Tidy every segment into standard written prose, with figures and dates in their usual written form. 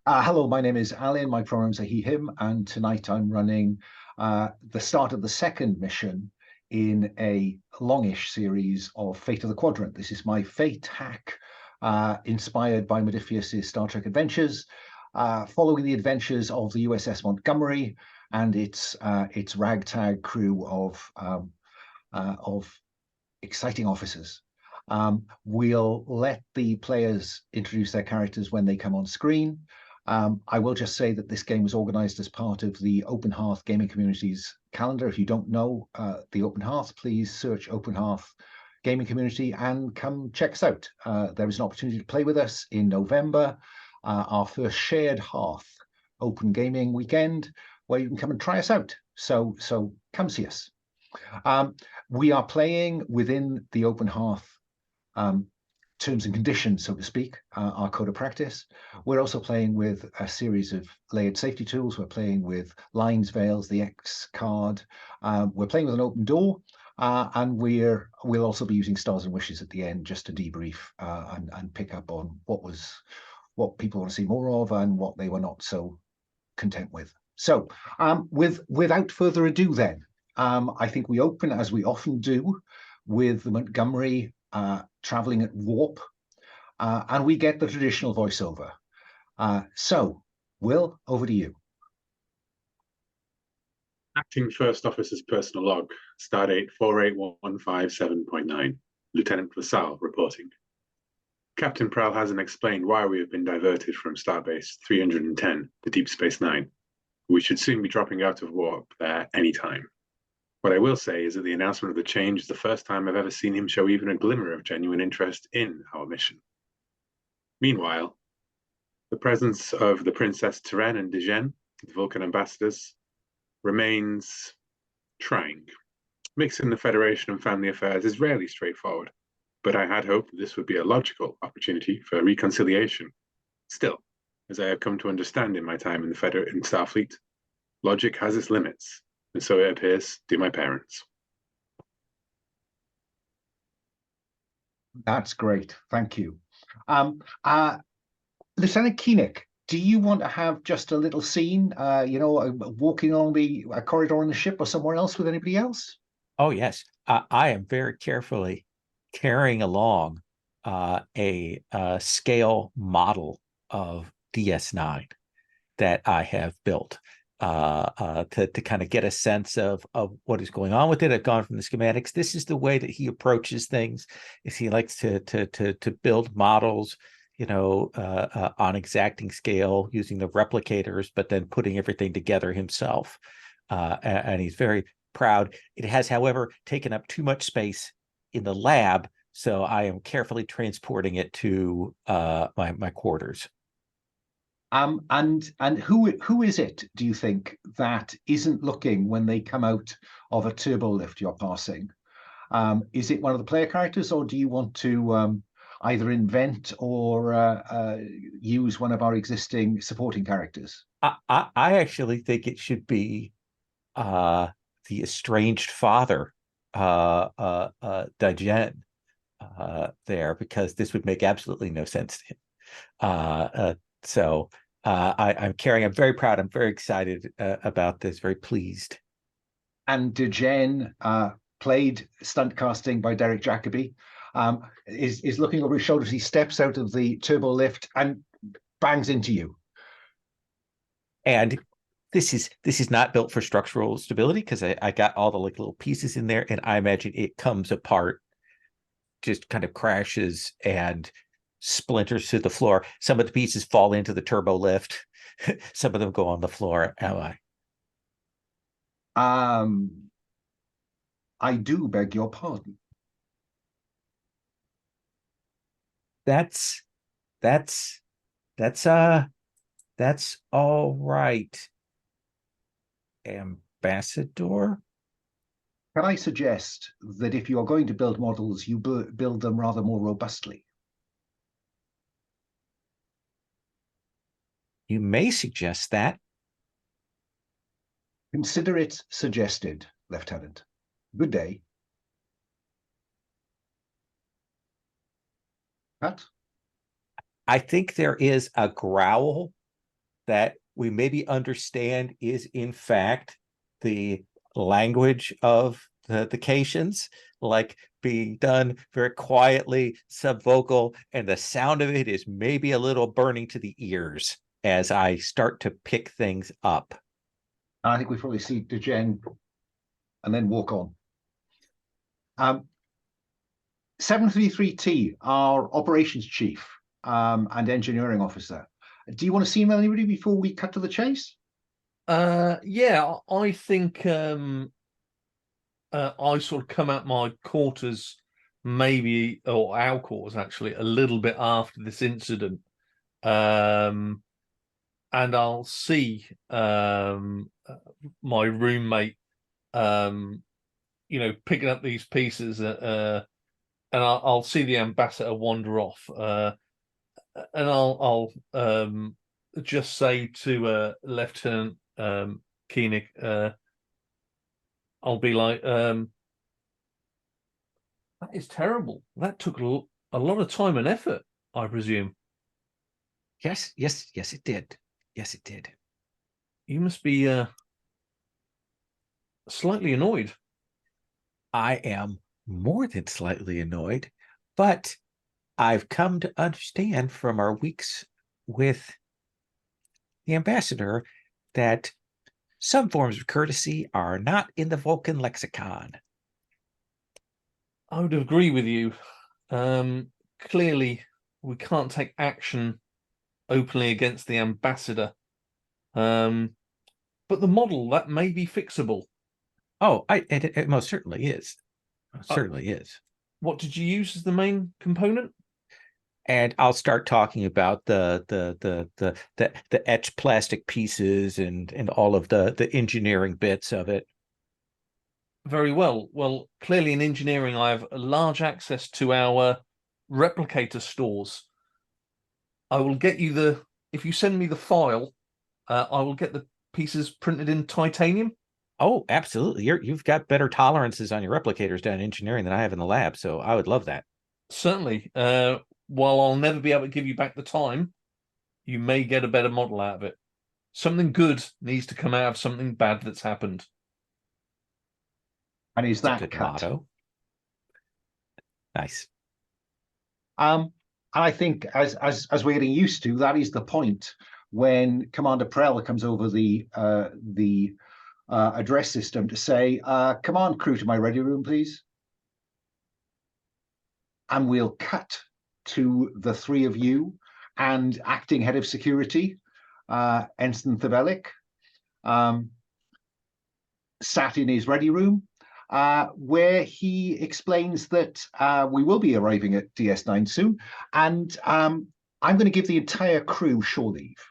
Hello, my name is Alun. My pronouns are he, him, and tonight I'm running the start of the second mission in a longish series of Fate of the Quadrant. This is my Fate hack, inspired by Modiphius' Star Trek adventures, following the adventures of the USS Montgomery and its ragtag crew of exciting officers. We'll let the players introduce their characters when they come on screen. I will just say that this game was organized as part of the Open Hearth gaming community's calendar. If you don't know the Open Hearth, please search Open Hearth gaming community and come check us out. There is an opportunity to play with us in November, our first shared Hearth open gaming weekend, where you can come and try us out. So come see us. We are playing within the Open Hearth terms and conditions, so to speak, our code of practice. We're also playing with a series of layered safety tools. We're playing with lines, veils, the X card. We're playing with an open door, and we'll also be using stars and wishes at the end just to debrief and pick up on what people want to see more of and what they were not so content with. So without further ado then, I think we open, as we often do, with the Montgomery traveling at warp, and we get the traditional voiceover. So, Will, over to you. Acting First Officer's Personal Log, Stardate 48157.9, Lieutenant LaSalle reporting. Captain Prel hasn't explained why we have been diverted from Starbase 310 to Deep Space Nine. We should soon be dropping out of warp there any time. What I will say is that the announcement of the change is the first time I've ever seen him show even a glimmer of genuine interest in our mission. Meanwhile, the presence of the Princess T'ren and Dijenn, the Vulcan ambassadors, remains trying. Mixing the Federation and family affairs is rarely straightforward, but I had hoped that this would be a logical opportunity for reconciliation. Still, as I have come to understand in my time in Starfleet, logic has its limits, and so it appears to my parents. That's great. Thank you. Lieutenant Koenig, do you want to have just a little scene, walking along a corridor on the ship or somewhere else with anybody else? Oh, yes. I am very carefully carrying along a scale model of DS9 that I have built to kind of get a sense of what is going on with it. I've gone from the schematics. This is the way that he approaches things. Is he likes to build models, on exacting scale using the replicators, but then putting everything together himself. And he's very proud. It has, however, taken up too much space in the lab, so I am carefully transporting it to my quarters. And who is it, do you think, that isn't looking when they come out of a turbo lift you're passing? Is it one of the player characters, or do you want to either invent or use one of our existing supporting characters? I actually think it should be the estranged father, Dijenn, there, because this would make absolutely no sense to him. So I'm very proud. I'm very excited about this, very pleased. And Dijenn, played stunt casting by Derek Jacobi, is looking over his shoulder as he steps out of the turbo lift and bangs into you. And this is not built for structural stability, because I got all the little pieces in there, and I imagine it comes apart, just kind of crashes and splinters to the floor. Some of the pieces fall into the turbo lift. Some of them go on the floor. I do beg your pardon. That's all right, Ambassador. Can I suggest that if you're going to build models, you build them rather more robustly? You may suggest that. Consider it suggested, Lieutenant. Good day. Pat? I think there is a growl that we maybe understand is in fact the language of the Caitians, like being done very quietly, subvocal, and the sound of it is maybe a little burning to the ears as I start to pick things up. I think we probably see Dijenn and then walk on. 733T, our operations chief and engineering officer. Do you want to see him, anybody, before we cut to the chase? Yeah, I think I sort of come out my quarters, maybe, or our quarters actually, a little bit after this incident. And I'll see my roommate, picking up these pieces, and I'll see the ambassador wander off, and I'll just say to Lieutenant Koenig, I'll be like, that is terrible. That took a lot of time and effort, I presume. Yes, it did. Yes, it did. You must be slightly annoyed. I am more than slightly annoyed, but I've come to understand from our weeks with the ambassador that some forms of courtesy are not in the Vulcan lexicon. I would agree with you. Clearly, we can't take action openly against the ambassador. But the model, that may be fixable. Oh, it most certainly is. Most certainly is. What did you use as the main component? And I'll start talking about the etched plastic pieces and all of the engineering bits of it. Very well. Well, clearly in engineering, I have large access to our replicator stores. I will get you if you send me the file, I will get the pieces printed in titanium. Oh, absolutely. You've got better tolerances on your replicators down in engineering than I have in the lab, so I would love that. Certainly. While I'll never be able to give you back the time, you may get a better model out of it. Something good needs to come out of something bad that's happened. And is That's that a good cut? motto? Nice. And I think as we're getting used to, that is the point when Commander Prel comes over the address system to say, "Command crew to my ready room, please." And we'll cut to the three of you and acting head of security, Ensign Thevelic, sat in his ready room, where he explains that we will be arriving at DS9 soon, and I'm going to give the entire crew shore leave.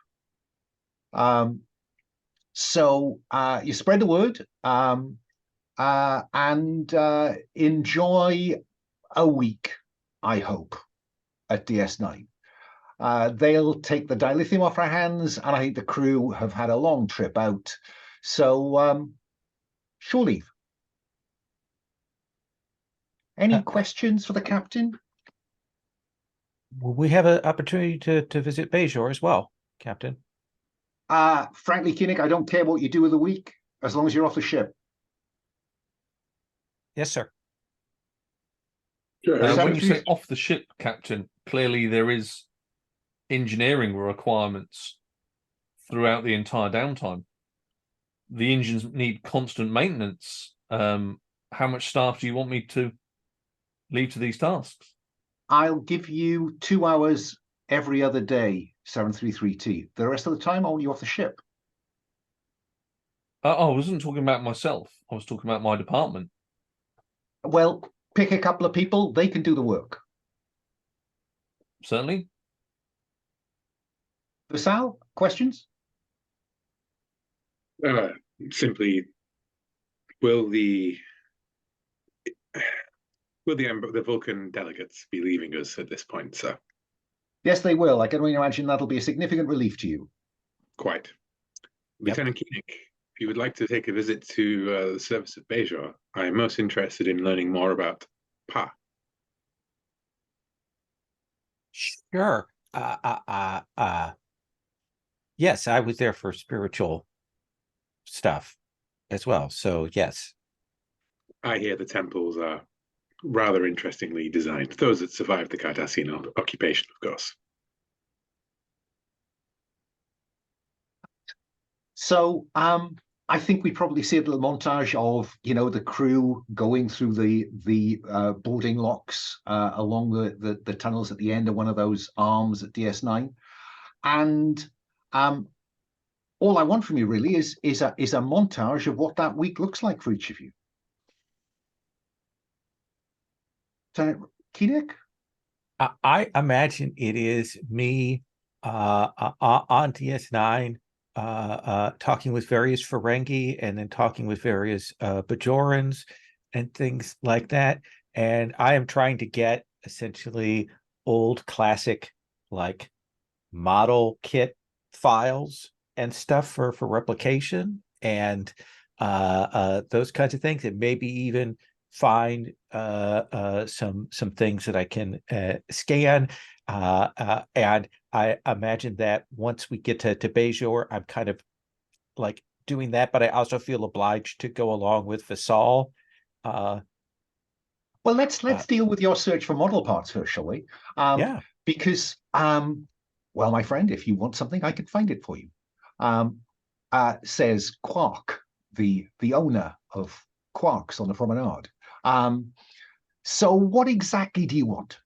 So you spread the word and enjoy a week, I hope, at DS9. They'll take the dilithium off our hands, and I think the crew have had a long trip out. So shore leave. Any questions for the captain? We have an opportunity to visit Bajor as well, Captain. Frankly, Koenig, I don't care what you do with the week, as long as you're off the ship. Yes, sir. Sure. When you say off the ship, Captain, clearly there is engineering requirements throughout the entire downtime. The engines need constant maintenance. How much staff do you want me to leave to these tasks? I'll give you 2 hours every other day, 733T. The rest of the time, I want you off the ship. I wasn't talking about myself. I was talking about my department. Well, pick a couple of people. They can do the work. Certainly. Vasal, questions? Simply, will the Vulcan delegates be leaving us at this point, sir? Yes, they will. I can only imagine that'll be a significant relief to you. Quite. Lieutenant Koenig, if you would like to take a visit to the service of Bajor, I am most interested in learning more about Pa. Sure. Yes, I was there for spiritual stuff as well. So yes. I hear the temples are rather interestingly designed. Those that survived the Cardassian occupation, of course. So I think we probably see a little montage of, the crew going through the boarding locks along the tunnels at the end of one of those arms at DS9. And all I want from you really is a montage of what that week looks like for each of you. Keenek? I imagine it is me on DS9 talking with various Ferengi and then talking with various Bajorans and things like that. And I am trying to get essentially old classic like model kit files and stuff for replication and those kinds of things, and maybe even find some things that I can scan. And I imagine that once we get to Bajor, I'm kind of like doing that, but I also feel obliged to go along with Vasal. Well, let's deal with your search for model parts first, shall we? Yeah. Because, well, my friend, if you want something, I can find it for you. Says Quark, the owner of Quarks on the Promenade. So what exactly do you want?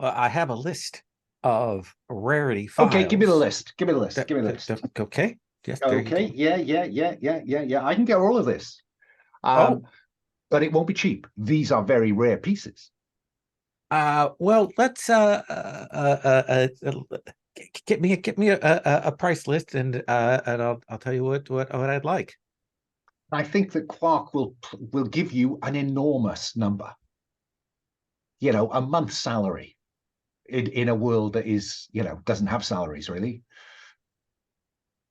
I have a list of rarity files. Okay, give me the list. Give me the list. Give me the list. Okay. Yes. Okay. Yeah. I can get all of this. But it won't be cheap. These are very rare pieces. Well, let's get me a price list, and I'll tell you what I'd like. I think that Quark will give you an enormous number. A month's salary in a world that is, doesn't have salaries really.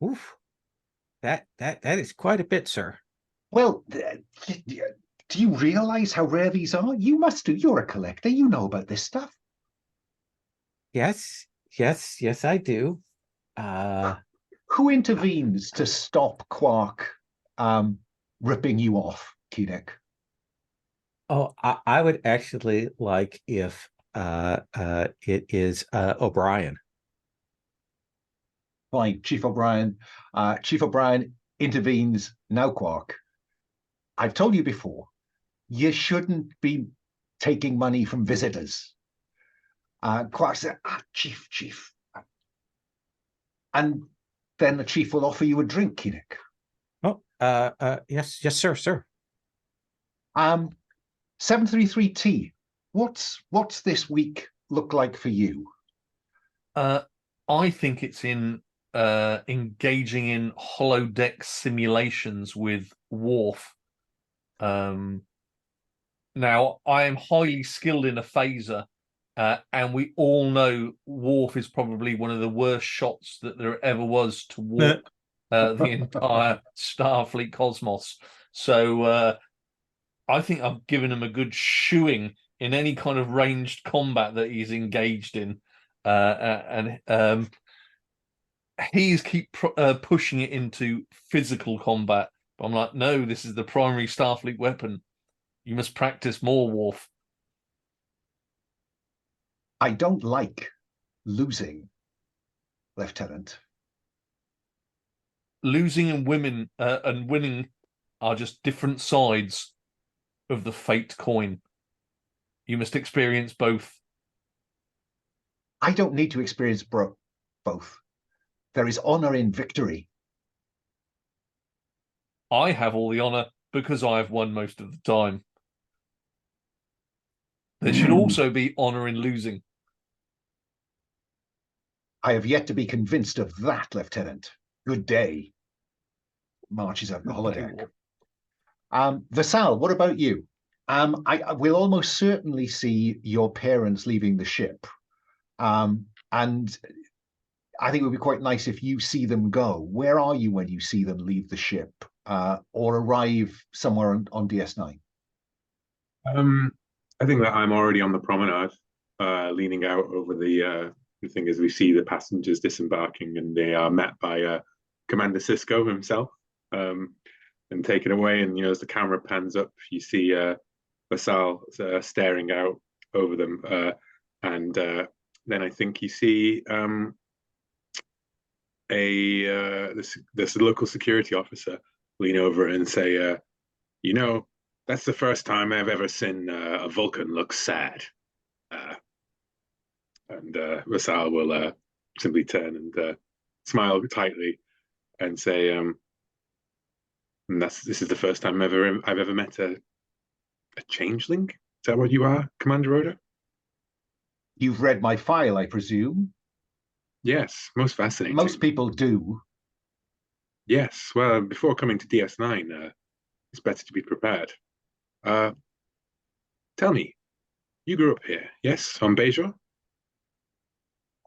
Oof, that is quite a bit, sir. Well, do you realize how rare these are? You must do. You're a collector. You know about this stuff. Yes, I do. Who intervenes to stop Quark ripping you off, Keenek? Oh, I would actually like if it is O'Brien. Fine, Chief O'Brien. Chief O'Brien intervenes. Now, Quark, I've told you before, you shouldn't be taking money from visitors. Quark said, Chief. And then the chief will offer you a drink, Keenek. Oh, yes, sir. 733T, what's this week look like for you? I think it's in engaging in holodeck simulations with Worf. Now, I am highly skilled in a phaser, and we all know Worf is probably one of the worst shots that there ever was to warp the entire Starfleet cosmos. So I think I've given him a good shoeing in any kind of ranged combat that he's engaged in. And he's keep pushing it into physical combat. But I'm like, no, this is the primary Starfleet weapon. You must practice more, Worf. I don't like losing, Lieutenant. Losing and winning are just different sides of the fate coin. You must experience both. I don't need to experience both. There is honor in victory. I have all the honor because I have won most of the time. There should also be honor in losing. I have yet to be convinced of that, Lieutenant. Good day. Marches up the holodeck. Vasal, what about you? I will almost certainly see your parents leaving the ship. And I think it would be quite nice if you see them go. Where are you when you see them leave the ship or arrive somewhere on DS9? I think that I'm already on the promenade, leaning out over the The thing is, we see the passengers disembarking, and they are met by Commander Cisco himself, and taken away. And as the camera pans up, you see Vassal staring out over them, and then I think you see this local security officer lean over and say, that's the first time I've ever seen a Vulcan look sad. And Vassal will simply turn and smile tightly and say, and this is the first time I've ever met a changeling. Is that what you are, Commander Oda? You've read my file, I presume? Yes, most fascinating. Most people do. Yes, well, before coming to DS9, it's better to be prepared. Tell me, you grew up here, yes, on Bajor?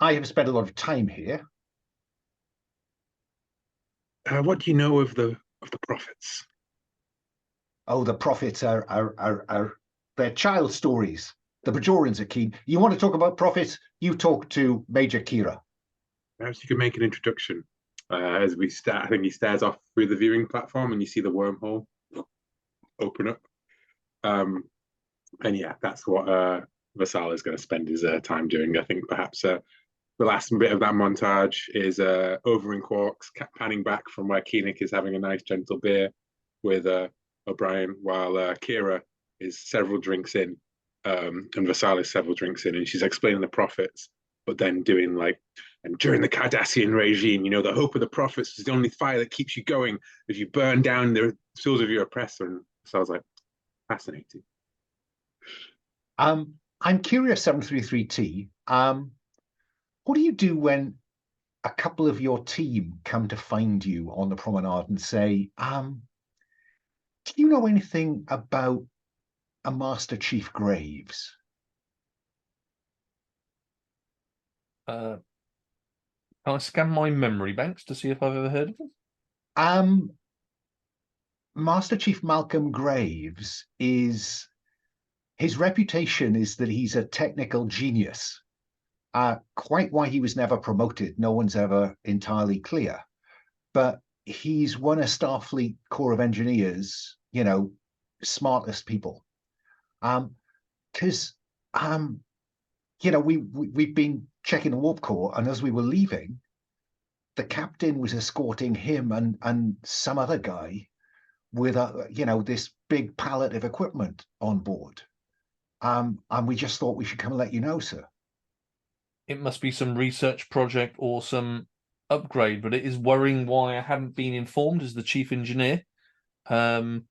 I have spent a lot of time here. What do you know of the prophets? Oh, the prophets are they're child stories. The Bajorans are keen. You want to talk about prophets? You talk to Major Kira. Perhaps you could make an introduction as we start. I think he stares off through the viewing platform, and you see the wormhole open up. And yeah, that's what Vassal is going to spend his time doing. I think perhaps the last bit of that montage is over in Quarks, panning back from where Koenig is having a nice gentle beer with O'Brien, while Kira is several drinks in, and Vassal is several drinks in, and she's explaining the prophets, but then doing and during the Cardassian regime, the hope of the prophets is the only fire that keeps you going if you burn down the souls of your oppressor. And so I was like, fascinating. I'm curious, 733T. What do you do when a couple of your team come to find you on the promenade and say, do you know anything about a Master Chief Graves? Can I scan my memory banks to see if I've ever heard of them? Master Chief Malcolm Graves his reputation is that he's a technical genius. Quite why he was never promoted, no one's ever entirely clear. But he's one of Starfleet Corps of Engineers, smartest people. Because we've been checking the warp core, and as we were leaving, the captain was escorting him and some other guy with this big pallet of equipment on board. And we just thought we should come and let you know, sir. It must be some research project or some upgrade, but it is worrying why I haven't been informed as the chief engineer. Get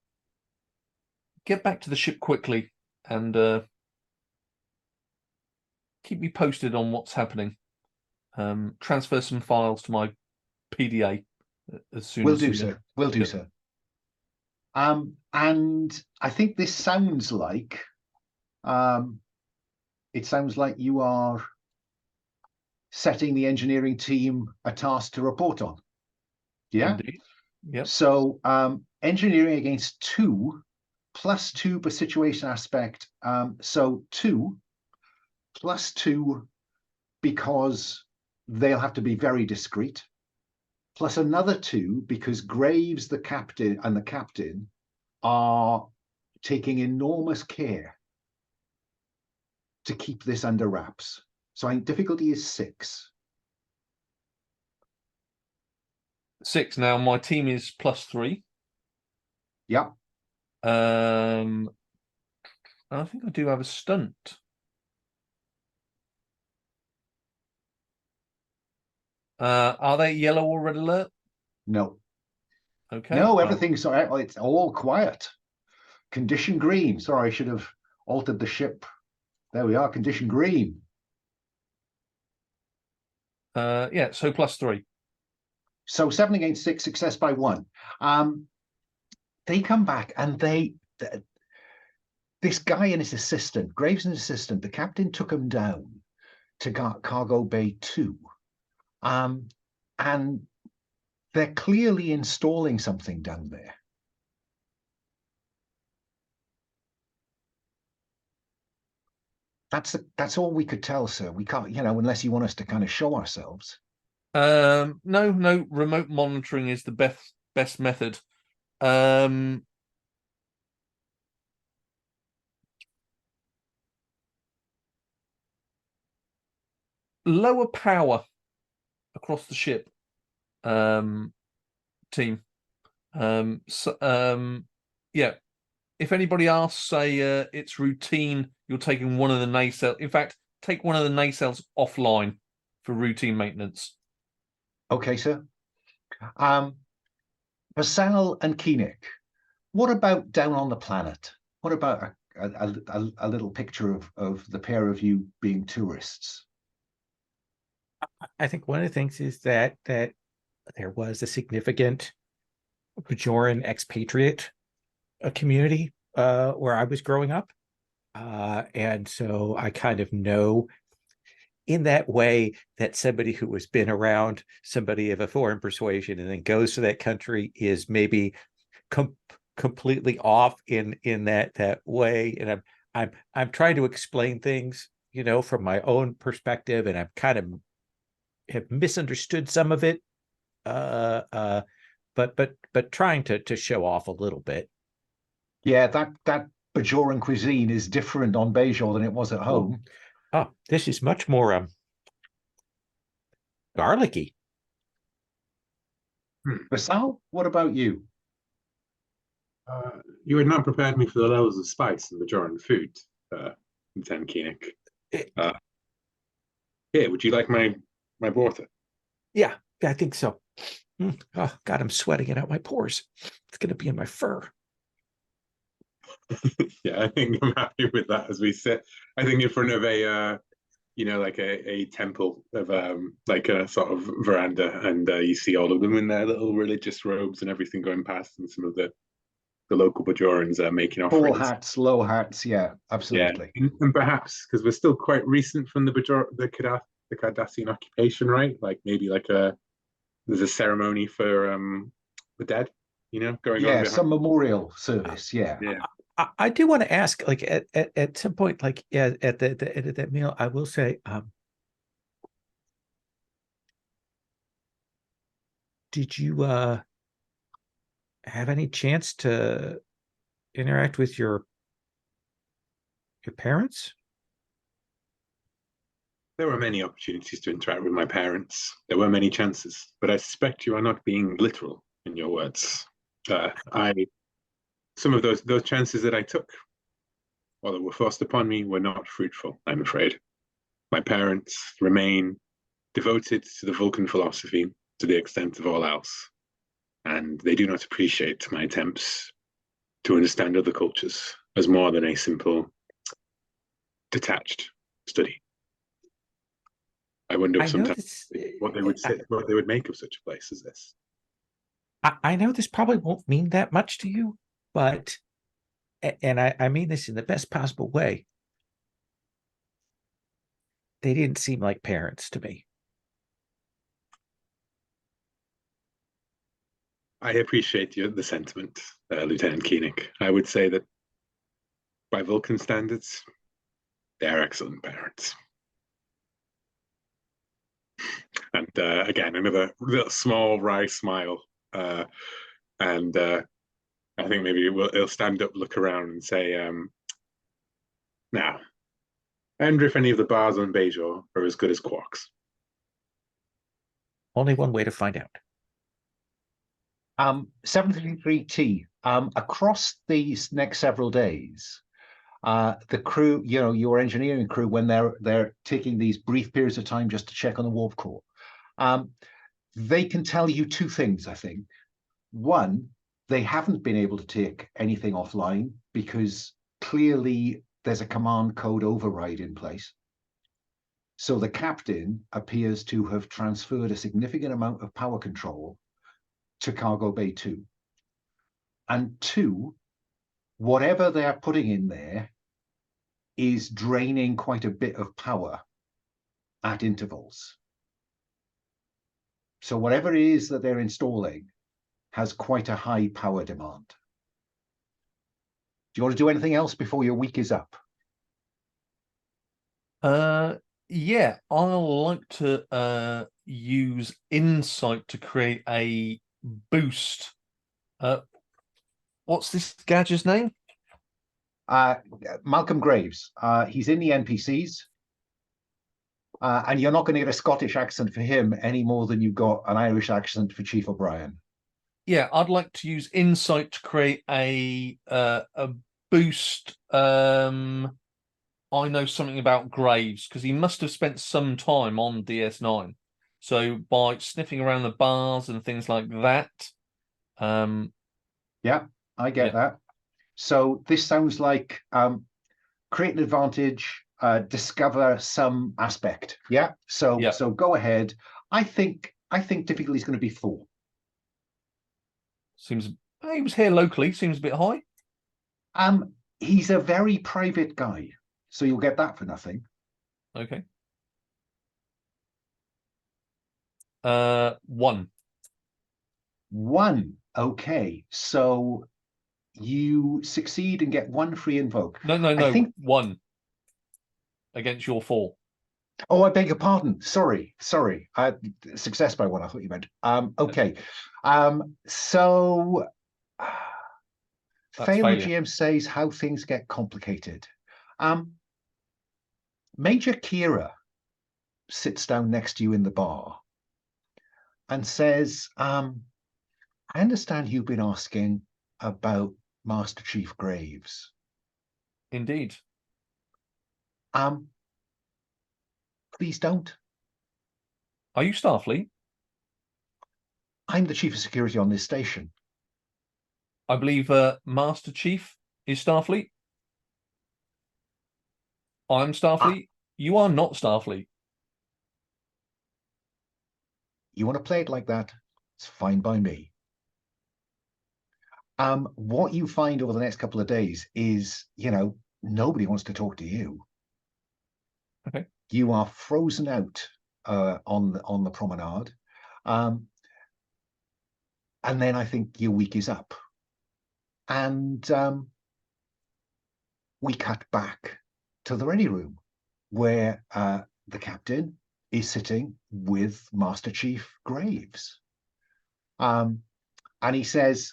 back to the ship quickly and keep me posted on what's happening. Transfer some files to my PDA as soon Will as do, sir. Will do, sir. And I think this sounds like you are setting the engineering team a task to report on. Yeah. Indeed. Yep. So engineering against 2 plus 2 per situation aspect. So 2 plus 2 because they'll have to be very discreet, plus another 2 because Graves, the captain, and the captain are taking enormous care to keep this under wraps. So I think difficulty is 6. 6. Now my team is +3. Yeah. I think I do have a stunt. Are they yellow or red alert? No. Okay. No, everything's it's all quiet. Condition green. Sorry, I should have altered the ship. There we are, condition green. Yeah, so +3. So 7 against 6, success by 1. They come back and this guy and his assistant, Graves and his assistant, the captain took him down to Cargo Bay 2. And they're clearly installing something down there. That's all we could tell, sir. We can't, unless you want us to kind of show ourselves. No, remote monitoring is the best method. Lower power across the ship, team. Yeah. If anybody asks, say it's routine, you're taking one of the nacelles. In fact, take one of the nacelles offline for routine maintenance. Okay, sir. Basal and Koenig, what about down on the planet? What about a little picture of the pair of you being tourists? I think one of the things is that there was a significant Bajoran expatriate community where I was growing up. And so I kind of know in that way that somebody who has been around somebody of a foreign persuasion and then goes to that country is maybe completely off in that way. And I'm trying to explain things, from my own perspective, and I've kind of have misunderstood some of it. But trying to show off a little bit. Yeah, that Bajoran cuisine is different on Bajor than it was at home. Oh, this is much more garlicky. Basal, what about you? You had not prepared me for the levels of spice in Bajoran food, Lieutenant Koenig. Yeah, would you like my water? Yeah, I think so. Oh God, I'm sweating it out my pores. It's gonna be in my fur. Yeah, I think I'm happy with that as we sit. I think in front of a like a temple of like a sort of veranda, and you see all of them in their little religious robes and everything going past, and some of the local Bajorans making offerings. Tall hats, low hats, yeah, absolutely. Yeah. And perhaps because we're still quite recent from the Cardassian occupation, right? Like maybe there's a ceremony for the dead, going on. Yeah, some memorial service, yeah. Yeah. I do want to ask, like at some point, like at the end of that meal, I will say, did you have any chance to interact with your parents? There were many opportunities to interact with my parents. There were many chances, but I suspect you are not being literal in your words. Some of those chances that I took, or that were forced upon me, were not fruitful, I'm afraid. My parents remain devoted to the Vulcan philosophy to the extent of all else, and they do not appreciate my attempts to understand other cultures as more than a simple, detached study. I wonder sometimes what they would make of such a place as this. I know this probably won't mean that much to you, but, and I mean this in the best possible way, they didn't seem like parents to me. I appreciate the sentiment, Lieutenant Koenig. I would say that by Vulcan standards, they are excellent parents. And again, another little small wry smile. And I think maybe he'll stand up, look around, and say, now, I wonder if any of the bars on Bajor are as good as Quark's. Only one way to find out. 733T, across these next several days, the crew, your engineering crew, when they're taking these brief periods of time just to check on the warp core, they can tell you two things, I think. One, they haven't been able to take anything offline because clearly there's a command code override in place. So the captain appears to have transferred a significant amount of power control to Cargo Bay 2. And two, whatever they're putting in there is draining quite a bit of power at intervals. So whatever it is that they're installing has quite a high power demand. Do you want to do anything else before your week is up? Yeah, I'll like to use insight to create a boost. What's this gadget's name? Malcolm Graves. He's in the NPCs. And you're not going to get a Scottish accent for him any more than you got an Irish accent for Chief O'Brien. Yeah, I'd like to use insight to create a boost. I know something about Graves because he must have spent some time on DS9. So by sniffing around the bars and things like that. Yeah, I get that. So this sounds like create an advantage, discover some aspect. Yeah. So go ahead. I think difficulty is going to be 4. Seems he was here locally. Seems a bit high. He's a very private guy, so you'll get that for nothing. Okay. 1. 1. Okay. So you succeed and get 1 free invoke. No. I think 1 against your 4. Oh, I beg your pardon. Sorry. Success by 1. I thought you meant. Okay. So fail the GM says how things get complicated. Major Kira sits down next to you in the bar and says, I understand you've been asking about Master Chief Graves. Indeed. Please don't. Are you Starfleet? I'm the Chief of Security on this station. I believe Master Chief is Starfleet. I'm Starfleet. You are not Starfleet. You want to play it like that? It's fine by me. What you find over the next couple of days is, nobody wants to talk to you. Okay. You are frozen out on the promenade. And then I think your week is up. And we cut back to the ready room where the captain is sitting with Master Chief Graves. And he says,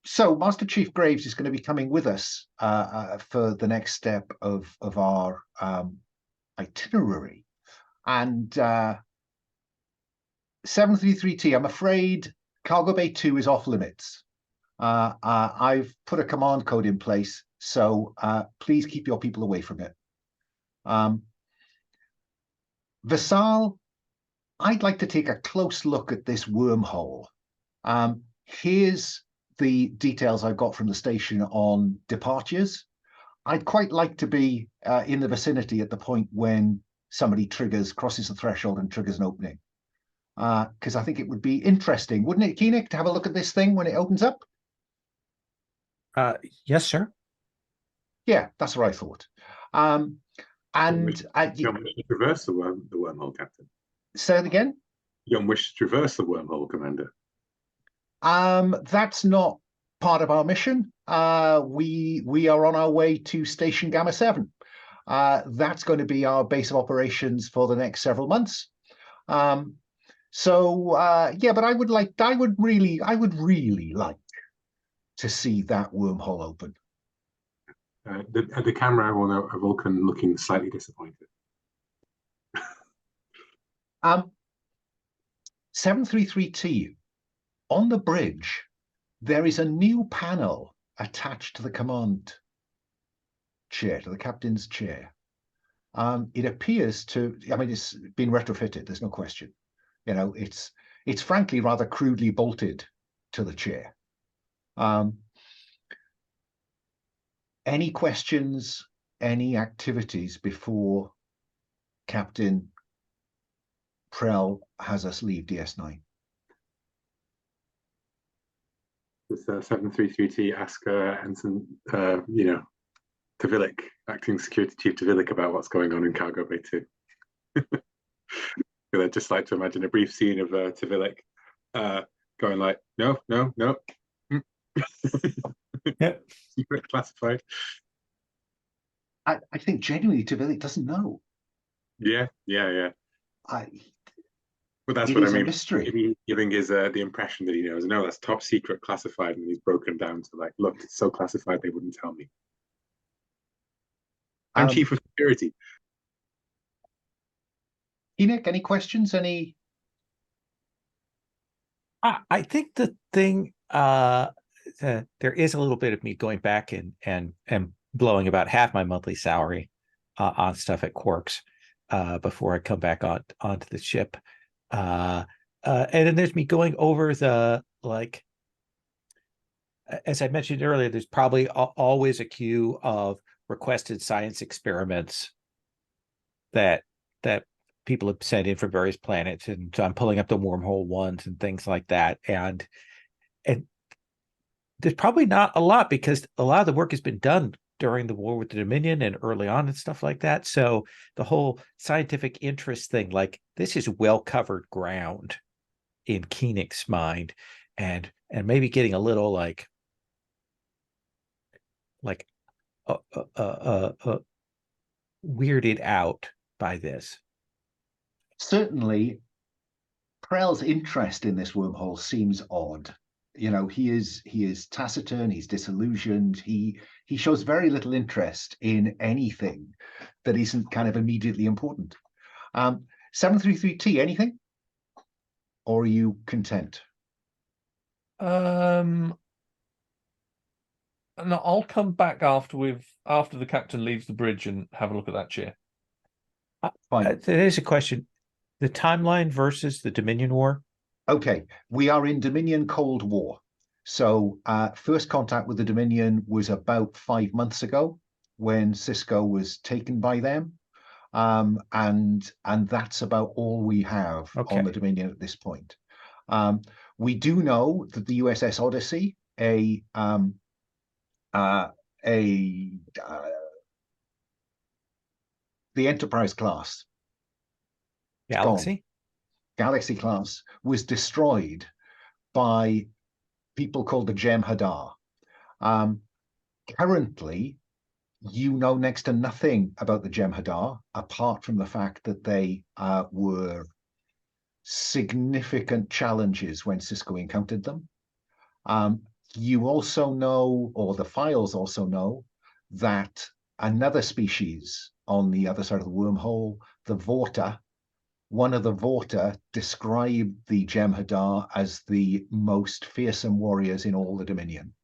so Master Chief Graves is going to be coming with us for the next step of our itinerary. And 733T, I'm afraid Cargo Bay 2 is off limits. I've put a command code in place, so please keep your people away from it. Vassal, I'd like to take a close look at this wormhole. Here's the details I've got from the station on departures. I'd quite like to be in the vicinity at the point when somebody crosses the threshold and triggers an opening. Because I think it would be interesting, wouldn't it, Koenig, to have a look at this thing when it opens up? Yes, sir. Yeah, that's what I thought. And you don't wish to traverse the wormhole, Captain. Say it again. You don't wish to traverse the wormhole, Commander. That's not part of our mission. We are on our way to Station Gamma 7. That's going to be our base of operations for the next several months. Yeah, but I would really like to see that wormhole open. The camera will know a Vulcan looking slightly disappointed. 733T, on the bridge, there is a new panel attached to the command chair, to the captain's chair. It appears to, it's been retrofitted, there's no question. It's frankly rather crudely bolted to the chair. Any questions, any activities before Captain Prel has us leave DS9? Does 733T ask Ensign, T'Villic, Acting Security Chief T'Villic, about what's going on in Cargo Bay 2? I'd just like to imagine a brief scene of T'Villic going like, no. Yeah. Secret, classified. I think genuinely T'Villic doesn't know. Yeah. I, But that's it what I is a mean. mystery. Maybe he's giving his the impression that he knows. No, that's top secret, classified, and he's broken down to like, look, it's so classified they wouldn't tell me. I'm Um, chief of security. Enoch, any questions? Any? I think the thing there is a little bit of me going back and blowing about half my monthly salary on stuff at Quarks before I come back onto the ship. And then there's me going over the, like, as I mentioned earlier, there's probably always a queue of requested science experiments that people have sent in from various planets, and so I'm pulling up the wormhole ones and things like that. And there's probably not a lot, because a lot of the work has been done during the war with the Dominion and early on and stuff like that. So the whole scientific interest thing, like, this is well covered ground in Koenig's mind, and maybe getting a little like weirded out by this. Certainly, Prel's interest in this wormhole seems odd. You know, he is taciturn, he's disillusioned, he shows very little interest in anything that isn't kind of immediately important. 733T, anything? Or are you content? No, I'll come back after the captain leaves the bridge and have a look at that chair. Fine. There's a question. The timeline versus the Dominion War. Okay, we are in Dominion Cold War. So first contact with the Dominion was about 5 months ago, when Cisco was taken by them. And that's about all we have on the Dominion at this point. We do know that the USS Odyssey, the Enterprise class, Galaxy class, was destroyed by people called the Jem'Hadar. Currently, you know next to nothing about the Jem'Hadar, apart from the fact that they were significant challenges when Cisco encountered them. You also know, or the files also know, that another species on the other side of the wormhole, the Vorta, one of the Vorta described the Jem'Hadar as the most fearsome warriors in all the Dominion.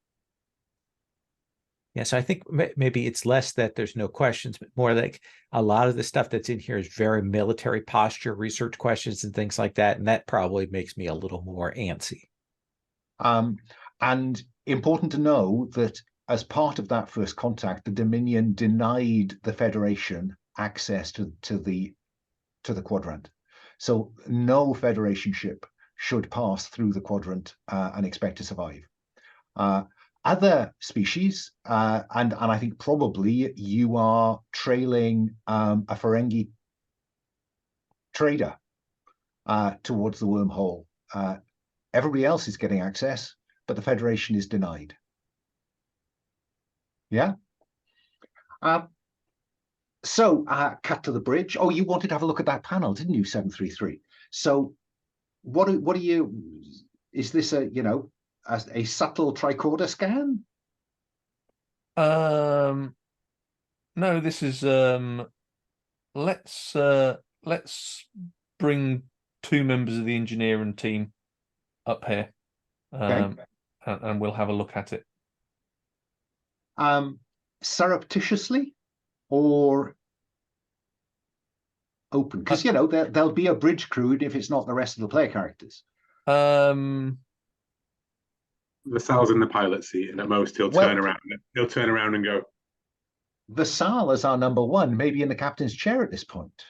Yeah, so I think maybe it's less that there's no questions, but more like a lot of the stuff that's in here is very military posture, research questions and things like that. And that probably makes me a little more antsy. And important to know that as part of that first contact, the Dominion denied the Federation access to the Quadrant. So no Federation ship should pass through the Quadrant and expect to survive. Other species, and I think probably you are trailing a Ferengi trader towards the wormhole. Everybody else is getting access, but the Federation is denied. Yeah? So cut to the bridge. Oh, you wanted to have a look at that panel, didn't you, 733? So what are you, is this a subtle tricorder scan? No, this is let's bring 2 members of the engineering team up here, and we'll have a look at it. Surreptitiously or open? Because there'll be a bridge crew if it's not the rest of the player characters. Vasal's in the pilot seat, and at most he'll turn around. He'll turn around and go. Vasal is our number one, maybe in the captain's chair at this point.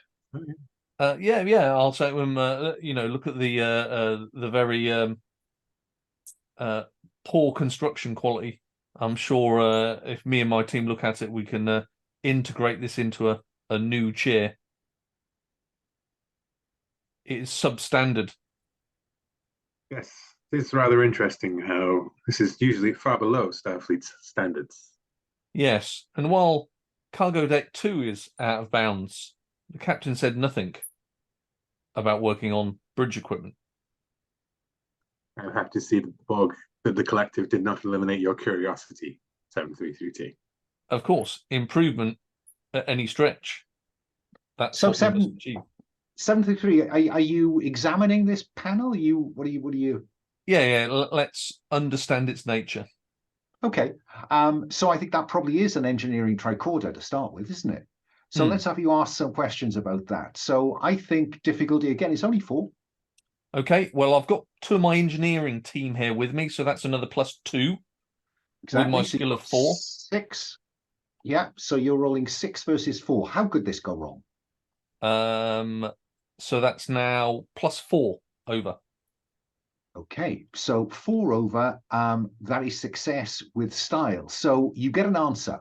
Yeah. I'll say to him, look at the very poor construction quality. I'm sure if me and my team look at it, we can integrate this into a new chair. It is substandard. Yes. It's rather interesting how this is usually far below Starfleet's standards. Yes, and while Cargo Deck 2 is out of bounds, The captain said nothing about working on bridge equipment. I have to see that the collective did not eliminate your curiosity, 733T. Of course, improvement at any stretch. That's So what we must achieve. 733, are you examining this panel? What are you? Yeah. Let's understand its nature. Okay. So I think that probably is an engineering tricorder to start with, isn't it? So let's have you ask some questions about that. So I think difficulty again is only 4. Okay. Well, I've got 2 of my engineering team here with me, so that's another +2. Exactly. With my So skill of 4. 6. Yeah. So you're rolling 6 versus 4. How could this go wrong? So that's now +4 over. Okay, so 4 over, that is success with style. So you get an answer.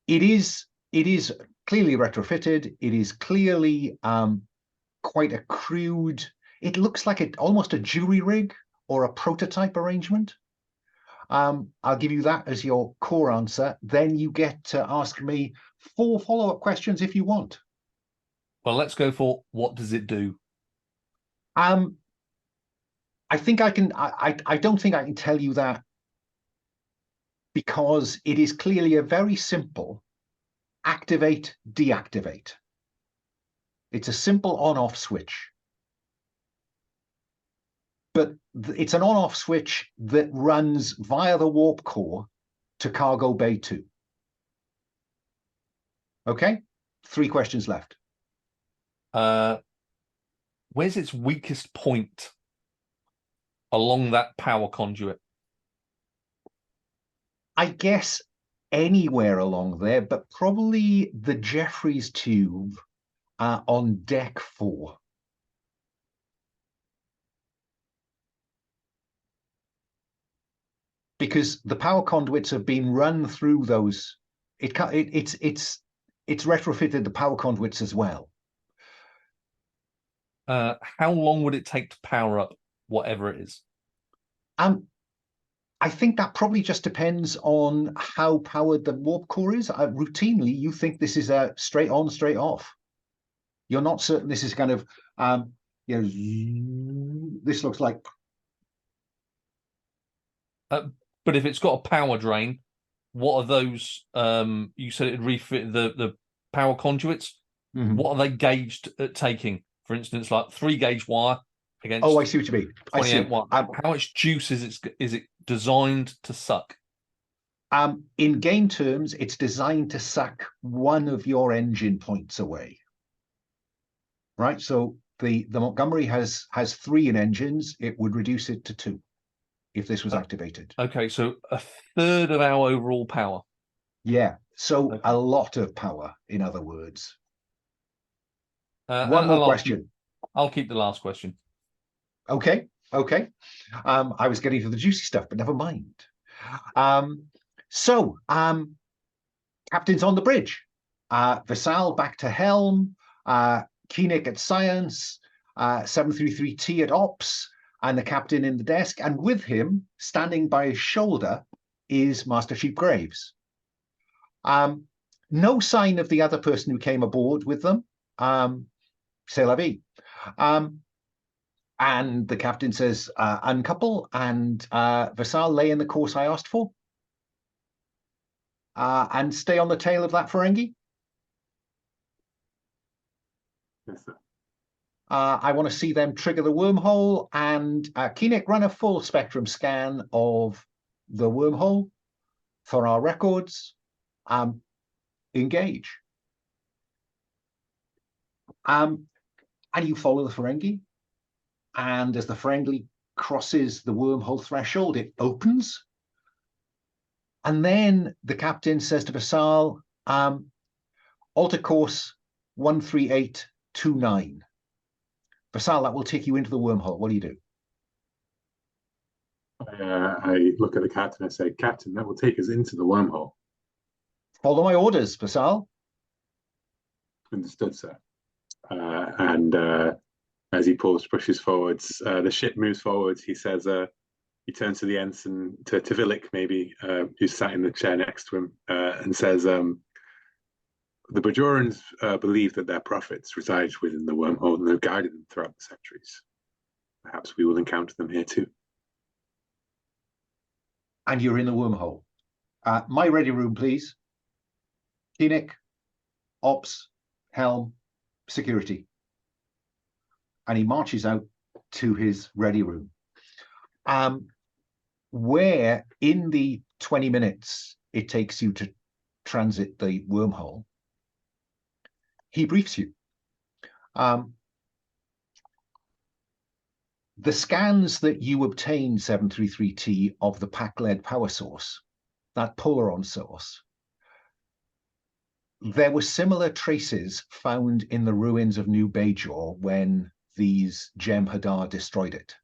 It is clearly retrofitted. It is clearly quite a crude. It looks like almost a jury rig or a prototype arrangement. I'll give you that as your core answer. Then you get to ask me 4 follow-up questions if you want. Well, let's go for what does it do? I think I can. I don't think I can tell you that because it is clearly a very simple activate, deactivate. It's a simple on-off switch. But it's an on-off switch that runs via the warp core to cargo bay 2. Okay? 3 questions left. Where's its weakest point along that power conduit? I guess anywhere along there, but probably the Jeffries tube on deck 4. Because the power conduits have been run through those. It's retrofitted the power conduits as well. How long would it take to power up whatever it is? I think that probably just depends on how powered the warp core is. Routinely, you think this is a straight on, straight off. You're not certain this is kind of, this looks like. But if it's got a power drain, what are those? You said it'd refit the power conduits. Mm-hmm. What are they gauged at taking? For instance, like 3-gauge wire against. Oh, I see what you mean. 28 wire. How much juice is it designed to suck? In game terms, it's designed to suck one of your engine points away. Right. So the Montgomery has 3 in engines. It would reduce it to 2 if this was activated. Okay, so a third of our overall power. Yeah. So okay. A lot of power, in other words. One more question. I'll keep the last question. Okay. I was getting to the juicy stuff, but never mind. Captain's on the bridge. Vassal back to helm. Koenig at science. 733T at ops. And the captain in the desk. And with him, standing by his shoulder, is Master Chief Graves. No sign of the other person who came aboard with them. C'est la vie. And the captain says, uncouple, and Vassal, lay in the course I asked for. And stay on the tail of that Ferengi. Yes, sir. I want to see them trigger the wormhole, and Koenig, run a full spectrum scan of the wormhole for our records. Engage. And you follow the Ferengi. And as the Ferengi crosses the wormhole threshold, it opens. And then the captain says to Vassal, alter course 13829. Vassal, that will take you into the wormhole. What do you do? I look at the captain and say, Captain, that will take us into the wormhole. Follow my orders, Vassal. Understood, sir. And as he pushes forwards, the ship moves forwards. He says, he turns to the ensign, to Vilik maybe, who's sat in the chair next to him, and says, The Bajorans believe that their prophets reside within the wormhole and have guided them throughout the centuries. Perhaps we will encounter them here too. And you're in the wormhole. My ready room, please. Koenig, Ops, Helm, Security. And he marches out to his ready room. Where in the 20 minutes it takes you to transit the wormhole, he briefs you. The scans that you obtained, 733T, of the pack-led power source, that Polaron source, there were similar traces found in the ruins of New Bajor when these Jem'Hadar destroyed it.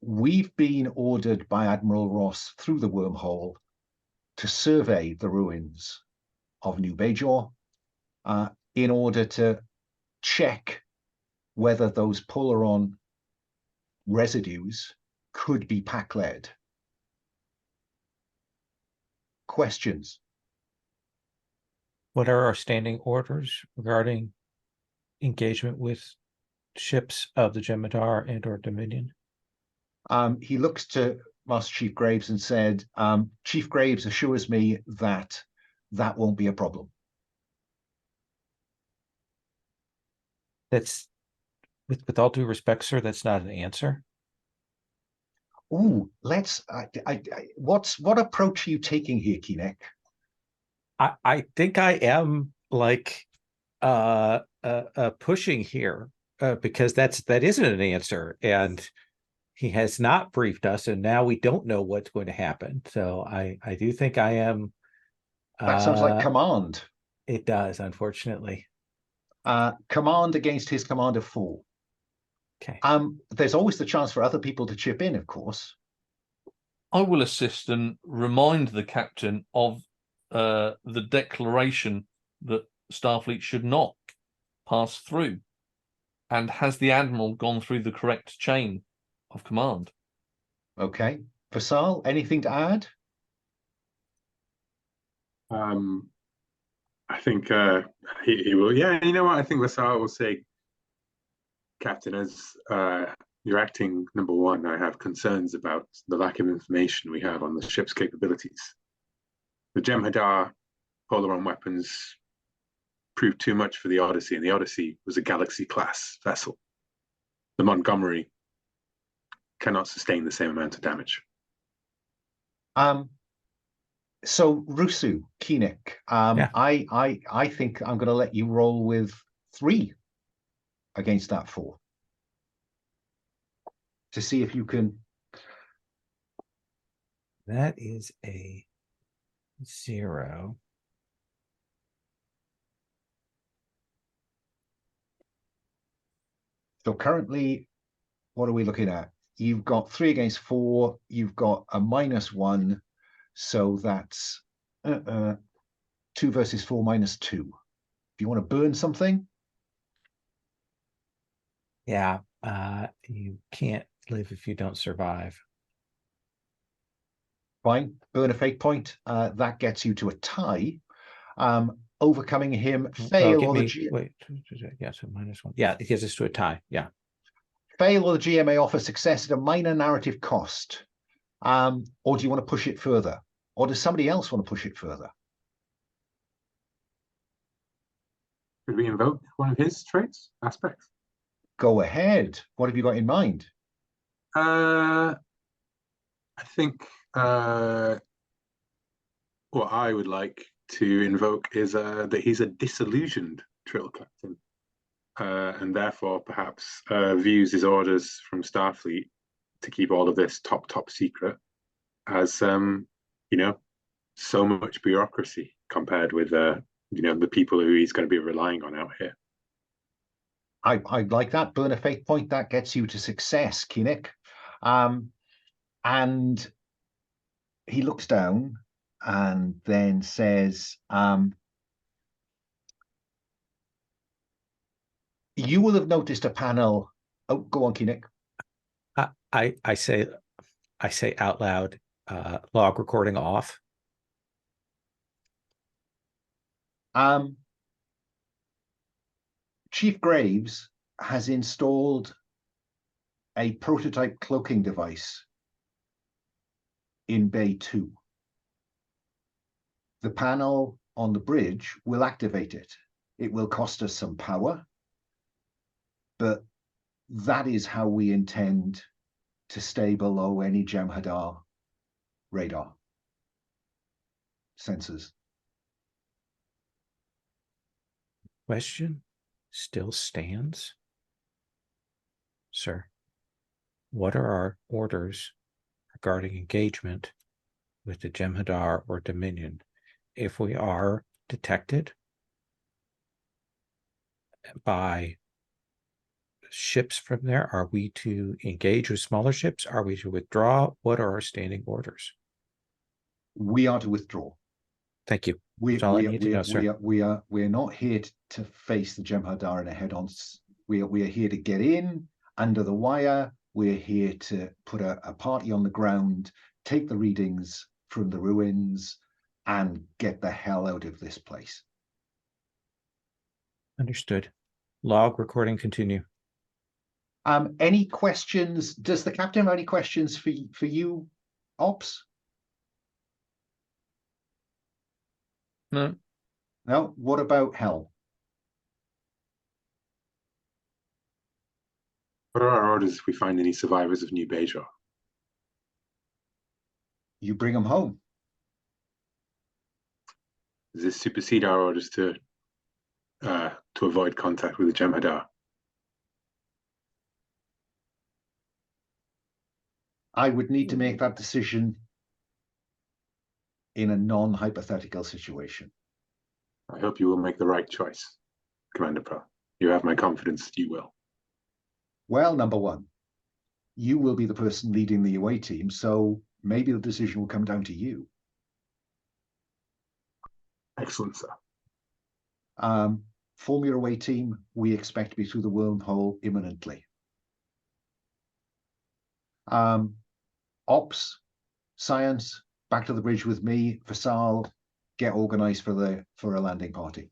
We've been ordered by Admiral Ross through the wormhole to survey the ruins of New Bajor in order to check whether those Polaron residues could be pack-led. Questions? What are our standing orders regarding engagement with ships of the Jem'Hadar and or Dominion? He looks to Master Chief Graves and said, Chief Graves assures me that that won't be a problem. That's, with all due respect, sir, that's not an answer. Ooh, let's. What approach are you taking here, Koenig? I think I am like pushing here because that isn't an answer, and he has not briefed us, and now we don't know what's going to happen. So I do think I am. That sounds like command. It does, unfortunately. Command against his command of 4. Okay. There's always the chance for other people to chip in, of course. I will assist and remind the captain of the declaration that Starfleet should not pass through. And has the Admiral gone through the correct chain of command? Okay. Fasal, anything to add? I think he will. Yeah, you know what? I think Vasal will say, Captain, as you're acting number 1, I have concerns about the lack of information we have on the ship's capabilities. The Jem'Hadar Polaron weapons proved too much for the Odyssey, and the Odyssey was a Galaxy-class vessel. The Montgomery cannot sustain the same amount of damage. So Rusu, Koenig, Yeah. I think I'm going to let you roll with 3 against that 4 to see if you can. That is a 0. So currently, what are we looking at? You've got 3 against 4. You've got a -1. So that's 2 versus 4 minus 2. Do you want to burn something? Yeah. You can't live if you don't survive. Fine. Burn a fate point. That gets you to a tie. Overcoming him, fail give or me, the wait, yeah, so -1. Yeah, it gives us to a tie. Yeah. fail or the GMA offer success at a minor narrative cost. Or do you want to push it further? Or does somebody else want to push it further? Could we invoke one of his traits, aspects? Go ahead. What have you got in mind? I think what I would like to invoke is that he's a disillusioned Trill captain, and therefore perhaps views his orders from Starfleet to keep all of this top secret as so much bureaucracy compared with the people who he's going to be relying on out here. I like that. Burn a fate point. That gets you to success, Koenig. And he looks down and then says, you will have noticed a panel. Oh, go on, Koenig. I say out loud, log recording off. Chief Graves has installed a prototype cloaking device in Bay 2. The panel on the bridge will activate it. It will cost us some power, but that is how we intend to stay below any Jem'Hadar radar sensors. Question still stands. Sir, what are our orders regarding engagement with the Jem'Hadar or Dominion if we are detected by ships from there? Are we to engage with smaller ships? Are we to withdraw? What are our standing orders? We are to withdraw. Thank you. That's all I need to know, sir. We're not here to face the Jem'Hadar in a head-on. We are here to get in under the wire. We're here to put a party on the ground, take the readings from the ruins, and get the hell out of this place. Understood. Log recording continue. Any questions? Does the captain have any questions for you, Ops? No. No? What about Hell? What are our orders if we find any survivors of New Bajor? You bring them home. Does this supersede our orders to avoid contact with the Jem'Hadar? I would need to make that decision in a non-hypothetical situation. I hope you will make the right choice, Commander Prel. You have my confidence that you will. Well, number one, you will be the person leading the away team, so maybe the decision will come down to you. Excellent, sir. Form your away team. We expect to be through the wormhole imminently. Ops, science, back to the bridge with me. Vassal, get organized for a landing party.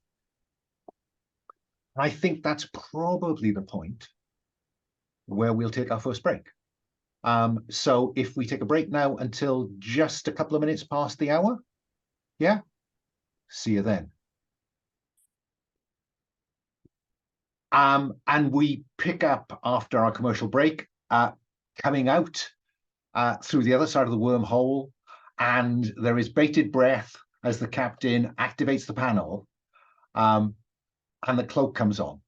I think that's probably the point where we'll take our first break. So if we take a break now until just a couple of minutes past the hour, yeah? See you then. And we pick up after our commercial break, coming out through the other side of the wormhole, and there is bated breath as the captain activates the panel, and the cloak comes on.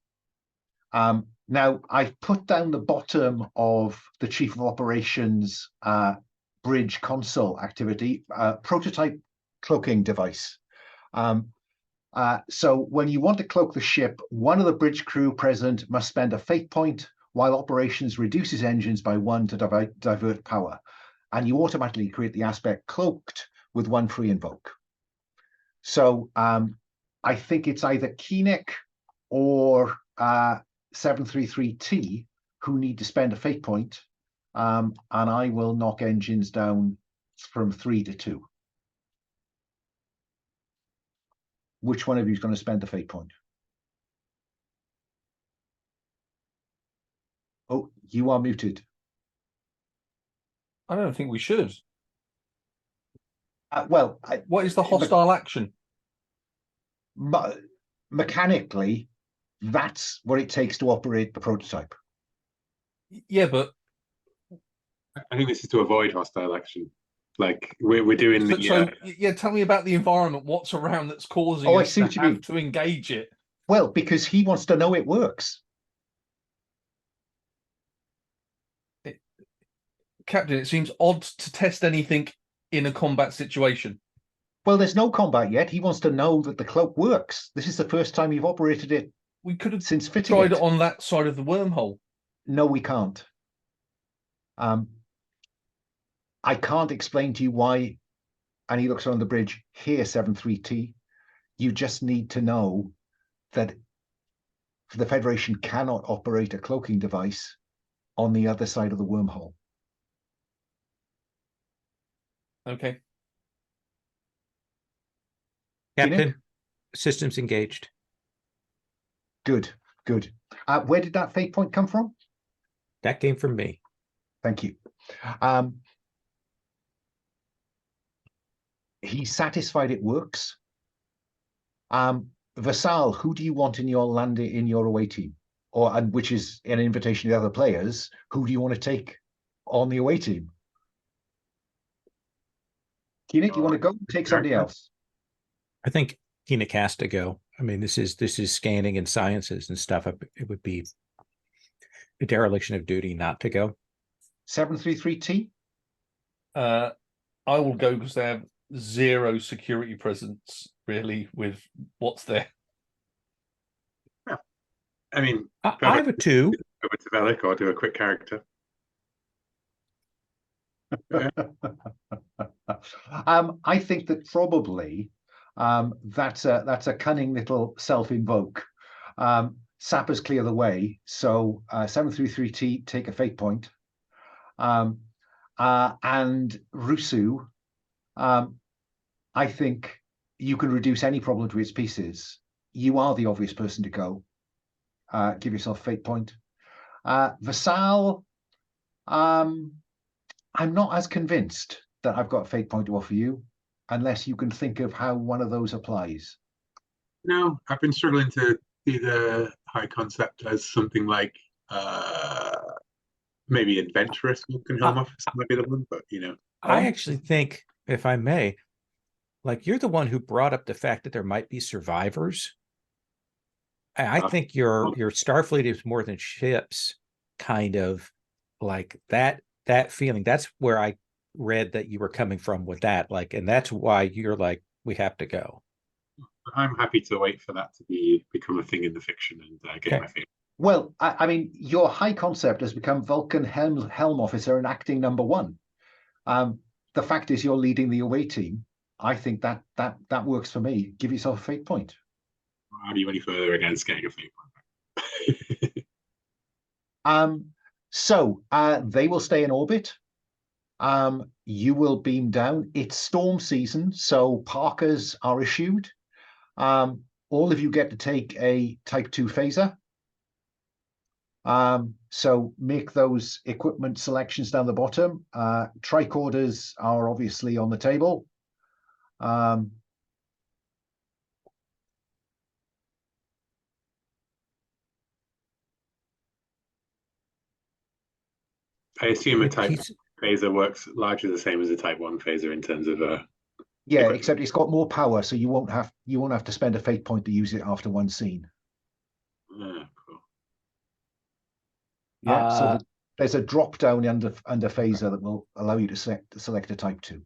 Now, I've put down the bottom of the Chief of Operations bridge console activity, prototype cloaking device. So when you want to cloak the ship, one of the bridge crew present must spend a fate point while operations reduces engines by 1 to divert power. And you automatically create the aspect cloaked with 1 free invoke. So I think it's either Keenek or 733T who need to spend a fate point, and I will knock engines down from 3 to 2. Which one of you is going to spend the fate point? Oh, you are muted. I don't think we should. Well, what is the hostile action? Mechanically, that's what it takes to operate the prototype. Yeah, but I think this is to avoid hostile action. Like we're doing yeah, tell me about the environment. What's around that's causing I us see to what you have mean. to engage it? Well, because he wants to know it works. Captain, it seems odd to test anything in a combat situation. Well, there's no combat yet. He wants to know that the cloak works. This is the first time you've operated it. We could have since fitting tried it it on that side of the wormhole. No, we can't. I can't explain to you why, and he looks around the bridge, here, 73T. You just need to know that the Federation cannot operate a cloaking device on the other side of the wormhole. Okay. Captain, Systems engaged. Good, good. Where did that fate point come from? That came from me. Thank you. He's satisfied it works. Vassal, who do you want in your away team? And which is an invitation to the other players. Who do you want to take on the away team? Keenan, you want to go? Take somebody else. I think Keenan has to go. I mean, this is scanning and sciences and stuff. It would be a dereliction of duty not to go. 733T? I will go because they have zero security presence, really, with what's there. Yeah. I mean, I have a 2. Go to Velic or do a quick character. I think that probably that's a cunning little self-invoke. Sappers clear the way, so 733T take a fate point. And Rusu, I think you can reduce any problem to its pieces. You are the obvious person to go. Give yourself a fate point. Vassal, I'm not as convinced that I've got a fate point to offer you, unless you can think of how one of those applies. No, I've been struggling to see the high concept as something like maybe adventurous Vulcan-Helm officer might be the one, but you know. I actually think, if I may, like you're the one who brought up the fact that there might be survivors. I think your Starfleet is more than ships, kind of like that feeling. That's where I read that you were coming from with that, like, and that's why you're like, we have to go. I'm happy to wait for that to become a thing in the fiction and get my fate. Well, I mean, your high concept has become Vulcan Helm Officer and acting number 1. The fact is, you're leading the away team. I think that works for me. Give yourself a fate point. Are you any further against getting a fate point? So they will stay in orbit. You will beam down. It's storm season, so Parkers are issued. All of you get to take a Type 2 phaser. So make those equipment selections down the bottom. Tricorders are obviously on the table. I assume a Type 2 phaser works largely the same as a Type 1 phaser in terms of yeah, equipment. Except it's got more power, so you won't have to spend a fate point to use it after one scene. Cool. Yeah, so there's a drop down under phaser that will allow you to select a Type 2. Of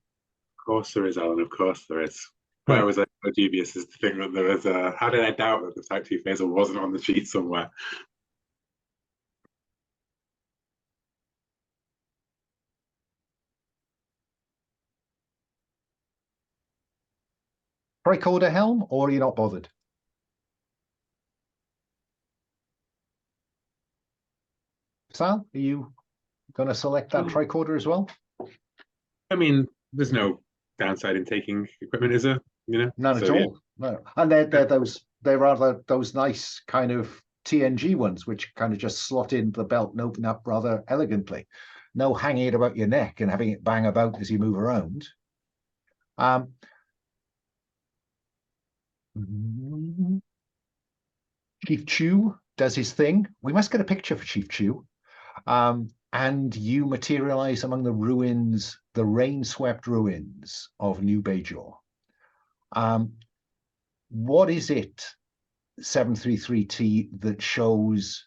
course there is, Alan. Of course there is. Where was I so dubious as to think that there was a... How did I doubt that the Type 2 phaser wasn't on the sheet somewhere? Tricorder helm, or are you not bothered? Sal, are you going to select that tricorder as well? I mean, there's no downside in taking equipment, is there? You know, none at all. No, and they're rather those nice kind of TNG ones, which kind of just slot into the belt and open up rather elegantly. No hanging it about your neck and having it bang about as you move around. Chief Chew does his thing. We must get a picture for Chief Chew. And you materialize among the ruins, the rain-swept ruins of New Bajor. What is it, 733T, that shows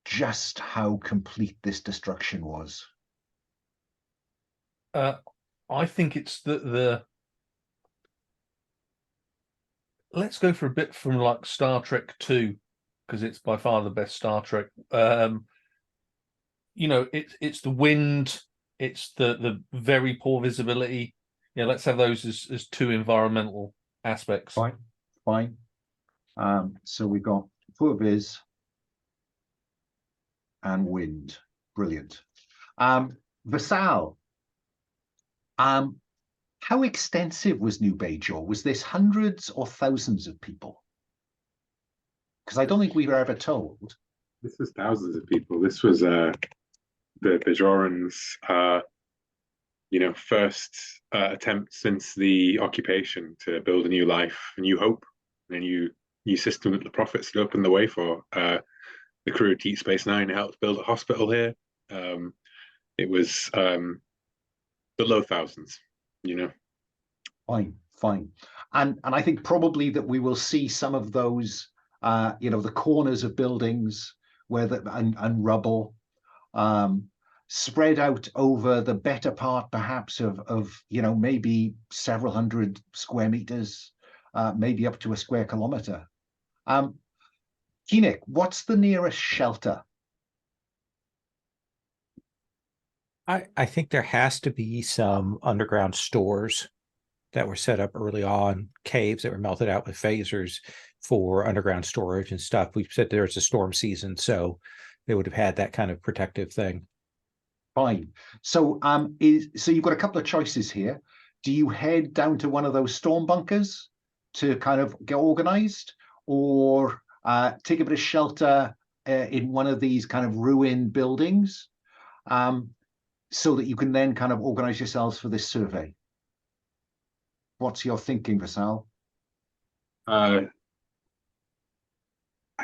just how complete this destruction was? I think it's the let's go for a bit from like Star Trek 2, because it's by far the best Star Trek. You know, it's the wind, it's the very poor visibility. Yeah, let's have those as 2 environmental aspects. Fine. So we've got poor vis and wind. Brilliant. Vassal. How extensive was New Bajor? Was this hundreds or thousands of people? Because I don't think we were ever told. This was thousands of people. This was the Bajorans' first attempt since the occupation to build a new life, a new hope, and a new system that the prophets had opened the way for. The crew of Deep Space Nine helped build a hospital here. It was the low thousands, Fine. And I think probably that we will see some of those, the corners of buildings where and rubble spread out over the better part, perhaps of maybe several hundred square meters, maybe up to a square kilometer. Keenick, what's the nearest shelter? I think there has to be some underground stores that were set up early on, caves that were melted out with phasers for underground storage and stuff. We said there's a storm season, so they would have had that kind of protective thing. Fine. So so you've got a couple of choices here. Do you head down to one of those storm bunkers to kind of get organized, or take a bit of shelter in one of these kind of ruined buildings, so that you can then kind of organize yourselves for this survey? What's your thinking, Vassal? I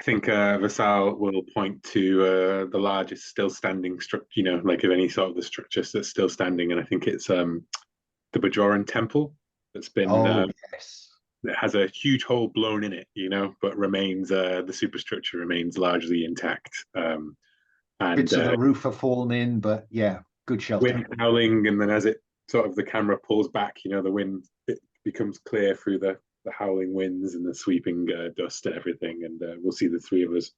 think Vassal will point to the largest still standing structure, like of any sort of the structures that's still standing, and I think it's the Bajoran temple that's been. Yes. It has a huge hole blown in it, but remains the superstructure remains largely intact. And bits of the roof have fallen in, but yeah, good shelter. Wind howling, and then as it sort of the camera pulls back, the wind it becomes clear through the howling winds and the sweeping dust and everything, and we'll see the three of us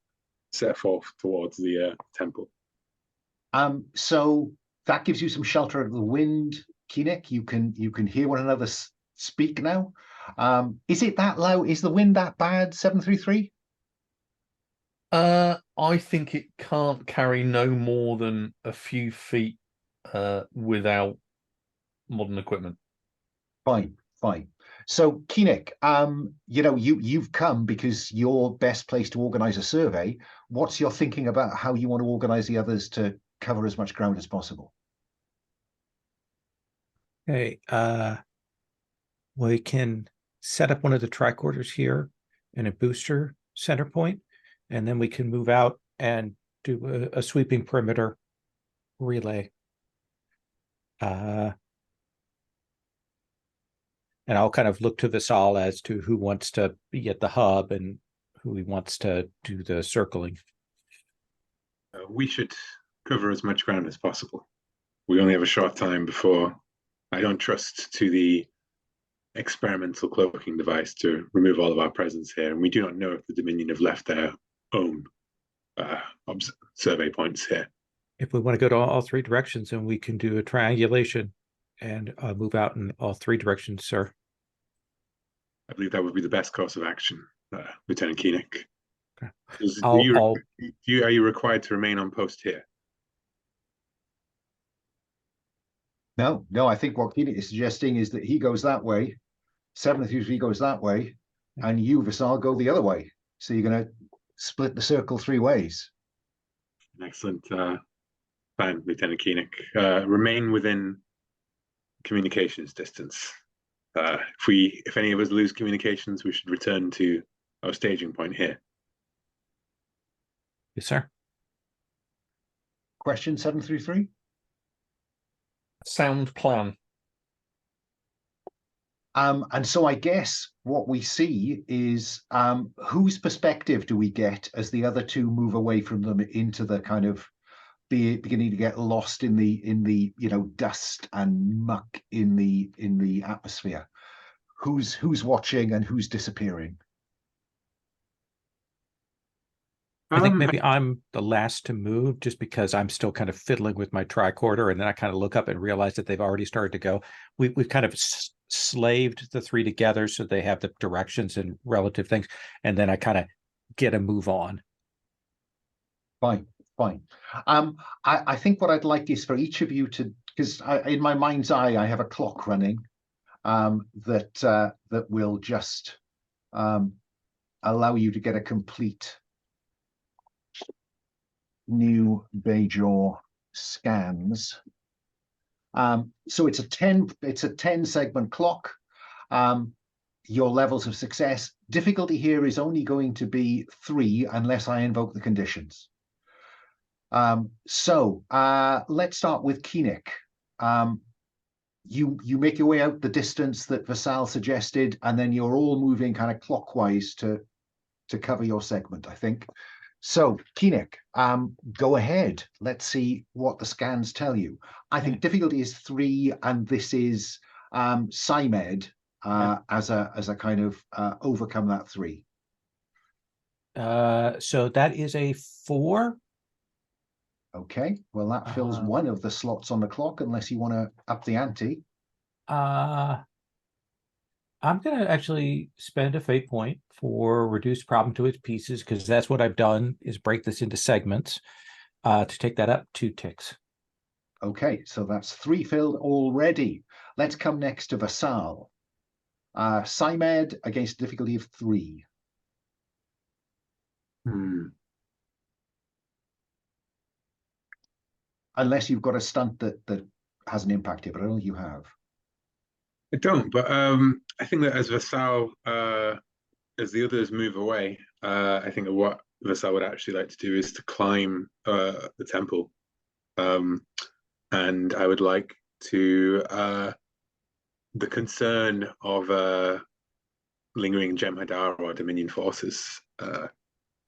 set forth towards the temple. So that gives you some shelter of the wind, Keenick. You can hear one another speak now. Is it that low? Is the wind that bad, 733? I think it can't carry no more than a few feet without modern equipment. Fine. So Keenick, you've come because you're best placed to organize a survey. What's your thinking about how you want to organize the others to cover as much ground as possible? Okay, we can set up one of the tricorders here in a booster center point, and then we can move out and do a sweeping perimeter relay. And I'll kind of look to Vassal as to who wants to be at the hub and who he wants to do the circling. We should cover as much ground as possible. We only have a short time before. I don't trust to the experimental cloaking device to remove all of our presence here, and we do not know if the Dominion have left their own survey points here. If we want to go to all three directions, then we can do a triangulation and move out in all three directions, sir. I believe that would be the best course of action, Lieutenant Keenick. Okay. Are you required to remain on post here? No. I think what Keenick is suggesting is that he goes that way, 733 goes that way, and you, Vassal, go the other way. So you're going to split the circle three ways. An excellent plan, Lieutenant Keenick. Remain within communications distance. If any of us lose communications, we should return to our staging point here. Yes, sir. Question 733? Sound plan. And so I guess what we see is whose perspective do we get as the other two move away from them into the kind of beginning to get lost in the dust and muck in the atmosphere? Who's watching and who's disappearing? I think maybe I'm the last to move just because I'm still kind of fiddling with my tricorder, and then I kind of look up and realize that they've already started to go. We've kind of slaved the three together so they have the directions and relative things, and then I kind of get a move on. Fine. I think what I'd like is for each of you to, because in my mind's eye I have a clock running, that will just allow you to get a complete new Bajor scans. So it's a 10 segment clock. Your levels of success. Difficulty here is only going to be 3 unless I invoke the conditions. So let's start with Keenik. You make your way out the distance that Vassal suggested, and then you're all moving kind of clockwise to cover your segment, I think. So Keenik, go ahead. Let's see what the scans tell you. I think difficulty is 3, and this is Symed as a kind of overcome that 3. So that is a 4. Okay, well that fills one of the slots on the clock, unless you want to up the ante. I'm going to actually spend a fate point for reduce problem to its pieces, because that's what I've done, is break this into segments to take that up 2 ticks. Okay, so that's 3 filled already. Let's come next to Vassal. Symed against a difficulty of 3. Unless you've got a stunt that has an impact here, but I don't think you have. I don't, but I think that as Vassal, as the others move away, I think that what Vassal would actually like to do is to climb the temple. And I would like to, the concern of lingering Jem'Hadar or Dominion forces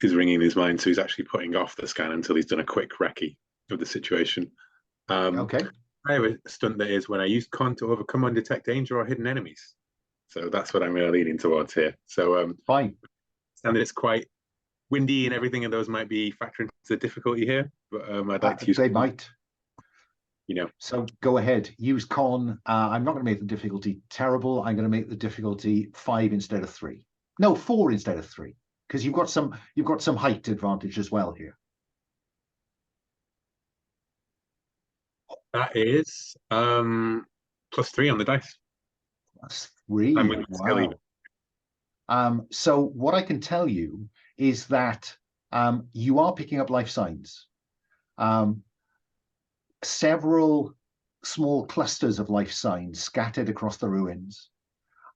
is ringing in his mind, so he's actually putting off the scan until he's done a quick recce of the situation. Okay. I have a stunt that is when I use con to overcome undetect danger or hidden enemies. So that's what I'm really leaning towards here. So fine. And it's quite windy and everything, and those might be factoring into the difficulty here. But I'd like to use. They might. You know. So go ahead. Use con. I'm not going to make the difficulty terrible. I'm going to make the difficulty 5 instead of 3. No, 4 instead of 3, because you've got some height advantage as well here. That is +3 on the dice. +3. Wow. So what I can tell you is that you are picking up life signs. Several small clusters of life signs scattered across the ruins,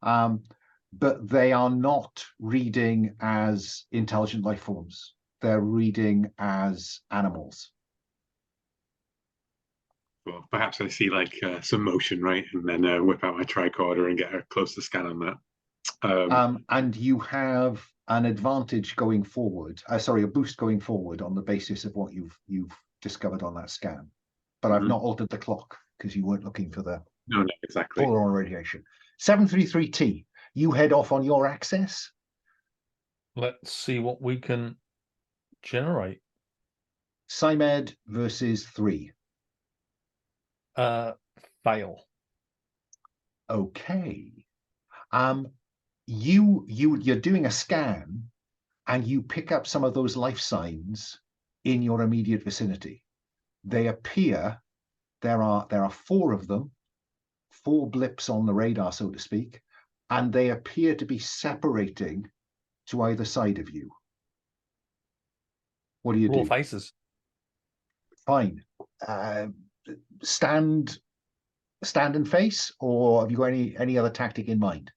but they are not reading as intelligent life forms. They're reading as animals. Well, perhaps I see like some motion, right? And then whip out my tricorder and get a closer scan on that. And you have an advantage going forward. Sorry, a boost going forward on the basis of what you've discovered on that scan. But I've not altered the clock because you weren't looking for the no, exactly. full on radiation. 733T, you head off on your access. Let's see what we can generate. Symed versus 3. Fail. Okay. You're doing a scan and you pick up some of those life signs in your immediate vicinity. They appear, there are 4 of them, 4 blips on the radar, so to speak, and they appear to be separating to either side of you. What do you do? Faces. Fine. Stand and face, or have you got any other tactic in mind?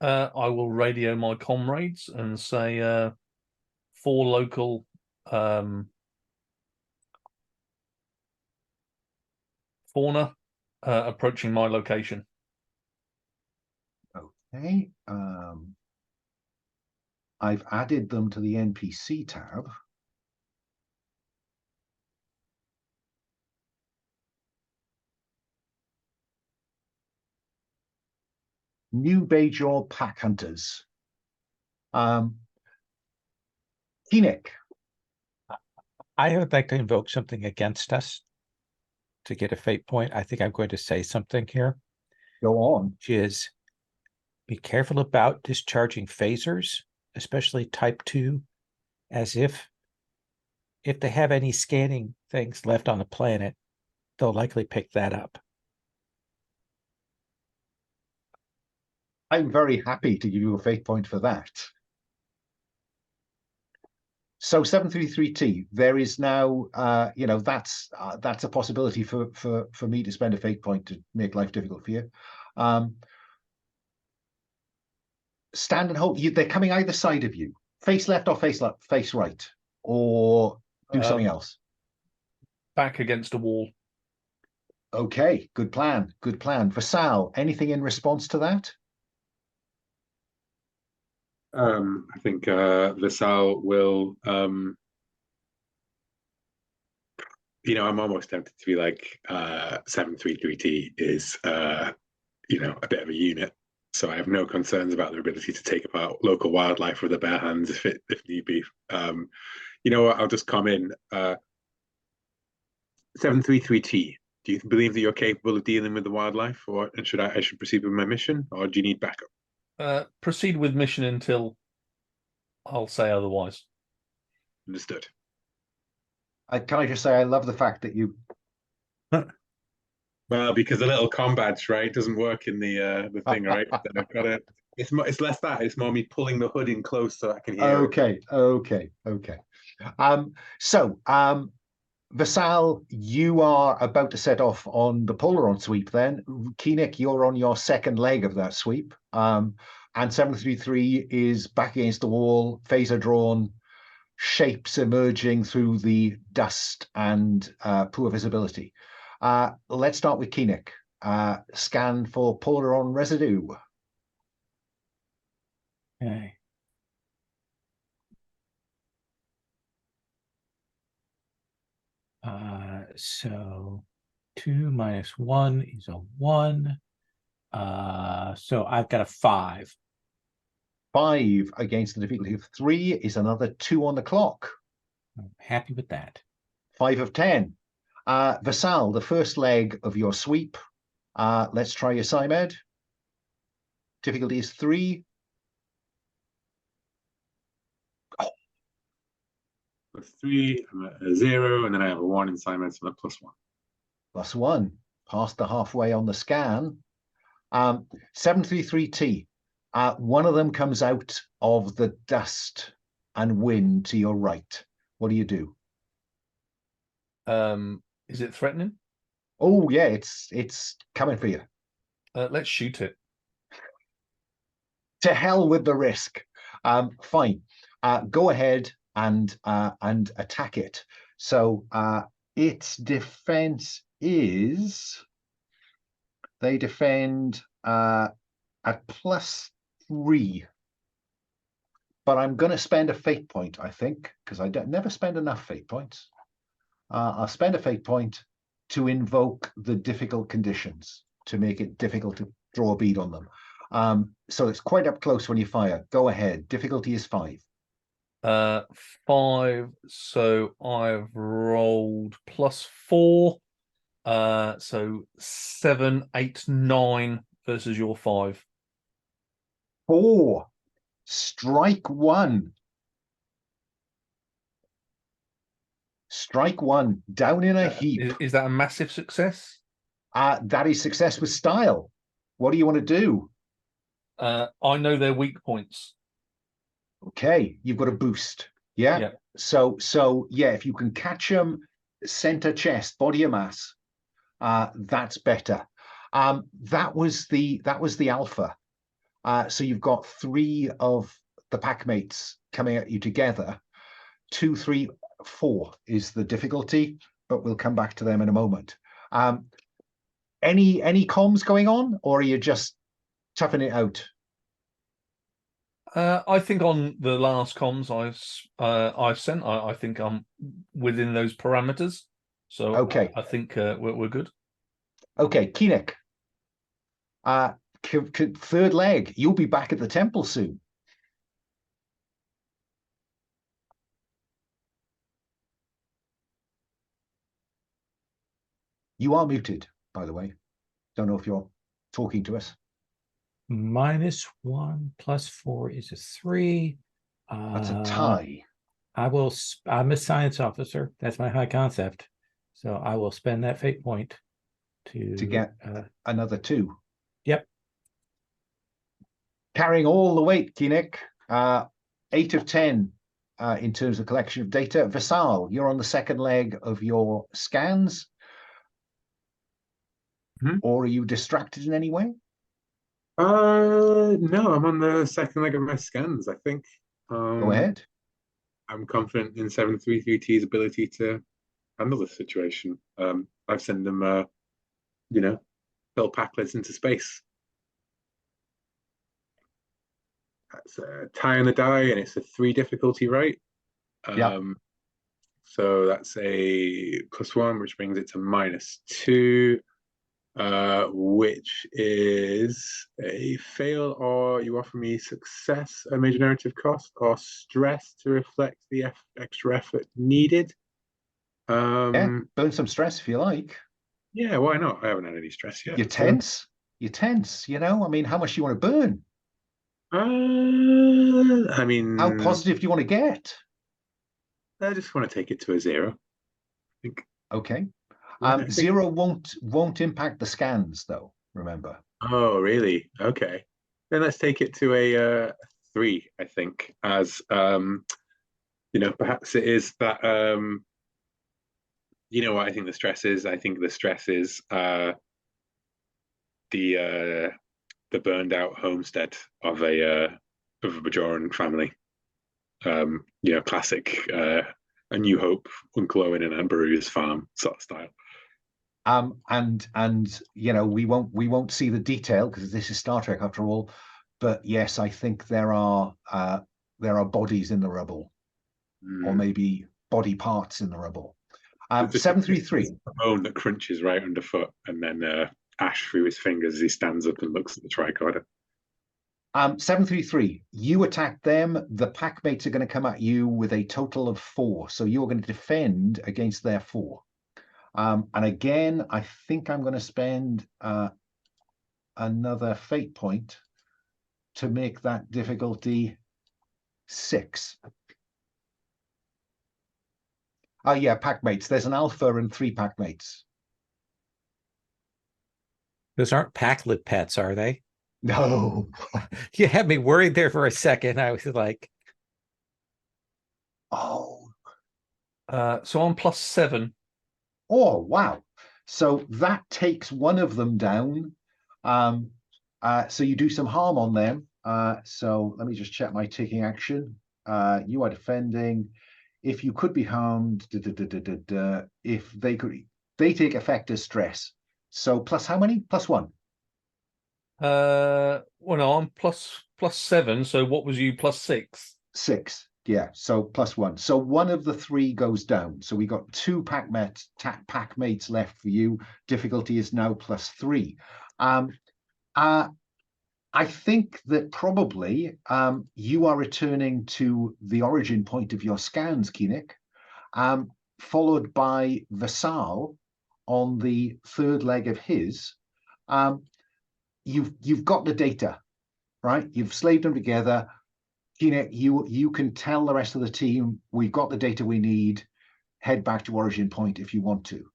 I will radio my comrades and say 4 local fauna approaching my location. Okay. I've added them to the NPC tab. New Bajor pack hunters. Keenik. I would like to invoke something against us to get a fate point. I think I'm going to say something here. Go on. Which is, be careful about discharging phasers, especially type 2, as if they have any scanning things left on the planet, they'll likely pick that up. I'm very happy to give you a fate point for that. So 733T, there is now, that's a possibility for me to spend a fate point to make life difficult for you. Stand and hold. They're coming either side of you, face left or face right, or do something else. Back against a wall. Okay, good plan. Good plan. For Sal, anything in response to that? I think Vassal will. I'm almost tempted to be like 733T is a bit of a unit, so I have no concerns about their ability to take apart local wildlife with their bare hands if need be. You know what? I'll just come in. 733T. Do you believe that you're capable of dealing with the wildlife, and should I should proceed with my mission, or do you need backup? Proceed with mission until I'll say otherwise. Understood. Can I just say I love the fact that you. Well, because the little combats, right, doesn't work in the thing, right? Then I've got it. It's less that. It's more me pulling the hood in close so I can hear. Okay. Vassal, you are about to set off on the Polaron sweep then. Keenick, you're on your second leg of that sweep. And 733 is back against the wall, phaser drawn, shapes emerging through the dust and poor visibility. Let's start with Keenick. Scan for Polaron residue. Okay. So 2 minus 1 is a 1. So I've got a 5. 5 against the difficulty of 3 is another 2 on the clock. I'm happy with that. 5 of 10. Vassal, the first leg of your sweep. Let's try your Psymed. Difficulty is 3. Plus 3, I'm at a 0, and then I have a 1 in Simon, so I'm at +1. +1. Past the halfway on the scan. 733T. One of them comes out of the dust and wind to your right. What do you do? Is it threatening? Oh yeah, it's coming for you. Let's shoot it. To hell with the risk. Fine. Go ahead and attack it. So its defense is they defend at +3. But I'm going to spend a fate point, I think, because I never spend enough fate points. I'll spend a fate point to invoke the difficult conditions to make it difficult to draw a bead on them. So it's quite up close when you fire. Go ahead. Difficulty is 5. 5. So I've rolled +4. So 7, 8, 9 versus your 5. 4. Strike 1. Strike 1. Down in a heap. Is that a massive success? That is success with style. What do you want to do? I know their weak points. Okay, you've got a boost. Yeah. Yeah. So yeah, if you can catch them center chest, body of mass, that's better. That was the alpha. So you've got 3 of the pack mates coming at you together. 2, 3, 4 is the difficulty, but we'll come back to them in a moment. Any comms going on, or are you just toughing it out? I think on the last comms I've sent, I think I'm within those parameters. So okay, I think we're good. Okay, Keenick. Third leg. You'll be back at the temple soon. You are muted, by the way. Don't know if you're talking to us. -1 + 4 is a 3. That's a tie. I'm a science officer. That's my high concept. So I will spend that fate point to get another 2. Yep. Carrying all the weight, Keenick. 8 of 10 in terms of collection of data. Vassal, you're on the second leg of your scans. Or are you distracted in any way? No, I'm on the second leg of my scans, I think. Go ahead. I'm confident in 733T's ability to handle this situation. I've sent them, build packlets into space. That's a tie on the die, and it's a 3 difficulty, right? Yeah. So that's a +1, which brings it to -2, which is a fail, or you offer me success, a major narrative cost, or stress to reflect the extra effort needed. Yeah, burn some stress if you like. Yeah, why not? I haven't had any stress yet. You're tense. You're tense, I mean, how much do you want to burn? I mean, How positive do you want to get? I just want to take it to a 0. I think. Okay. Yeah, I think... 0 won't impact the scans, though, remember. Oh, really? Okay. Then let's take it to a 3, I think, as perhaps it is that what I think the stress is? I think the stress is the burned out homestead of a Bajoran family. Classic A New Hope, Uncle Owen and Aunt Beru's farm sort of style. And we won't see the detail because this is Star Trek after all. But yes, I think there are bodies in the rubble, or maybe body parts in the rubble. 733. A bone that crunches right underfoot, and then ash through his fingers as he stands up and looks at the tricorder. 733. You attack them. The packmates are going to come at you with a total of 4, so you're going to defend against their 4. And again, I think I'm going to spend another fate point to make that difficulty 6. Oh, yeah, packmates. There's an alpha and 3 packmates. Those aren't packlet pets, are they? No. You had me worried there for a second. I was like, oh. So I'm +7. Oh, wow. So that takes one of them down. So you do some harm on them. So let me just check my taking action. You are defending. If you could be harmed, if they take effect as stress. So plus how many? +1. Well, no, I'm +7. So what was you +6? 6. Yeah, so +1. So one of the 3 goes down. So we got 2 packmates left for you. Difficulty is now +3. I think that probably you are returning to the origin point of your scans, Keenick, followed by Vassal on the third leg of his. You've got the data, right? You've slaved them together. Keenick, you can tell the rest of the team, we've got the data we need. Head back to origin point if you want to.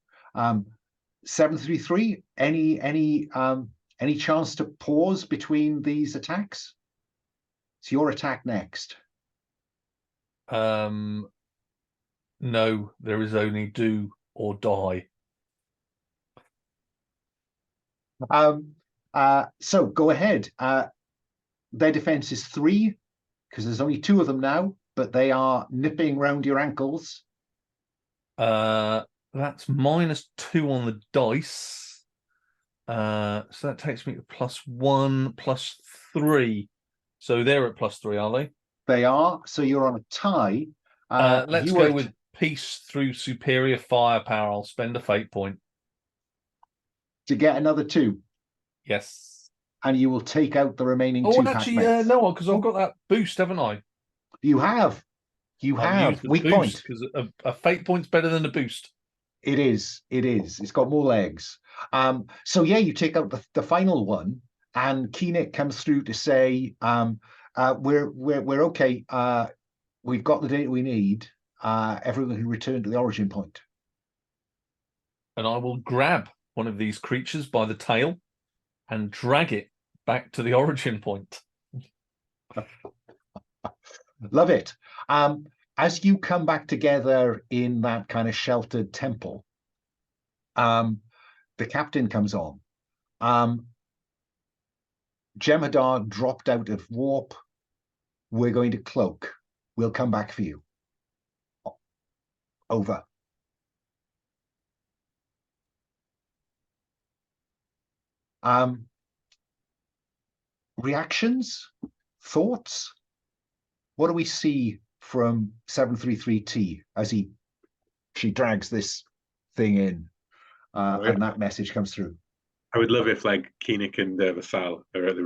733, any chance to pause between these attacks? It's your attack next. No, there is only do or die. So go ahead. Their defense is 3 because there's only 2 of them now, but they are nipping round your ankles. That's -2 on the dice. So that takes me to +1, +3. So they're at +3, are they? They are. So you're on a tie. Let's go with peace through superior firepower. I'll spend a fate point to get another 2. Yes. And you will take out the remaining 2 actually, packmates. no, because I've got that boost, haven't I? You have. Weak point. Because a fate point's better than a boost. It is. It's got more legs. So yeah, you take out the final one, and Keenick comes through to say, we're okay. We've got the data we need. Everyone can return to the origin point. And I will grab one of these creatures by the tail and drag it back to the origin point. Love it. As you come back together in that kind of sheltered temple, the captain comes on. Jem'Hadar dropped out of warp. We're going to cloak. We'll come back for you. Over. Reactions? Thoughts? What do we see from 733T as she drags this thing in and that message comes through? I would love if like Koenig and Vassal are at the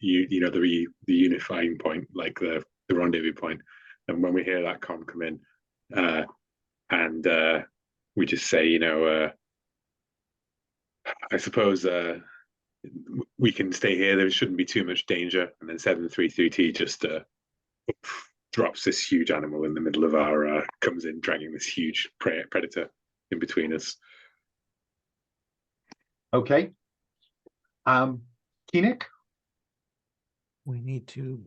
the unifying point, like the rendezvous point, and when we hear that comm come in, and we just say, I suppose we can stay here. There shouldn't be too much danger, and then 733T just drops this huge animal in the middle of our comes in dragging this huge predator in between us. Okay. Koenig? We need to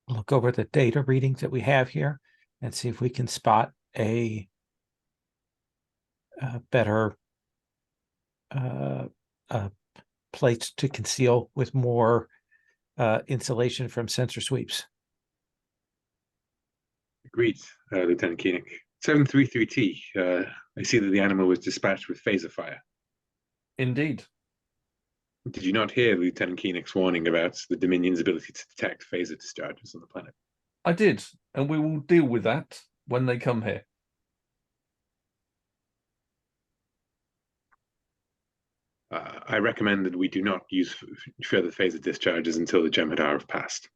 look over the data readings that we have here and see if we can spot a better place to conceal with more insulation from sensor sweeps. Agreed, Lieutenant Koenig. 733T, I see that the animal was dispatched with phaser fire. Indeed. Did you not hear Lieutenant Koenig's warning about the Dominion's ability to detect phaser discharges on the planet? I did, and we will deal with that when they come here. I recommend that we do not use further phaser discharges until the Jem'Hadar have passed.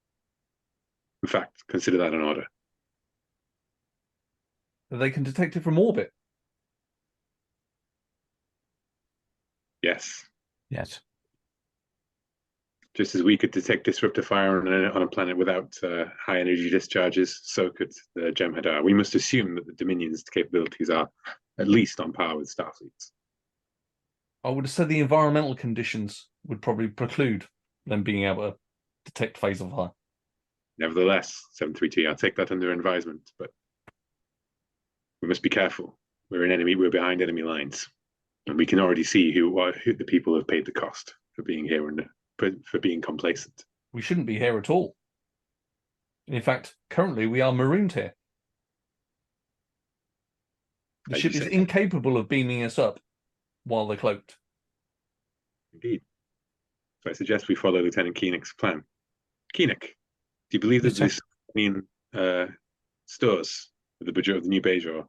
In fact, consider that an order. They can detect it from orbit. Yes. Yes. Just as we could detect disruptor fire on a planet without high energy discharges, so could the Jem'Hadar. We must assume that the Dominion's capabilities are at least on par with Starfleet's. I would have said the environmental conditions would probably preclude them being able to detect phaser fire. Nevertheless, 732, I'll take that under advisement, but we must be careful. We're behind enemy lines, and we can already see who the people have paid the cost for being here and for being complacent. We shouldn't be here at all. In fact, currently we are marooned here. The ship is incapable of beaming us up while they're cloaked. Indeed. So I suggest we follow Lieutenant Koenig's plan. Koenig, do you believe that this stores with the budget of the new Bajor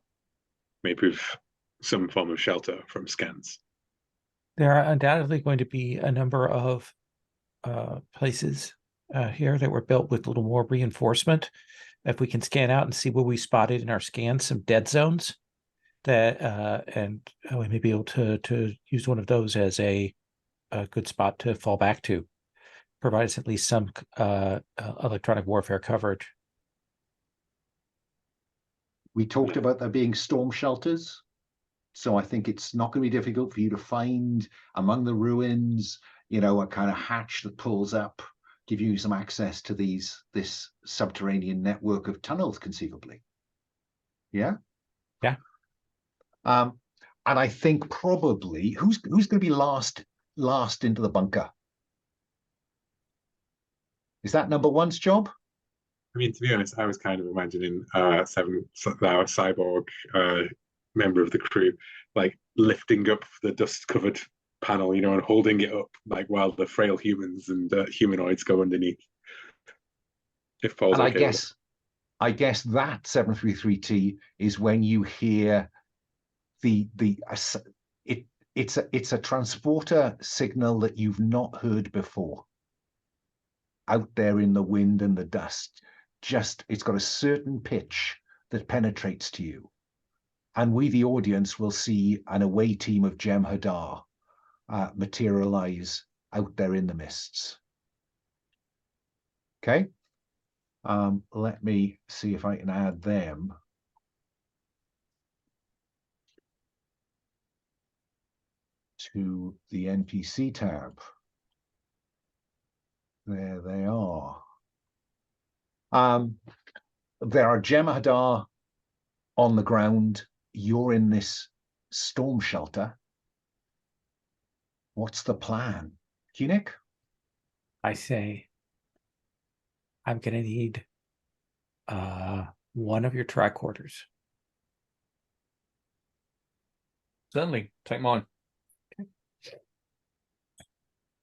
may prove some form of shelter from scans? There are undoubtedly going to be a number of places here that were built with a little more reinforcement. If we can scan out and see where we spotted in our scans some dead zones, that and we may be able to use one of those as a good spot to fall back to, provide us at least some electronic warfare coverage. We talked about there being storm shelters, so I think it's not going to be difficult for you to find among the ruins, a kind of hatch that pulls up, give you some access to this subterranean network of tunnels, conceivably. Yeah. Yeah. And I think probably who's going to be last into the bunker? Is that number one's job? I mean, to be honest, I was kind of imagining our cyborg member of the crew, like lifting up the dust-covered panel, and holding it up, like while the frail humans and humanoids go underneath. If Paul's and okay I guess that 733T is when you hear it's a transporter signal that you've not heard before. Out there in the wind and the dust, it's got a certain pitch that penetrates to you, and we, the audience, will see an away team of Jem'Hadar materialize out there in the mists. Okay. Let me see if I can add them to the NPC tab. There they are. There are Jem'Hadar on the ground. You're in this storm shelter. What's the plan? Koenig? I say, I'm going to need one of your tricorders. Certainly, take mine.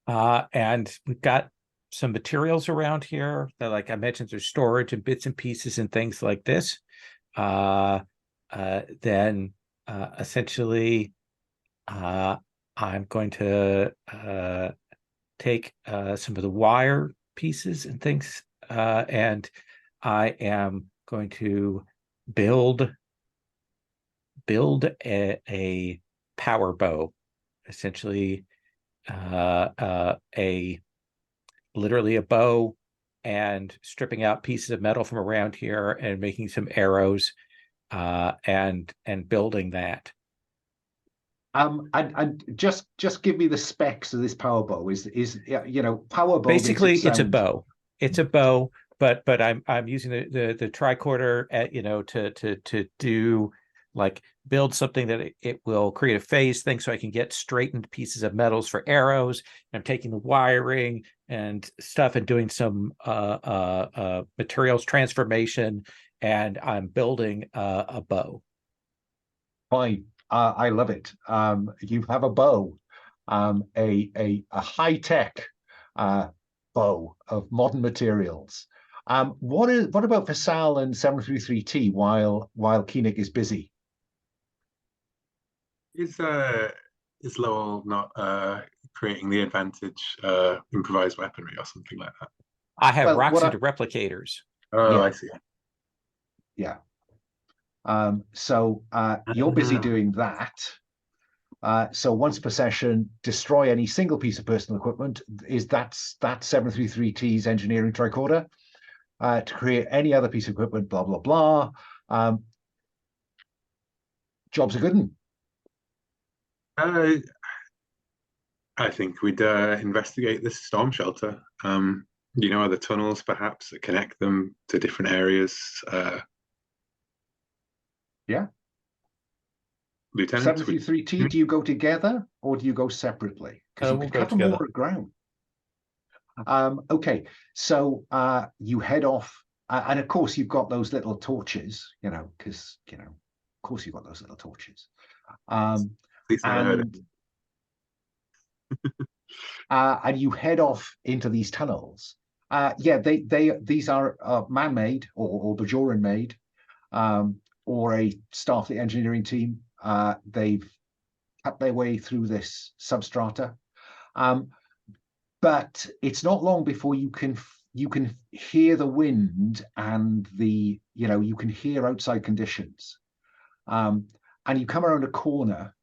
And we've got some materials around here that, like I mentioned, there's storage and bits and pieces and things like this. Then essentially, I'm going to take some of the wire pieces and things, and I am going to build a power bow, essentially literally a bow, and stripping out pieces of metal from around here and making some arrows, and building that. And just give me the specs of this power bow. Is power bow? Basically, it's a bow. It's a bow, but I'm using the tricorder to do, like, build something that it will create a phase thing so I can get straightened pieces of metals for arrows. And I'm taking the wiring and stuff and doing some materials transformation, and I'm building a bow. Fine. I love it. You have a bow, a high-tech bow of modern materials. What about Vassal and 733T while Koenig is busy? Is Lowell not creating the advantage improvised weaponry or something like that? I have rocks into replicators. Oh, yeah. I see. Yeah. So you're busy doing that. So once per session, destroy any single piece of personal equipment. That's 733T's engineering tricorder. To create any other piece of equipment, blah, blah, blah. Job's a good one. I think we'd investigate this storm shelter. Other tunnels perhaps that connect them to different areas. Yeah. Lieutenant, 733T, do you go together or do you go separately? Because we'll go together. More ground. Okay, so you head off, and of course you've got those little torches, because of course you've got those little torches. And you head off into these tunnels. These are man-made or Bajoran-made, or a Starfleet engineering team. They've cut their way through this substrata, but it's not long before you can hear the wind and you can hear outside conditions, and you come around a corner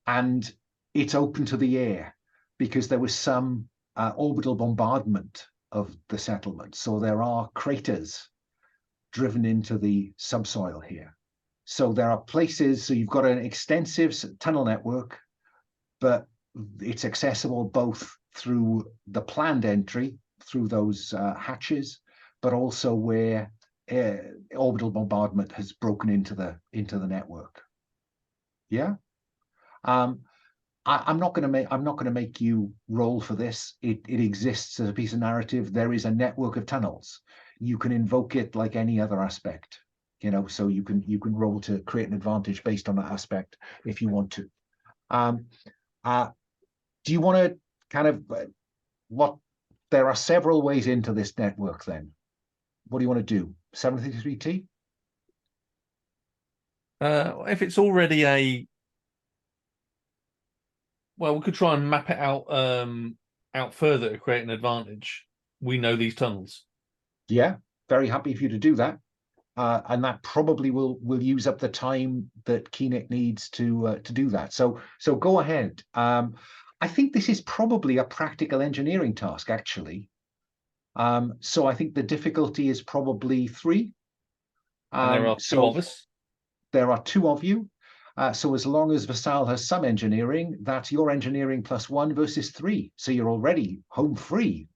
and it's open to the air because there was some orbital bombardment of the settlement. So there are craters driven into the subsoil here. So there are places, so you've got an extensive tunnel network, but it's accessible both through the planned entry, through those hatches, but also where orbital bombardment has broken into the network. Yeah. I'm not going to make you roll for this. It exists as a piece of narrative. There is a network of tunnels. You can invoke it like any other aspect, so you can roll to create an advantage based on that aspect if you want to. Do you want to kind of there are several ways into this network then. What do you want to do? 733T? If it's already we could try and map it out further to create an advantage. We know these tunnels. Yeah, very happy for you to do that. And that probably will use up the time that Koenig needs to do that. So go ahead. I think this is probably a practical engineering task, actually. So I think the difficulty is probably 3. And there are 2 of us. There are 2 of you. So as long as Vassal has some engineering, that's your engineering +1 versus 3. So you're already home free.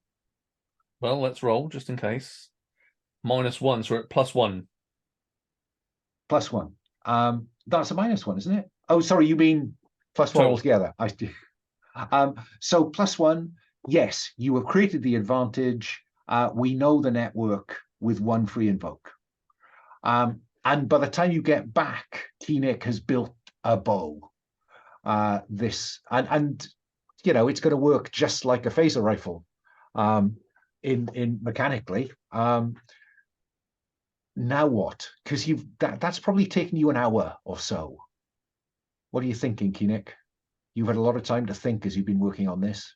Well, let's roll just in case. -1, so we're at +1. +1. That's a -1, isn't it? Oh, sorry, you mean +1 Total. altogether. I do. So +1, yes, you have created the advantage. We know the network with 1 free invoke. And by the time you get back, Keenick has built a bow. And you know, it's going to work just like a phaser rifle, in mechanically. Now what? Because that's probably taken you an hour or so. What are you thinking, Keenick? You've had a lot of time to think as you've been working on this.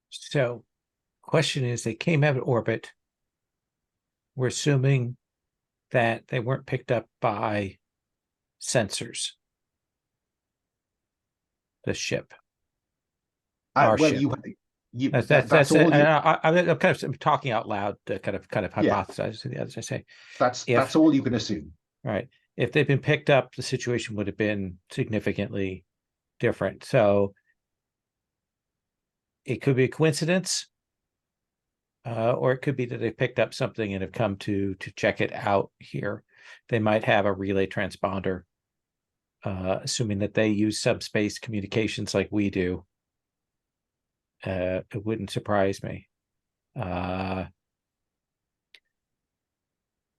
So, question is, they came out of orbit. We're assuming that they weren't picked up by sensors. The ship. Our Well, ship. that's all. I'm kind of talking out loud to kind of Yeah. hypothesize, as I say. That's all you can assume. Right. If they'd been picked up, the situation would have been significantly different. So it could be a coincidence, or it could be that they picked up something and have come to check it out here. They might have a relay transponder, assuming that they use subspace communications like we do. It wouldn't surprise me.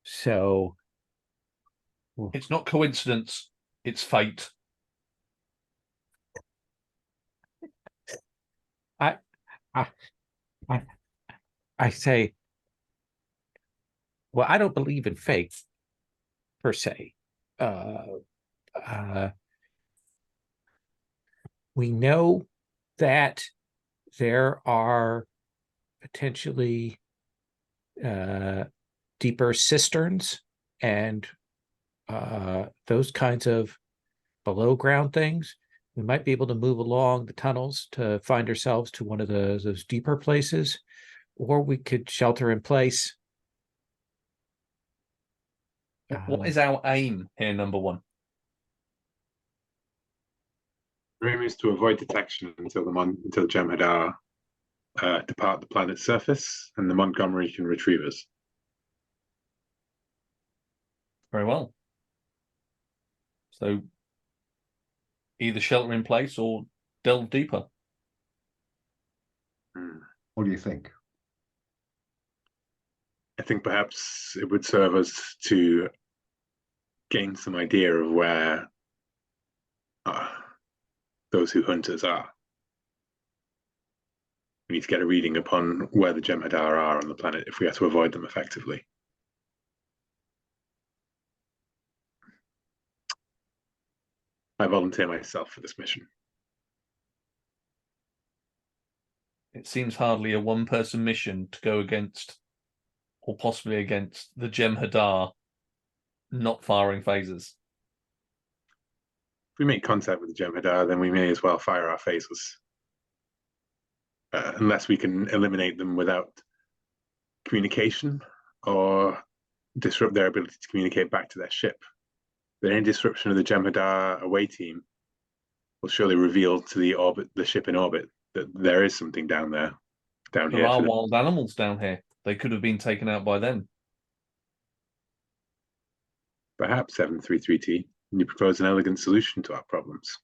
So It's not coincidence, it's fate. I say, well, I don't believe in fate per se. We know that there are potentially deeper cisterns and those kinds of below ground things. We might be able to move along the tunnels to find ourselves to one of those deeper places, or we could shelter in place. What is our aim here, number 1? Our aim is to avoid detection until Jem'Hadar depart the planet's surface, and the Montgomery can retrieve us. Very well. So either shelter in place or delve deeper. What do you think? I think perhaps it would serve us to gain some idea of where those who hunt us are. We need to get a reading upon where the Jem'Hadar are on the planet if we are to avoid them effectively. I volunteer myself for this mission. It seems hardly a one-person mission to go against, or possibly against, the Jem'Hadar not firing phasers. If we make contact with the Jem'Hadar, then we may as well fire our phasers. Unless we can eliminate them without communication or disrupt their ability to communicate back to their ship. Then any disruption of the Jem'Hadar away team will surely reveal to the ship in orbit, that there is something down here. There are wild animals down here. They could have been taken out by then. Perhaps 733T, you propose an elegant solution to our problems.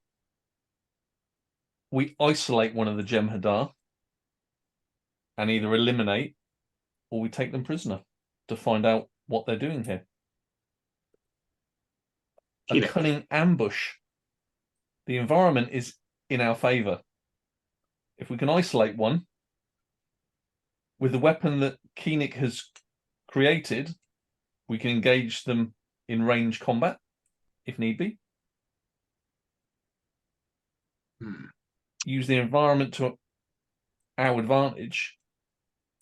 We isolate one of the Jem'Hadar and either eliminate or we take them prisoner to find out what they're doing here. A cunning ambush. The environment is in our favor. If we can isolate one with the weapon that Keenick has created, we can engage them in range combat if need be. Use the environment to our advantage.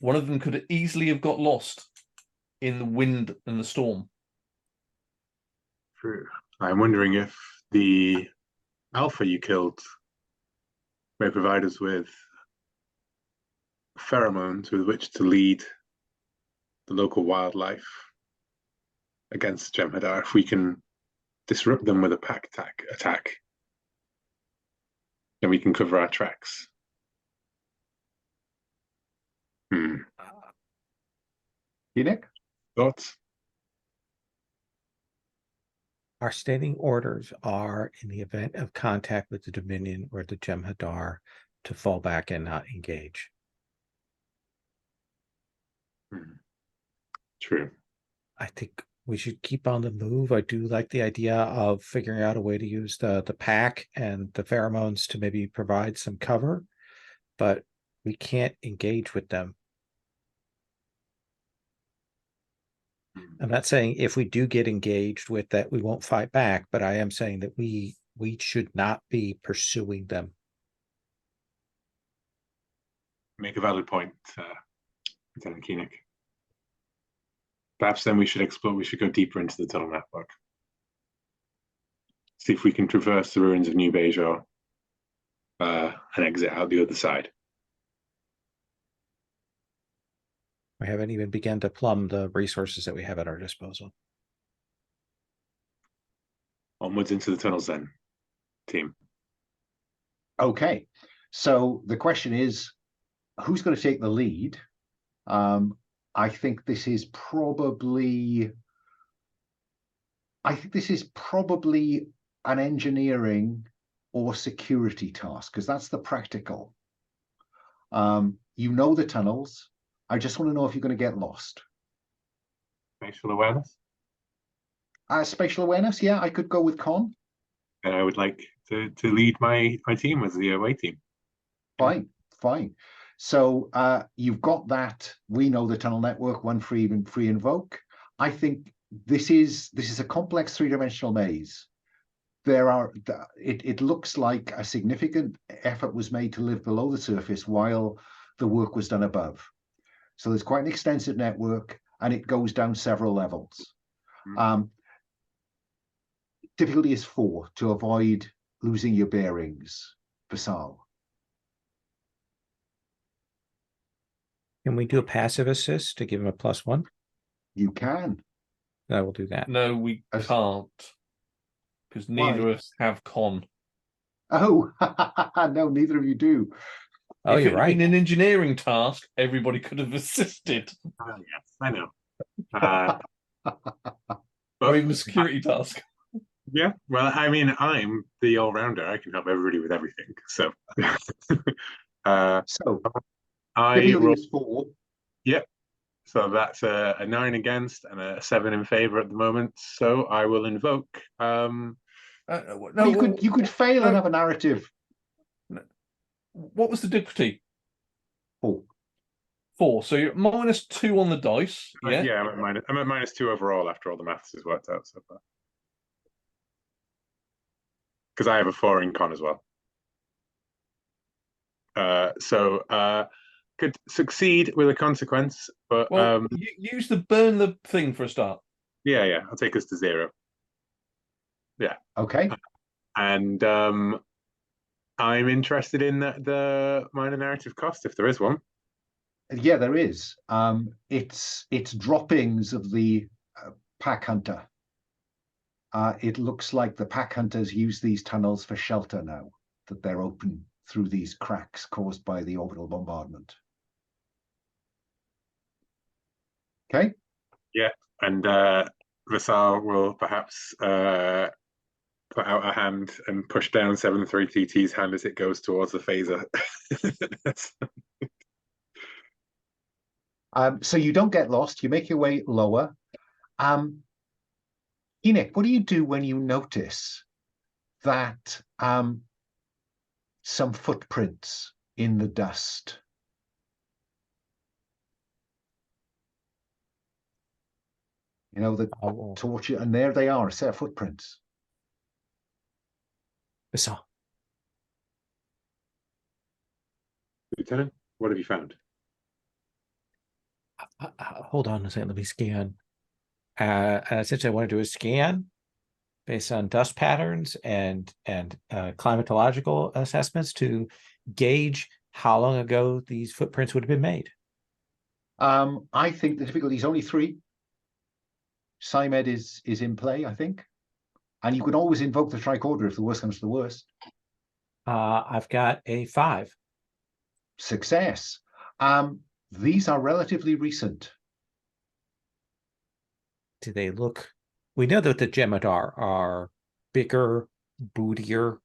One of them could easily have got lost in the wind and the storm. True. I'm wondering if the Alpha you killed may provide us with pheromones with which to lead the local wildlife against Jem'Hadar. If we can disrupt them with a pack attack. Then we can cover our tracks. Nick? Thoughts? Our standing orders are, in the event of contact with the Dominion or the Jem'Hadar, to fall back and not engage. True. I think we should keep on the move. I do like the idea of figuring out a way to use the pack and the pheromones to maybe provide some cover, but we can't engage with them. I'm not saying if we do get engaged with that, we won't fight back, but I am saying that we should not be pursuing them. Make a valid point, Lieutenant Koenig. Perhaps then we should explore, we should go deeper into the tunnel network. See if we can traverse the ruins of New Bajor and exit out the other side. We haven't even begun to plumb the resources that we have at our disposal. Onwards into the tunnels then, team. Okay, so the question is, who's going to take the lead? I think this is probably an engineering or security task, because that's the practical. You know the tunnels. I just want to know if you're going to get lost. Spatial awareness? Spatial awareness, yeah, I could go with con. And I would like to lead my team as the away team. Fine, fine. So you've got that. We know the tunnel network, one free invoke. I think this is a complex three-dimensional maze. It looks like a significant effort was made to live below the surface while the work was done above. So there's quite an extensive network, and it goes down several levels. Difficulty is 4 to avoid losing your bearings, Vassal. Can we do a passive assist to give him a +1? You can. I will do that. No, we can't. Because neither of us have con. Oh, no, neither of you do. Oh, if you're it right. had been an engineering task, everybody could have assisted. Yes, I know. Or even a security task. Yeah, well, I mean, I'm the all-rounder. I can help everybody with everything. So, So I difficulty roll. is 4. Yep. So that's a 9 against and a 7 in favor at the moment. So I will invoke. No, you could fail and have a narrative. What was the difficulty? 4. 4. So you're -2 on the dice. Yeah. Yeah, I'm at -2 overall after all the maths is worked out so far. Because I have a 4 in con as well. Could succeed with a consequence, but well, use the burn the thing for a start. Yeah, I'll take us to 0. Yeah. Okay. And I'm interested in the minor narrative cost, if there is one. Yeah, there is. It's droppings of the pack hunter. It looks like the pack hunters use these tunnels for shelter now, that they're open through these cracks caused by the orbital bombardment. Okay. Yeah, and Vassal will perhaps put out a hand and push down 7-3TT's hand as it goes towards the phaser. So you don't get lost. You make your way lower. Enoch, what do you do when you notice that some footprints in the dust? You know, the torch, and there they are, a set of footprints. Vassal. Lieutenant, what have you found? Hold on a second. Let me scan. Essentially, I want to do a scan based on dust patterns and climatological assessments to gauge how long ago these footprints would have been made. I think the difficulty is only 3. SciMed is in play, I think. And you can always invoke the tricorder if the worst comes to the worst. I've got a 5. Success. These are relatively recent. Do they look? We know that the Jem'Hadar are bigger, bootier.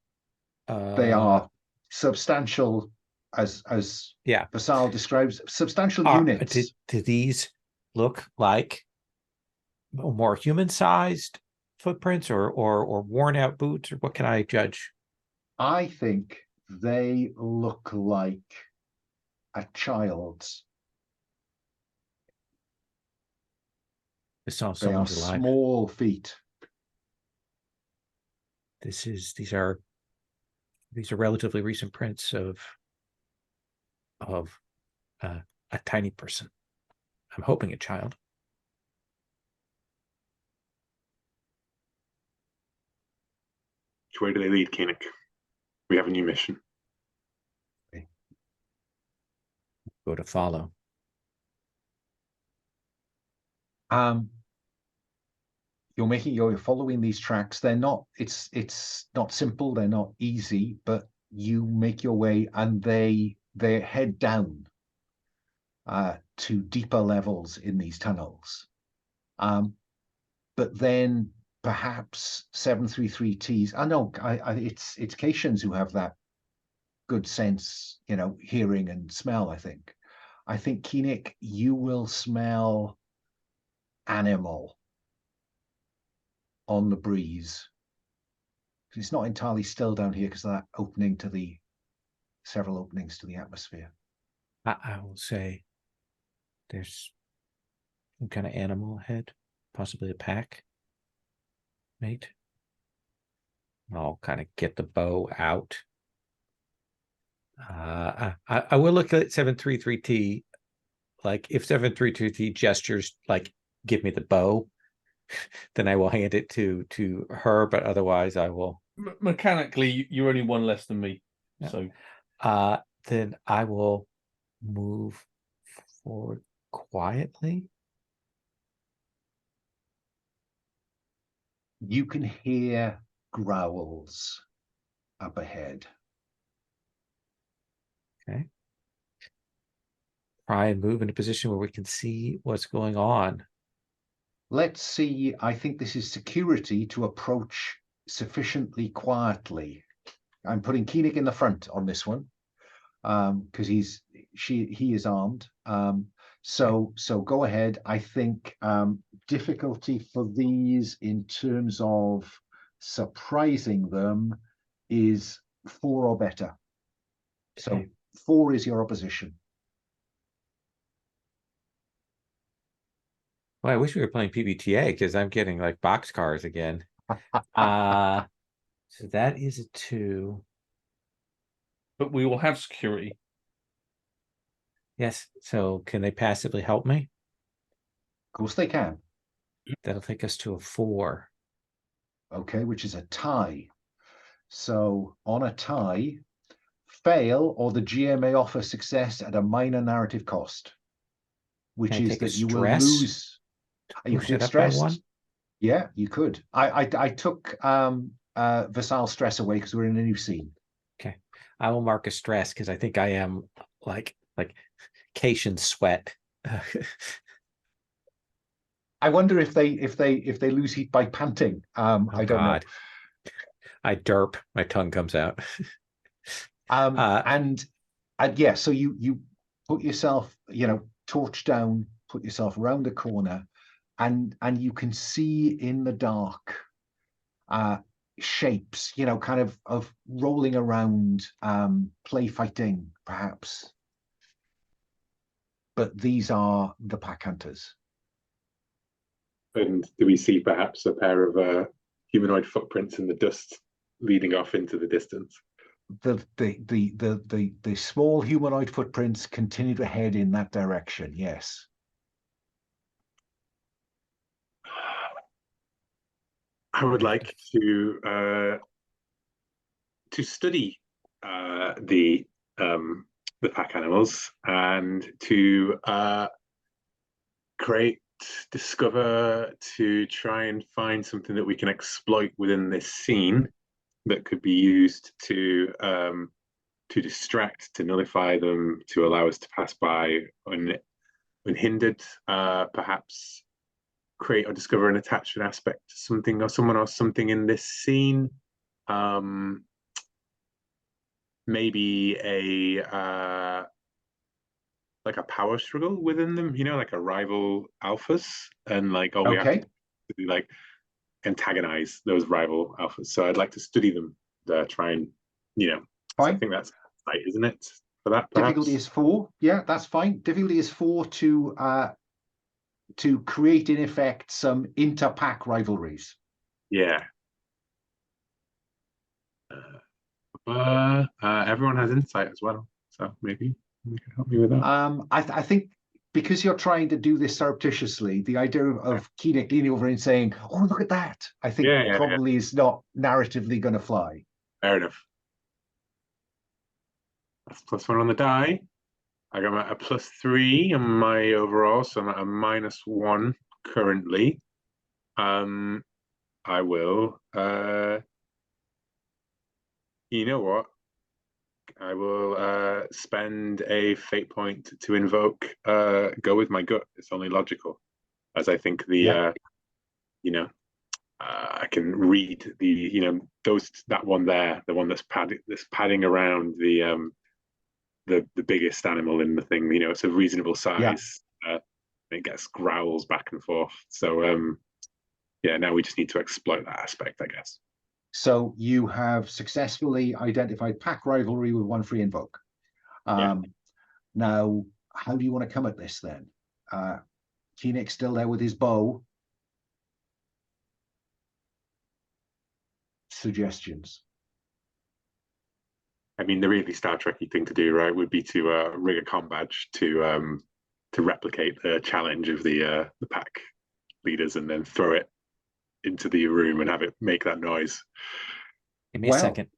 They are substantial, as yeah. Vassal describes, substantial units. Do these look like more human-sized footprints or worn-out boots, or what can I judge? I think they look like a child's. They are small feet. These are relatively recent prints of a tiny person. I'm hoping a child. Which way do they lead, Koenig? We have a new mission. Okay. Go to follow. You're following these tracks. They're not, it's not simple, they're not easy, but you make your way and they head down to deeper levels in these tunnels. But then perhaps 733Ts. It's Caitians who have that good sense, hearing and smell, I think. I think, Koenig, you will smell animal on the breeze. It's not entirely still down here because of that opening to the several openings to the atmosphere. I will say there's some kind of animal ahead, possibly a pack mate. I'll kind of get the bow out. I will look at 733T. Like if 733T gestures like give me the bow, then I will hand it to her. But otherwise, I will. Mechanically, you're only one less than me. Yeah. So, then I will move forward quietly. You can hear growls up ahead. Okay. Try and move in a position where we can see what's going on. Let's see. I think this is security to approach sufficiently quietly. I'm putting Koenig in the front on this one because he is armed. So go ahead. I think difficulty for these in terms of surprising them is 4 or better. So 4 is your opposition. Well, I wish we were playing PBTA because I'm getting like boxcars again. So that is a 2. But we will have security. Yes. So can they passively help me? Of course they can. That'll take us to a 4. Okay, which is a tie. So on a tie, fail or the GM may offer success at a minor narrative cost, which is that you will lose. You could take stress. Yeah, you could. I took Vassal stress away because we're in a new scene. Okay, I will mark a stress because I think I am like Caitian sweat. I wonder if they lose heat by panting. I don't know. I derp. My tongue comes out. And yeah, so you put yourself, torch down, put yourself around the corner, and you can see in the dark shapes, kind of rolling around, play fighting perhaps. But these are the pack hunters. And do we see perhaps a pair of humanoid footprints in the dust leading off into the distance? The small humanoid footprints continue to head in that direction. Yes. I would like to study the pack animals and to create discover to try and find something that we can exploit within this scene that could be used to distract, to nullify them, to allow us to pass by unhindered, perhaps create or discover an attachment aspect to something or someone or something in this scene. Maybe a like a power struggle within them, like a rival alphas, and like all we have to do, like antagonize those rival alphas. So I'd like to study them, try and so I think that's right, isn't it? For that, perhaps? Difficulty is 4. Yeah, that's fine. Difficulty is 4 to create, in effect, some inter-pack rivalries. Yeah. Everyone has insight as well, so maybe you can help me with that. I think because you're trying to do this surreptitiously, the idea of Koenig leaning over and saying, "Oh, look at that," I think probably is not narratively going to fly. Fair enough. That's +1 on the die. I got a +3 on my overall, so I'm at a -1 currently. I will. You know what? I will spend a fate point to invoke go with my gut. It's only logical, as I think the I can read the that one there, the one that's padding around the biggest animal in the thing. It's a reasonable size. It gets growls back and forth. So now we just need to exploit that aspect, I guess. So you have successfully identified pack rivalry with 1 free invoke. Now, how do you want to come at this then? Koenig's still there with his bow. Suggestions? I mean, the really Star Trek-y thing to do, right, would be to rig a comm badge to replicate the challenge of the pack leaders, and then throw it into the room and have it make that noise. Give me a second.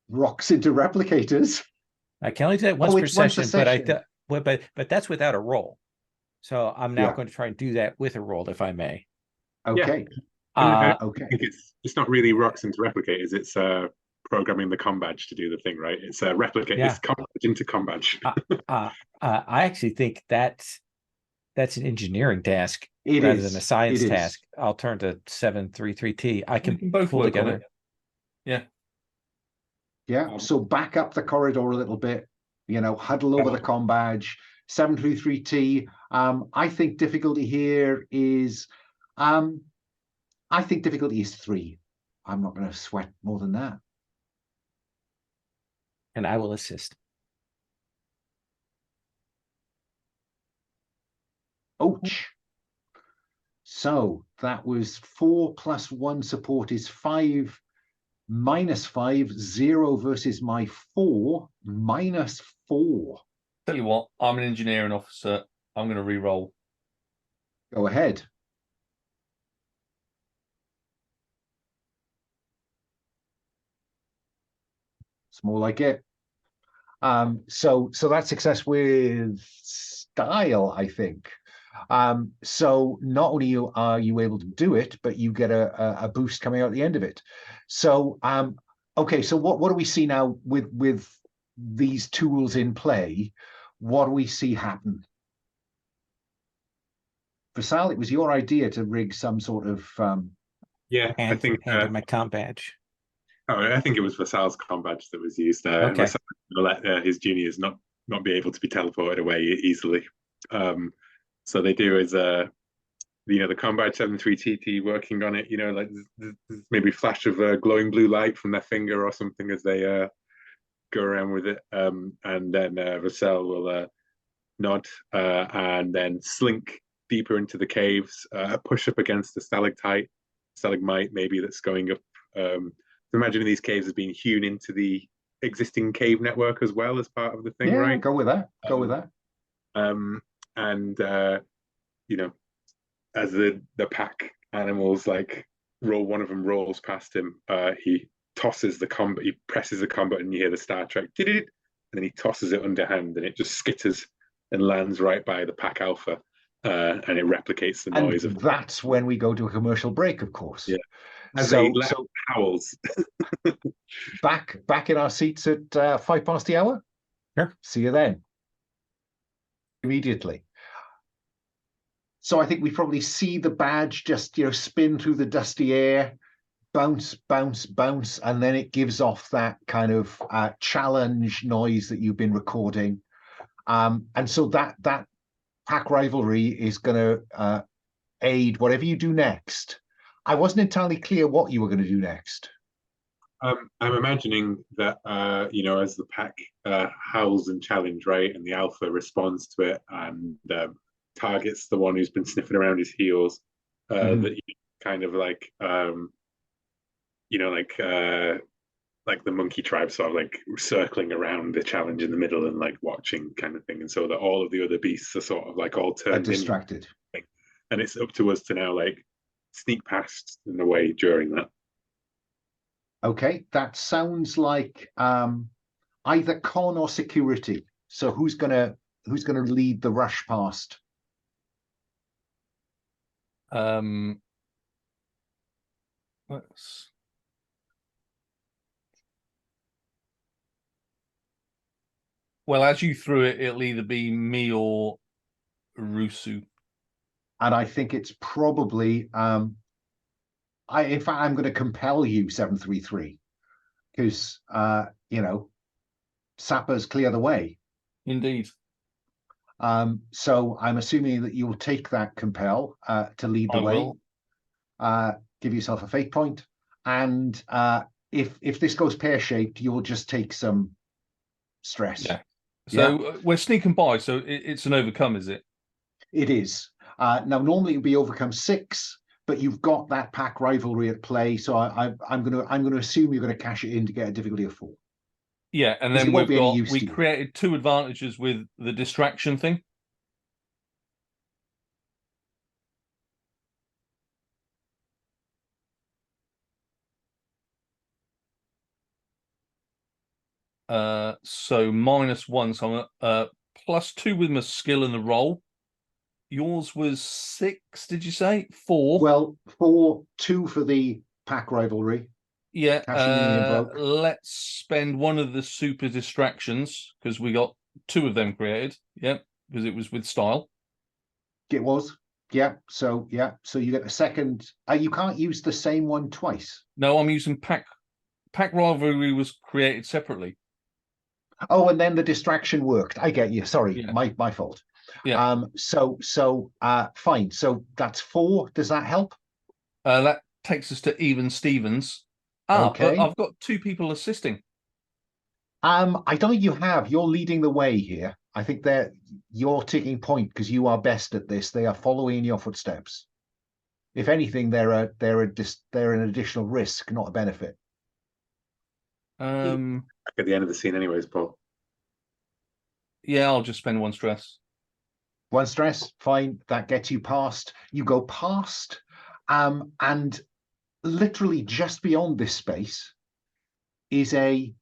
Rocks into replicators. I can only do that once per session, but that's without a roll. So I'm now going to try and do that with a roll, if I may. Okay. Okay. I think it's not really rocks into replicators. It's programming the comm badge to do the thing, right? It's replicate this comm badge into comm badge. I actually think that's an engineering task than a science task. I'll turn to 733T. I can both pull work together. Yeah. So back up the corridor a little bit. Huddle over the comm badge. 733T. I think difficulty here is. I think difficulty is 3. I'm not going to sweat more than that. And I will assist. Ouch. So that was 4 + 1 support is 5 -5, 0 versus my 4 -4. Tell you what, I'm an engineering officer. I'm going to re-roll. Go ahead. It's more like it. So that's success with style, I think. So not only are you able to do it, but you get a boost coming out at the end of it. So okay, so what do we see now with these tools in play? What do we see happen? Vasal, it was your idea to rig some sort of I think hand my comm badge. I think it was Vasal's comm badge that was used there. Okay. Vasal let his juniors not be able to be teleported away easily. So they do is the comm badge 73TT working on it. Like maybe flash of glowing blue light from their finger or something as they go around with it. And then Vasal will nod and then slink deeper into the caves, push up against the stalagmite maybe that's going up. Imagining these caves as being hewn into the existing cave network as well as part of the thing, right? Go with that. Go with that. And as the pack animals one of them rolls past him, he tosses the combat, he presses the combat, and you hear the Star Trek, and then he tosses it underhand, and it just skitters and lands right by the pack alpha. and it replicates the And noise of. that's when we go to a commercial break, of course. Yeah. As So, a loud howls. back in our seats at 5 past the hour. Sure. See you then. Immediately. So I think we probably see the badge just spin through the dusty air, bounce, bounce, bounce, and then it gives off that kind of challenge noise that you've been recording. And so that pack rivalry is going to aid whatever you do next. I wasn't entirely clear what you were going to do next. I'm imagining that as the pack howls and challenge, right, and the alpha responds to it and targets the one who's been sniffing around his heels, that you kind of like like the monkey tribe sort of like circling around the challenge in the middle and like watching kind of thing, and so that all of the other beasts are sort of like all turned distracted in, and it's up to us to now like sneak past in a way during that. Okay, that sounds like either con or security. So who's gonna lead the rush past? Well, as you threw it, it'll either be me or Rusu. And I think it's probably in fact I'm going to compel you 733 because sappers clear the way. Indeed. So I'm assuming that you'll take that compel to lead the way. Give yourself a fate point, and if this goes pear-shaped, you'll just take some stress. Yeah. So we're sneaking by, so it's an overcome, is it? It is. Now, normally it would be overcome 6, but you've got that pack rivalry at play, so I'm going to assume you're going to cash it in to get a difficulty of 4. Yeah, and then we created 2 advantages with the distraction thing. So -1, so I'm +2 with my skill and the roll. Yours was 6, did you say? 4? Well, 4, 2 for the pack rivalry. Yeah, let's spend one of the super distractions because we got 2 of them created. Yeah, because it was with style. It was. Yeah. So you get the second. You can't use the same one twice. No, I'm using pack rivalry was created separately. Oh, and then the distraction worked. I get you. Sorry, yeah. my fault. Yeah. So fine. So that's 4. Does that help? That takes us to even Stevens. Okay. But I've got 2 people assisting. I don't think you have. You're leading the way here. I think you're taking point because you are best at this. They are following in your footsteps. If anything, they're an additional risk, not a benefit. At the end of the scene, anyways, Paul. Yeah, I'll just spend 1 stress. 1 stress, fine. That gets you past. You go past, and literally just beyond this space is a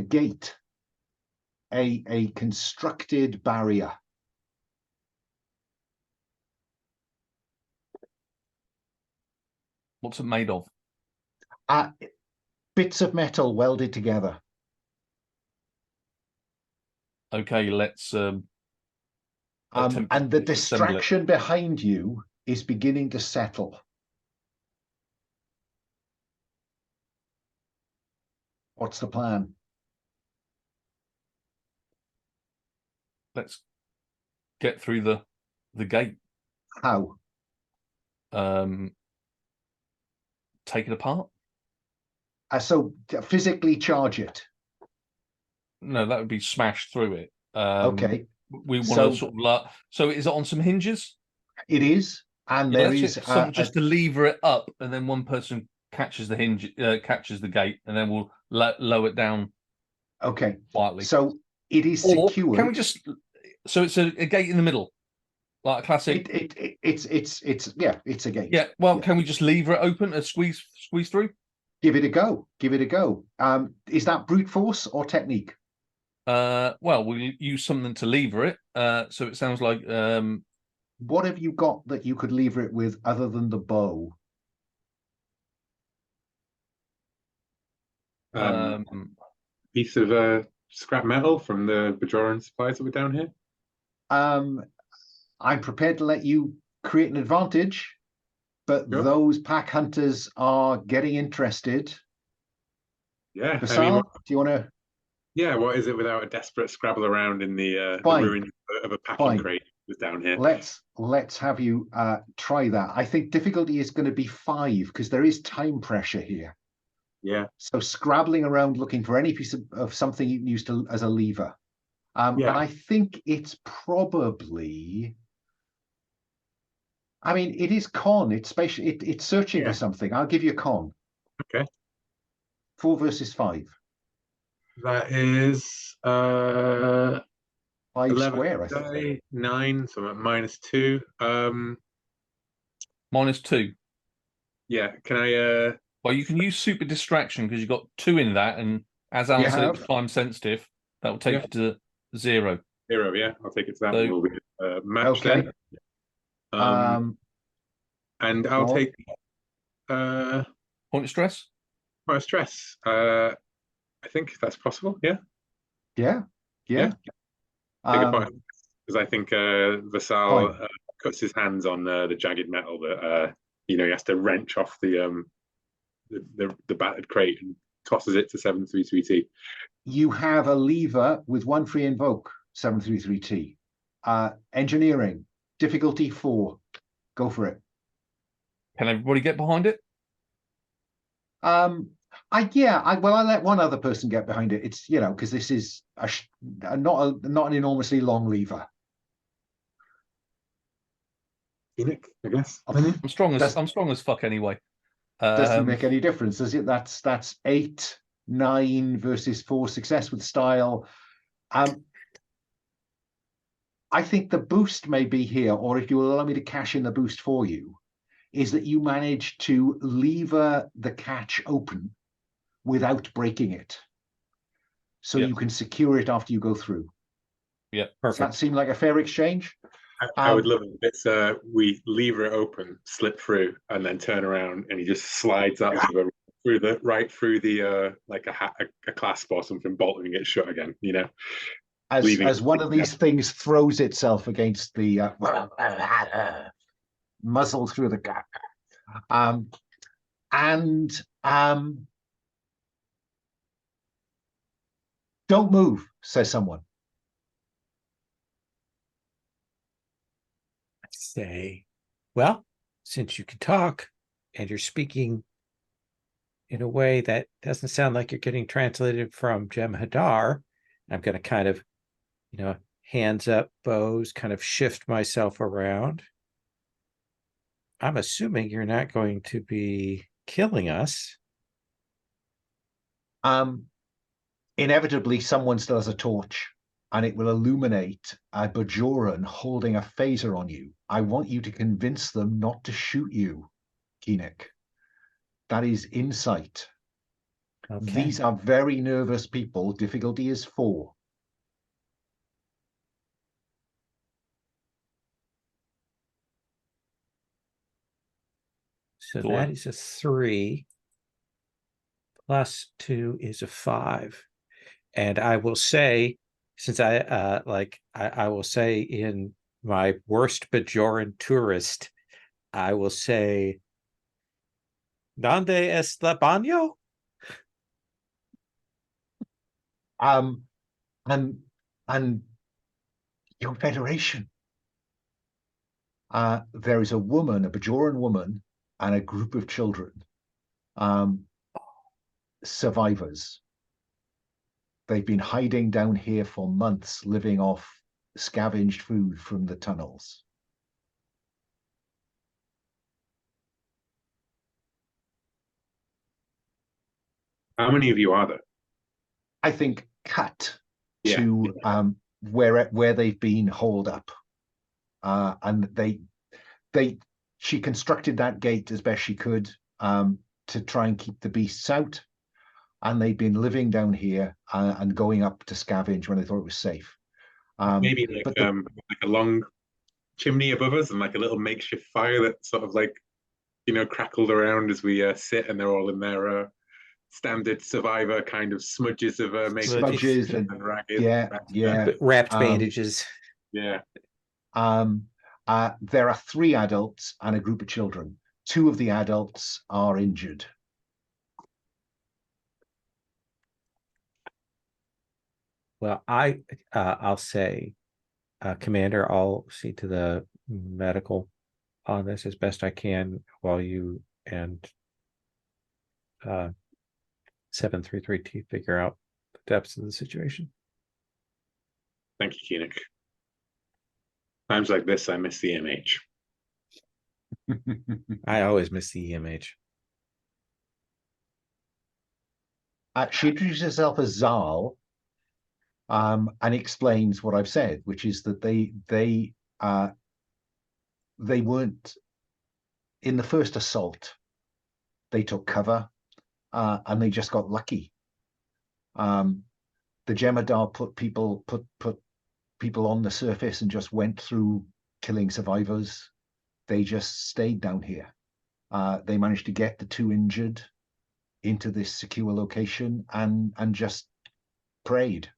gate, a constructed barrier. What's it made of? Bits of metal welded together. Okay, let's and the distraction behind you is beginning to settle. What's the plan? Let's get through the gate. How? Take it apart. So physically charge it. No, that would be smashed through it. Okay. We want to sort of so is it on some hinges? It is, and there is just to lever it up, and then one person catches the hinge, catches the gate, and then we'll lower it down. Okay. Quietly. So it is secured. Can we just? So it's a gate in the middle, like a classic. It's a gate. Yeah. Well, can we just lever it open and squeeze through? Give it a go. Give it a go. Is that brute force or technique? Well, we'll use something to lever it. So it sounds like What have you got that you could lever it with other than the bow? Piece of scrap metal from the Bajoran supplies that were down here. I'm prepared to let you create an advantage, but Sure. those pack hunters are getting interested. Yeah, Basal, I mean, do you want to? yeah. What is it without a desperate scrabble around in the Fine. ruins of a packing Fine. crate that was down here? Let's have you try that. I think difficulty is going to be 5 because there is time pressure here. Yeah. So scrabbling around looking for any piece of something you can use as a lever. Yeah. And I think it's probably. I mean, it is con. It's spatial. It's searching Yeah. for something. I'll give you a con. Okay. 4 versus 5. That is 5 11 square, I think. die, 9, so I'm at -2. -2. Yeah, can I Well, you can use super distraction because you've got 2 in that, and as Alan said, it's time sensitive. That will take you to 0. 0, yeah, I'll take it to that. So, We'll be match Okay. then. And I'll take point of stress. point of stress. I think that's possible, yeah. Yeah. Take a point, because I think Vassal cuts his hands on the jagged metal that he has to wrench off the battered crate and tosses it to 733T. You have a lever with 1 free invoke, 733T. Engineering, difficulty 4. Go for it. Can everybody get behind it? Well, I let one other person get behind it. It's because this is not an enormously long lever. Enoch, I guess. I'm strong as fuck anyway. Doesn't make any difference, does it? That's 8, 9 versus 4 success with style. I think the boost may be here, or if you will allow me to cash in the boost for you, is that you manage to lever the catch open without breaking it. So you can secure it after you go through. Yeah, perfect. Does that seem like a fair exchange? I would love it. It's we lever it open, slip through, and then turn around, and he just slides out through the like a clasp or something, bolting it shut again. As one of these things throws itself against the muzzle through the gap, don't move, says someone. I say, well, since you can talk and you're speaking in a way that doesn't sound like you're getting translated from Jem'Hadar, I'm going to kind of, hands up, bows, kind of shift myself around. I'm assuming you're not going to be killing us. Inevitably, someone still has a torch, and it will illuminate a Bajoran holding a phaser on you. I want you to convince them not to shoot you, Keenick. That is insight. Okay. These are very nervous people. Difficulty is 4. So that is a 3. Plus 2 is a 5. And I will say, since I will say in my worst Bajoran tourist, I will say, ¿Dónde es la baño? And your Federation. There is a woman, a Bajoran woman, and a group of children, survivors. They've been hiding down here for months, living off scavenged food from the tunnels. How many of you are there? I think cut to where they've been holed up, and she constructed that gate as best she could to try and keep the beasts out. and they'd been living down here and going up to scavenge when they thought it was safe. Maybe but like a long chimney above us and like a little makeshift fire that sort of like, crackled around as we sit, and they're all in their standard survivor kind of smudges of smudges and ragged. yeah, wrapped bandages. Yeah. There are 3 adults and a group of children. 2 of the adults are injured. Well, I'll say, Commander, I'll see to the medical on this as best I can while you and 733T figure out the depths of the situation. Thank you, Koenig. Times like this, I miss the EMH. I always miss the EMH. She introduces herself as Zal, and explains what I've said, which is that they weren't in the first assault. They took cover, and they just got lucky. The Jem'Hadar put people on the surface and just went through killing survivors. They just stayed down here. They managed to get the 2 injured into this secure location and just prayed.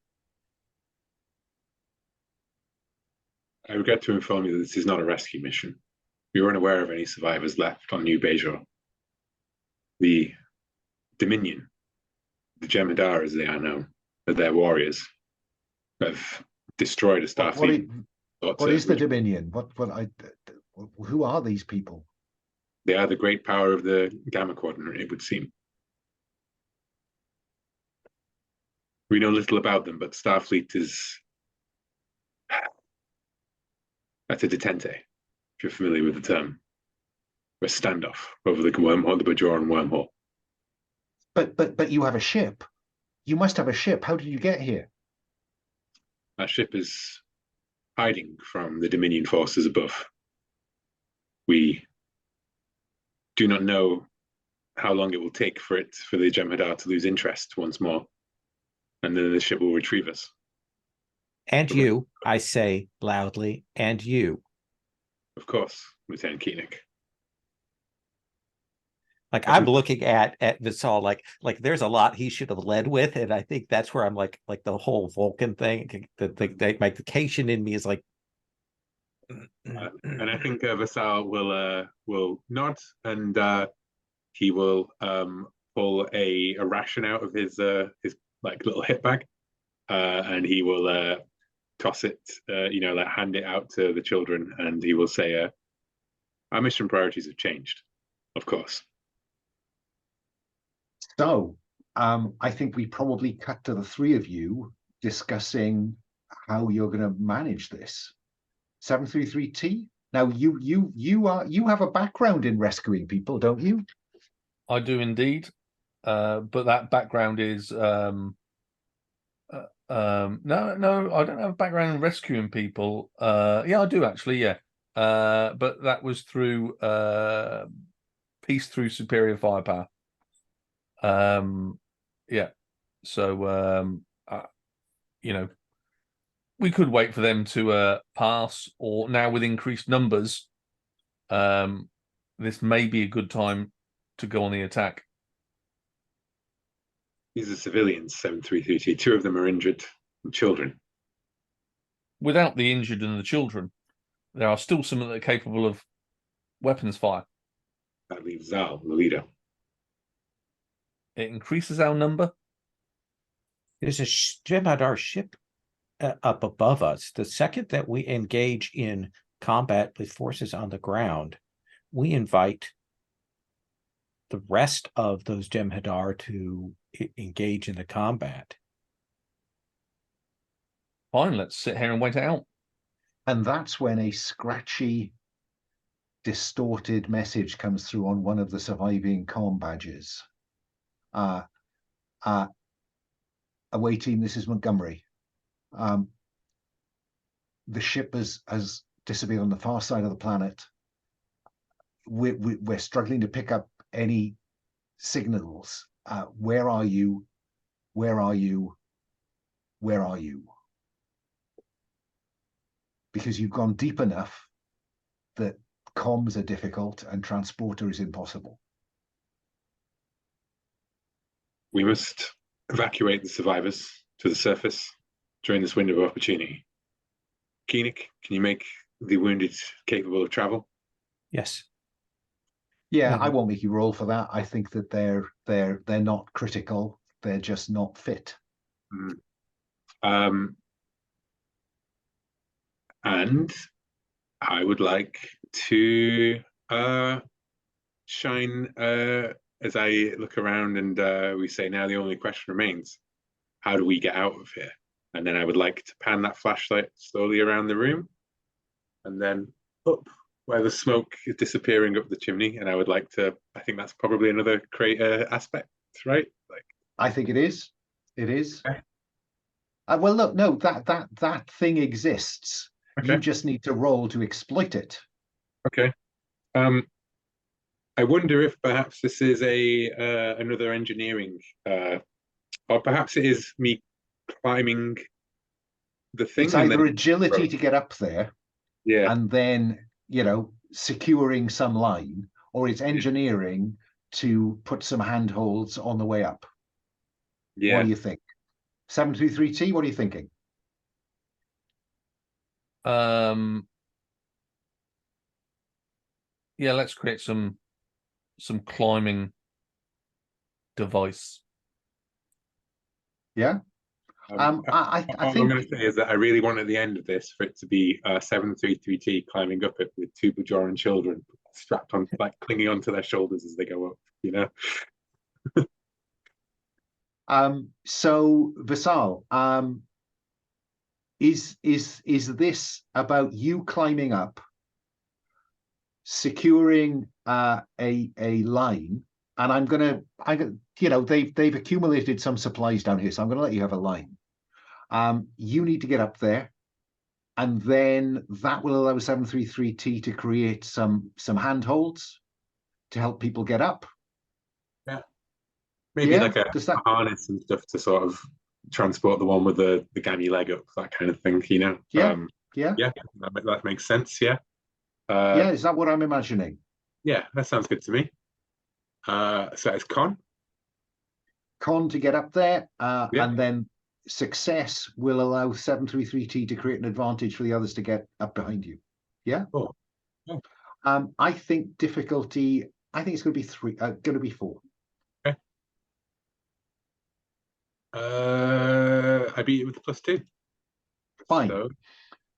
I regret to inform you that this is not a rescue mission. We weren't aware of any survivors left on New Bajor. The Dominion, the Jem'Hadar as they are known, their warriors, have destroyed a Starfleet. What is the Dominion? Who are these people? They are the great power of the Gamma Quadrant, it would seem. We know little about them, but Starfleet is at a detente, if you're familiar with the term. A standoff over the wormhole, the Bajoran wormhole. But you have a ship. You must have a ship. How did you get here? Our ship is hiding from the Dominion forces above. We do not know how long it will take for the Jem'Hadar to lose interest once more, and then the ship will retrieve us. And you, I say loudly, and you. Of course, Lieutenant Koenig. Like, I'm looking at Visal like there's a lot he should have led with, and I think that's where I'm like the whole Vulcan thing, the vacation in me is like. And I think Visal will nod, and he will pull a ration out of his like little hip bag, and he will toss it, like hand it out to the children, and he will say, "Our mission priorities have changed, of course." So, I think we probably cut to the 3 of you discussing how you're going to manage this. 733T. Now, you have a background in rescuing people, don't you? I do indeed, but that background is no, I don't have a background in rescuing people. Yeah, I do actually, yeah, but that was through peace through superior firepower. Yeah, so we could wait for them to pass, or now with increased numbers, this may be a good time to go on the attack. These are civilians, 733. 2 of them are injured, and children. Without the injured and the children, there are still some that are capable of weapons fire. That leaves Zal, the leader. It increases our number. There's a Jem'Hadar ship up above us. The second that we engage in combat with forces on the ground, we invite the rest of those Jem'Hadar to engage in the combat. Fine, let's sit here and wait it out. And that's when a scratchy, distorted message comes through on one of the surviving comm badges. Away team, this is Montgomery. The ship has disappeared on the far side of the planet. We're struggling to pick up any signals. Where are you? Where are you? Where are you? Because you've gone deep enough that comms are difficult and transporter is impossible. We must evacuate the survivors to the surface during this window of opportunity. Koenig, can you make the wounded capable of travel? Yes. Yeah, I won't make you roll for that. I think that they're not critical. They're just not fit. And I would like to shine as I look around, and we say, now the only question remains, how do we get out of here? And then I would like to pan that flashlight slowly around the room and then up where the smoke is disappearing up the chimney. And I would like to, I think that's probably another creator aspect, right? Like, I think it is. It is. Okay. Well, look, no, that thing exists. Okay. You just need to roll to exploit it. Okay. I wonder if perhaps this is another engineering, or perhaps it is me climbing the thing. It's either agility to get up there, yeah, and then, you know, securing some line, or it's engineering to put some handholds on the way up. yeah. What do you think? 733T, what are you thinking? Yeah, let's create some climbing device. Yeah. I All I'm think going to say is that I really want at the end of this for it to be 733T climbing up it with two Bajoran children strapped on, like clinging onto their shoulders as they go up. You know. So Visal, is this about you climbing up, securing a line? And I'm gonna, you know, they've accumulated some supplies down here, so I'm gonna let you have a line. You need to get up there, and then that will allow 733T to create some handholds to help people get up. Yeah. Maybe Yeah? like a harness and stuff to sort of transport the one with the gammy leg up, that kind of thing, you know? Yeah. Yeah, that makes sense, yeah. Yeah, is that what I'm imagining? Yeah, that sounds good to me. So it's con to get up there, Yeah. and then success will allow 733T to create an advantage for the others to get up behind you. Yeah. Oh. Yeah. I think difficulty. I think it's going to be 3. Going to be 4. Okay. I beat it with the +2. Fine.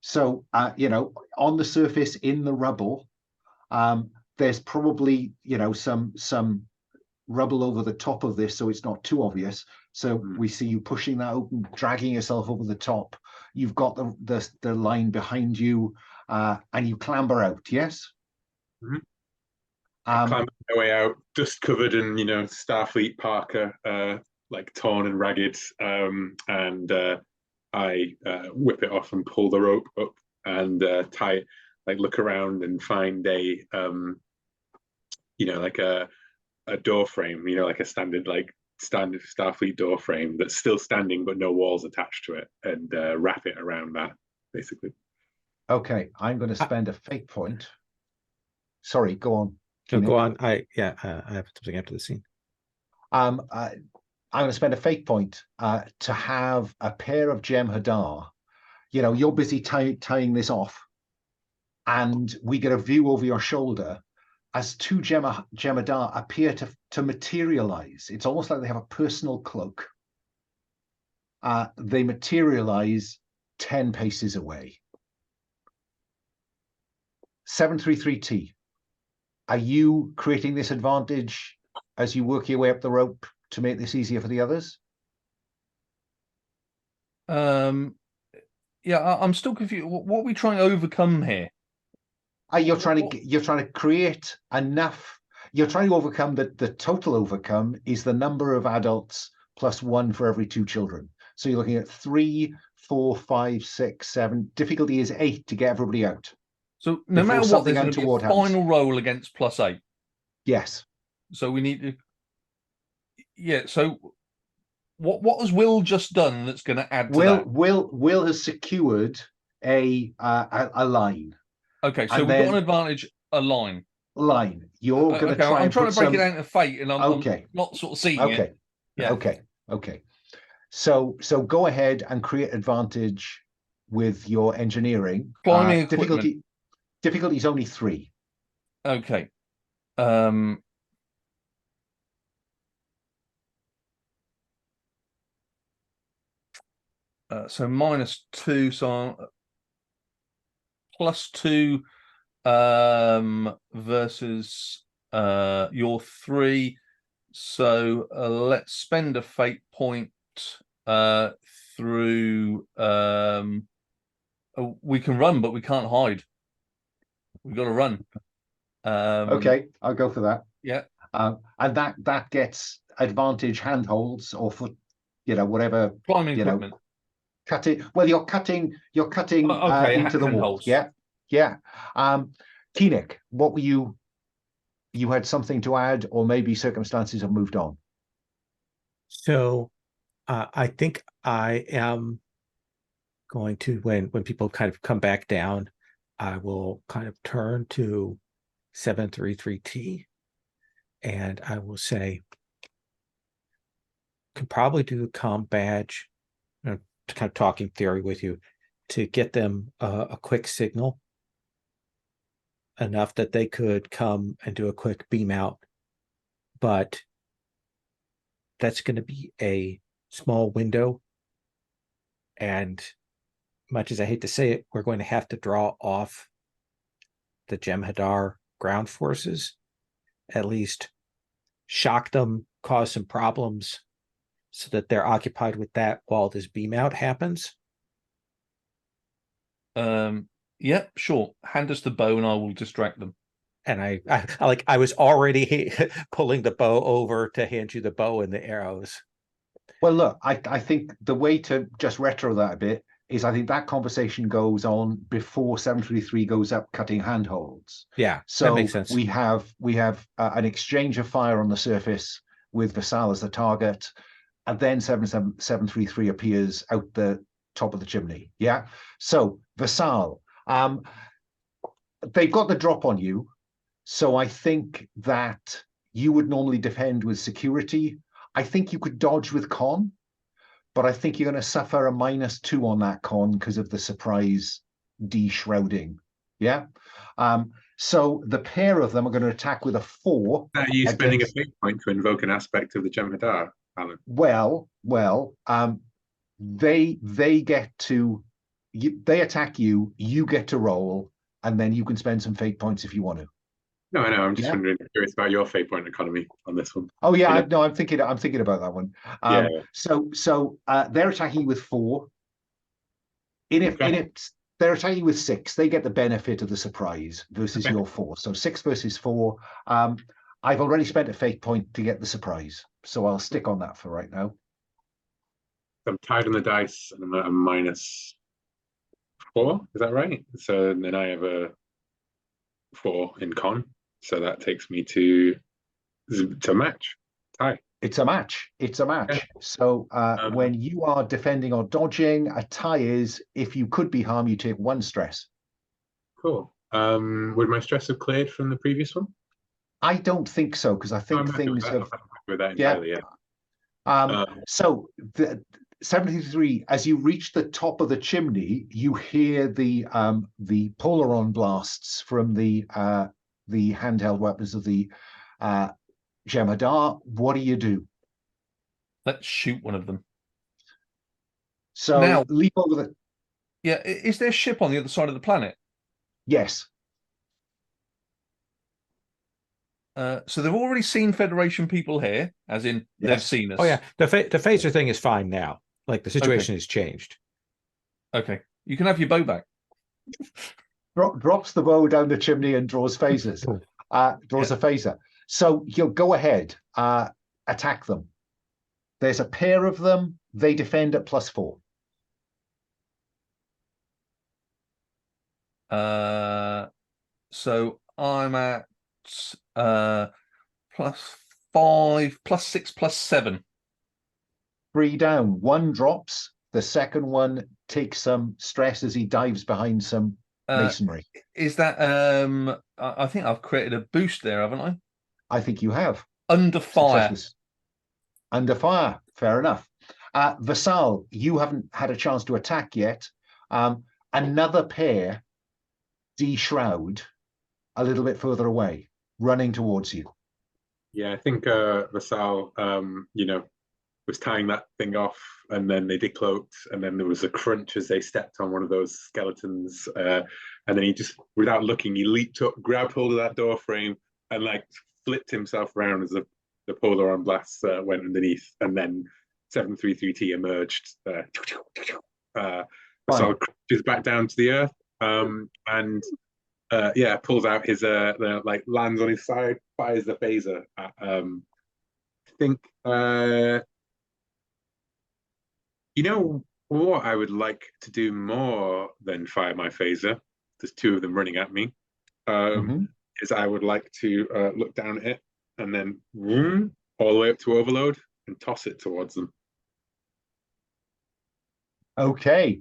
So you know, on the surface in the rubble, there's probably, you know, some rubble over the top of this, so it's not too obvious. So we see you pushing that open, dragging yourself over the top. You've got the line behind you, and you clamber out. Yes. I climb my way out, dust covered in, you know, Starfleet parka, like torn and ragged, and I whip it off and pull the rope up and tie it. Like look around and find a, you know, like a door frame, you know, like a standard Starfleet door frame that's still standing but no walls attached to it, and wrap it around that, basically. Okay, I'm going to spend a fate point. Sorry, go on. No, go on. I have something after the scene. I'm going to spend a fate point to have a pair of Jem'Hadar. You know, you're busy tying this off, and we get a view over your shoulder as two Jem'Hadar appear to materialize. It's almost like they have a personal cloak. They materialize 10 paces away. 733T, are you creating this advantage as you work your way up the rope to make this easier for the others? Yeah, I'm still confused. What are we trying to overcome here? You're trying to create enough. You're trying to overcome the total overcome is the number of adults plus 1 for every 2 children. So you're looking at 3, 4, 5, 6, 7. Difficulty is 8 to get everybody out. So no matter what, there's going to be a final roll against +8. Yes. So we need to. Yeah. So What has Will just done that's going to add to that? Will has secured a line. Okay, so and we've got then- an advantage, a line. Line. You're going to Okay, try I'm and trying put to break some... it down to fate, and I'm Okay. not sort of seeing it. Okay. Yeah. Okay. So go ahead and create advantage with your engineering. Climbing equipment. Difficulty is only 3. Okay. So -2, so +2 versus your 3. So let's spend a fate point through we can run, but we can't hide. We've got to run. Okay, I'll go for that. Yeah. And that gets advantage handholds or foot, whatever. Climbing equipment. Cutting. Well, you're cutting okay, into the walls. Handholds. Yeah. Keenick, what were you had something to add, or maybe circumstances have moved on? So I think I am going to, when people kind of come back down, I will kind of turn to 733T and I will say, could probably do a comm badge, to kind of talking theory with you, to get them a quick signal, enough that they could come and do a quick beam out. But that's going to be a small window. And much as I hate to say it, we're going to have to draw off the Jem'Hadar ground forces, at least shock them, cause some problems so that they're occupied with that while this beam out happens. Yeah, sure. Hand us the bow and I will distract them. And I was already pulling the bow over to hand you the bow and the arrows. Well, look, I think the way to just retro that a bit is I think that conversation goes on before 733 goes up cutting handholds. Yeah, so that makes sense. we have an exchange of fire on the surface with Vassal as the target, and then 733 appears out the top of the chimney. Yeah. So Vassal, they've got the drop on you. So I think that you would normally defend with security. I think you could dodge with con, but I think you're going to suffer a -2 on that con because of the surprise de-shrouding. Yeah. So the pair of them are going to attack with a 4. Are you spending a fate point to invoke an aspect of the Jem'Hadar, Alan? Well, they get to, they attack you, you get to roll, and then you can spend some fate points if you want to. No, I know. I'm just curious about your fate point economy on this one. Oh yeah, I'm thinking about that one. Yeah. So they're attacking with 4. They're attacking with 6. They get the benefit of the surprise versus your 4. So 6 versus 4. I've already spent a fate point to get the surprise, so I'll stick on that for right now. I'm tied on the dice, and I'm at a -4. Is that right? So then I have a 4 in con. So that takes me to match. Tie. It's a match. Yeah. So when you are defending or dodging, a tie is, if you could be harmed, you take 1 stress. Cool. Would my stress have cleared from the previous one? I don't think so, because I think things have... with that entirely, So the 73, as you reach the top of the chimney, you hear the polaron blasts from the handheld weapons of the Jem'Hadar. What do? Let's shoot one of them. So now, leap over the... Yeah, is there a ship on the other side of the planet? Yes. So they've already seen Federation people here, as in they've seen us. Oh yeah, the phaser thing is fine now. Like the situation has changed. Okay, you can have your bow back. Drops the bow down the chimney and draws phasers. Draws a phaser. So you'll go ahead, attack them. There's a pair of them. They defend at +4. So I'm at +5, +6, +7. 3 down. One drops. The second one takes some stress as he dives behind some masonry. Is that I think I've created a boost there, haven't I? I think you have. Under fire. Success. Under fire. Fair enough. Vassal, you haven't had a chance to attack yet. Another pair de-shroud a little bit further away, running towards you. Yeah, I think Vassal, was tying that thing off, and then they decloaked, and then there was a crunch as they stepped on one of those skeletons, and then he just, without looking, he leaped up, grabbed hold of that door frame, and like flipped himself around as the polar on blast went underneath, and then 733T emerged. Vassal crunches back down to the earth, and pulls out his lands on his side, fires the phaser at, I think what I would like to do more than fire my phaser, there's 2 of them running at me, is I would like to look down at it and then vroom, all the way up to overload and toss it towards them. Okay.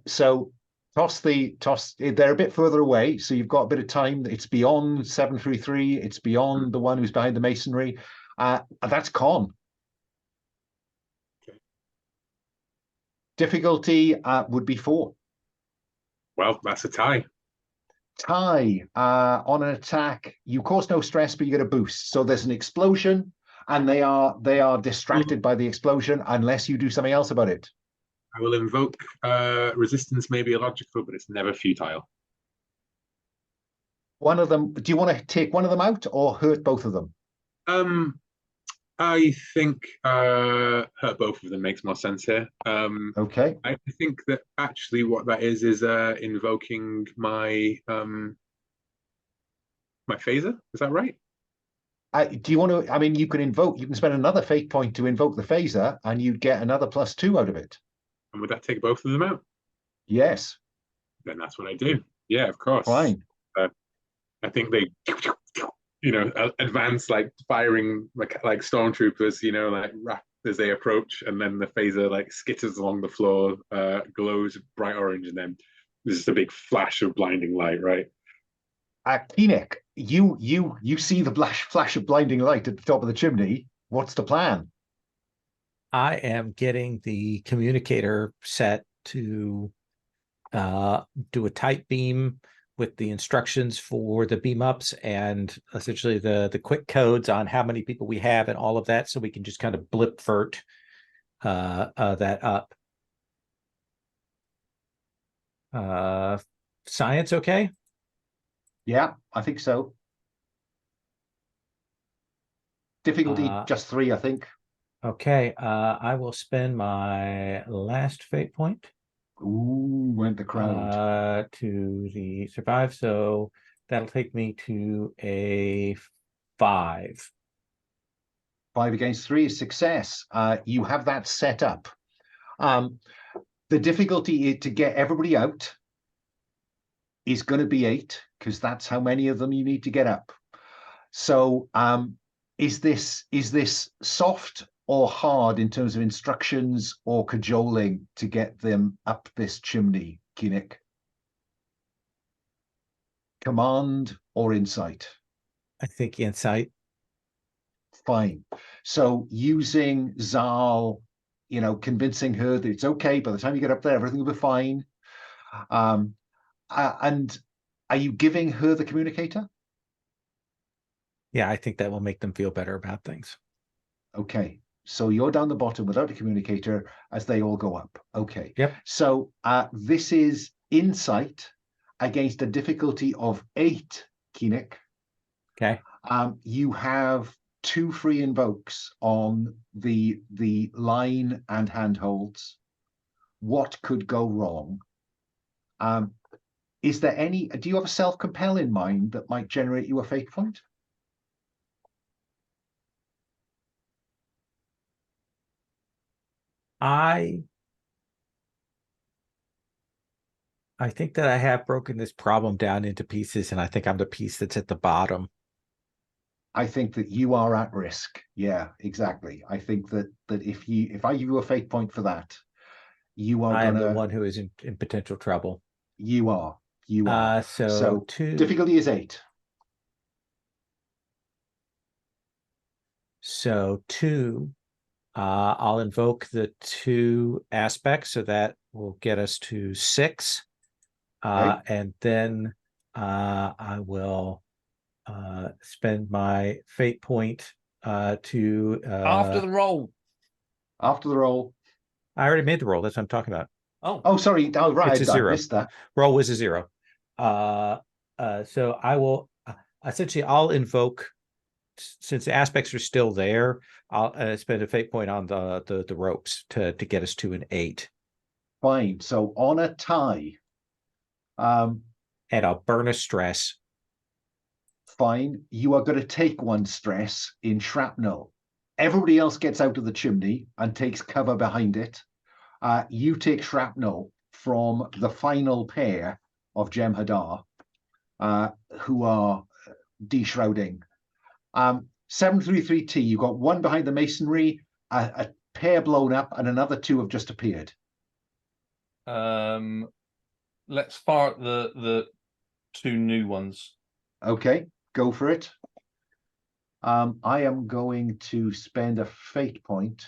So toss, they're a bit further away, so you've got a bit of time. It's beyond 733, it's beyond the one who's behind the masonry. That's con. Okay. Difficulty would be 4. Well, that's a tie. Tie on an attack. You cause no stress, but you get a boost. So there's an explosion, and they are distracted by the explosion unless you do something else about it. I will invoke resistance, may be illogical, but it's never futile. One of them. Do you want to take one of them out or hurt both of them? I think hurt both of them makes more sense here. Okay. I think that actually what that is invoking my my phaser. Is that right? Do you want to? I mean, you can spend another fate point to invoke the phaser, and you'd get another +2 out of it. And would that take both of them out? Yes. Then that's what I do. Yeah, of course. Fine. I think they, advance like firing like stormtroopers, as they approach, and then the phaser like skitters along the floor, glows bright orange, and then there's just a big flash of blinding light, right? Keenek, you see the flash of blinding light at the top of the chimney. What's the plan? I am getting the communicator set to do a tight beam with the instructions for the beam ups and essentially the quick codes on how many people we have and all of that, so we can just kind of blip-vert that up. Science okay? Yeah, I think so. Difficulty just 3, I think. Okay, I will spend my last fate point. Ooh, went the crowd. To the survive, so that'll take me to a 5. 5 against 3 is success. You have that set up. The difficulty to get everybody out is going to be 8, because that's how many of them you need to get up. So is this soft or hard in terms of instructions or cajoling to get them up this chimney, Keenek? Command or insight? I think insight. Fine. So using Zal, convincing her that it's okay, by the time you get up there, everything will be fine. And are you giving her the communicator? Yeah, I think that will make them feel better about things. Okay. So you're down the bottom without a communicator as they all go up. Okay. Yep. So this is insight against a difficulty of 8, Keenek. Okay. You have 2 free invokes on the line and handholds. What could go wrong? Is there do you have a self-compel in mind that might generate you a fate point? I think that I have broken this problem down into pieces, and I think I'm the piece that's at the bottom. I think that you are at risk. Yeah, exactly. I think that if I give you a fate point for that, you are I am the gonna. one who is in potential trouble. You are. You are. So difficulty is 8. So 2. I'll invoke the 2 aspects, so that will get us to 6. Okay. And then I will spend my fate point to After the roll. After the roll. I already made the roll. That's what I'm talking about. Oh, sorry. Oh, right. It's a I 0. missed that. Roll was a 0. So I will essentially I'll invoke, since the aspects are still there, I'll spend a fate point on the ropes to get us to an 8. Fine. So on a tie, And I'll burn a stress. fine. You are going to take 1 stress in shrapnel. Everybody else gets out of the chimney and takes cover behind it. You take shrapnel from the final pair of Jem'Hadar, who are de-shrouding. 733T, you got 1 behind the masonry, a pair blown up, and another 2 have just appeared. Let's fire at the 2 new ones. Okay, go for it. I am going to spend a fate point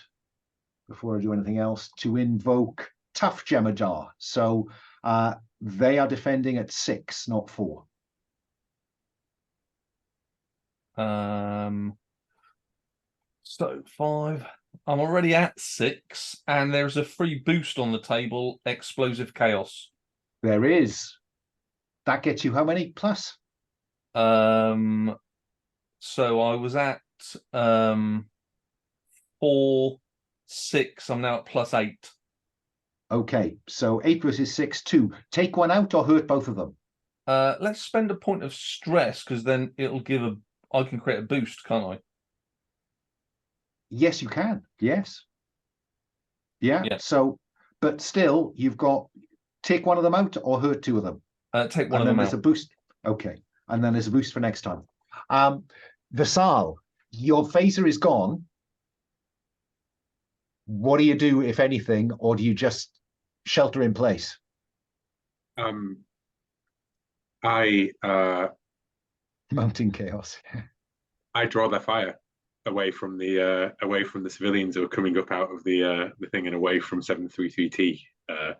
before I do anything else to invoke Tough Jem'Hadar. So they are defending at 6, not 4. So 5. I'm already at 6, and there's a free boost on the table, Explosive Chaos. There is. That gets you how many plus? So I was at 4, 6. I'm now at +8. Okay, so 8 versus 6, 2. Take 1 out or hurt both of them? Let's spend a point of stress, because then it'll give I can create a boost, can't I? Yes, you can. Yes. Yeah. So, but still, you've got take 1 of them out or hurt 2 of them. Take one of them there's out. a boost. Okay, and then there's a boost for next time. Vasal, your phaser is gone. What do you do, if anything, or do you just shelter in place? I Mounting chaos. I draw their fire away from the civilians who are coming up out of the thing and away from 733T.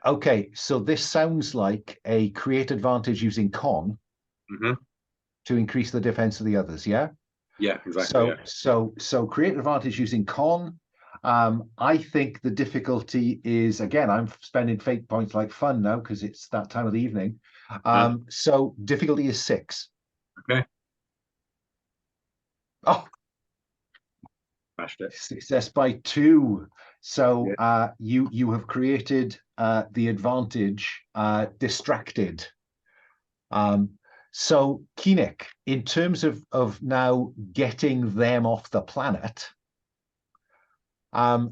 Okay, so this sounds like a create advantage using con to increase the defense of the others. Yeah. Yeah, exactly. So create advantage using con. I think the difficulty is, again, I'm spending fate points like fun now because it's that time of the evening. So difficulty is 6. Okay. Oh, smashed it. success by 2. So you have created the advantage distracted. So Keenek, in terms of now getting them off the planet,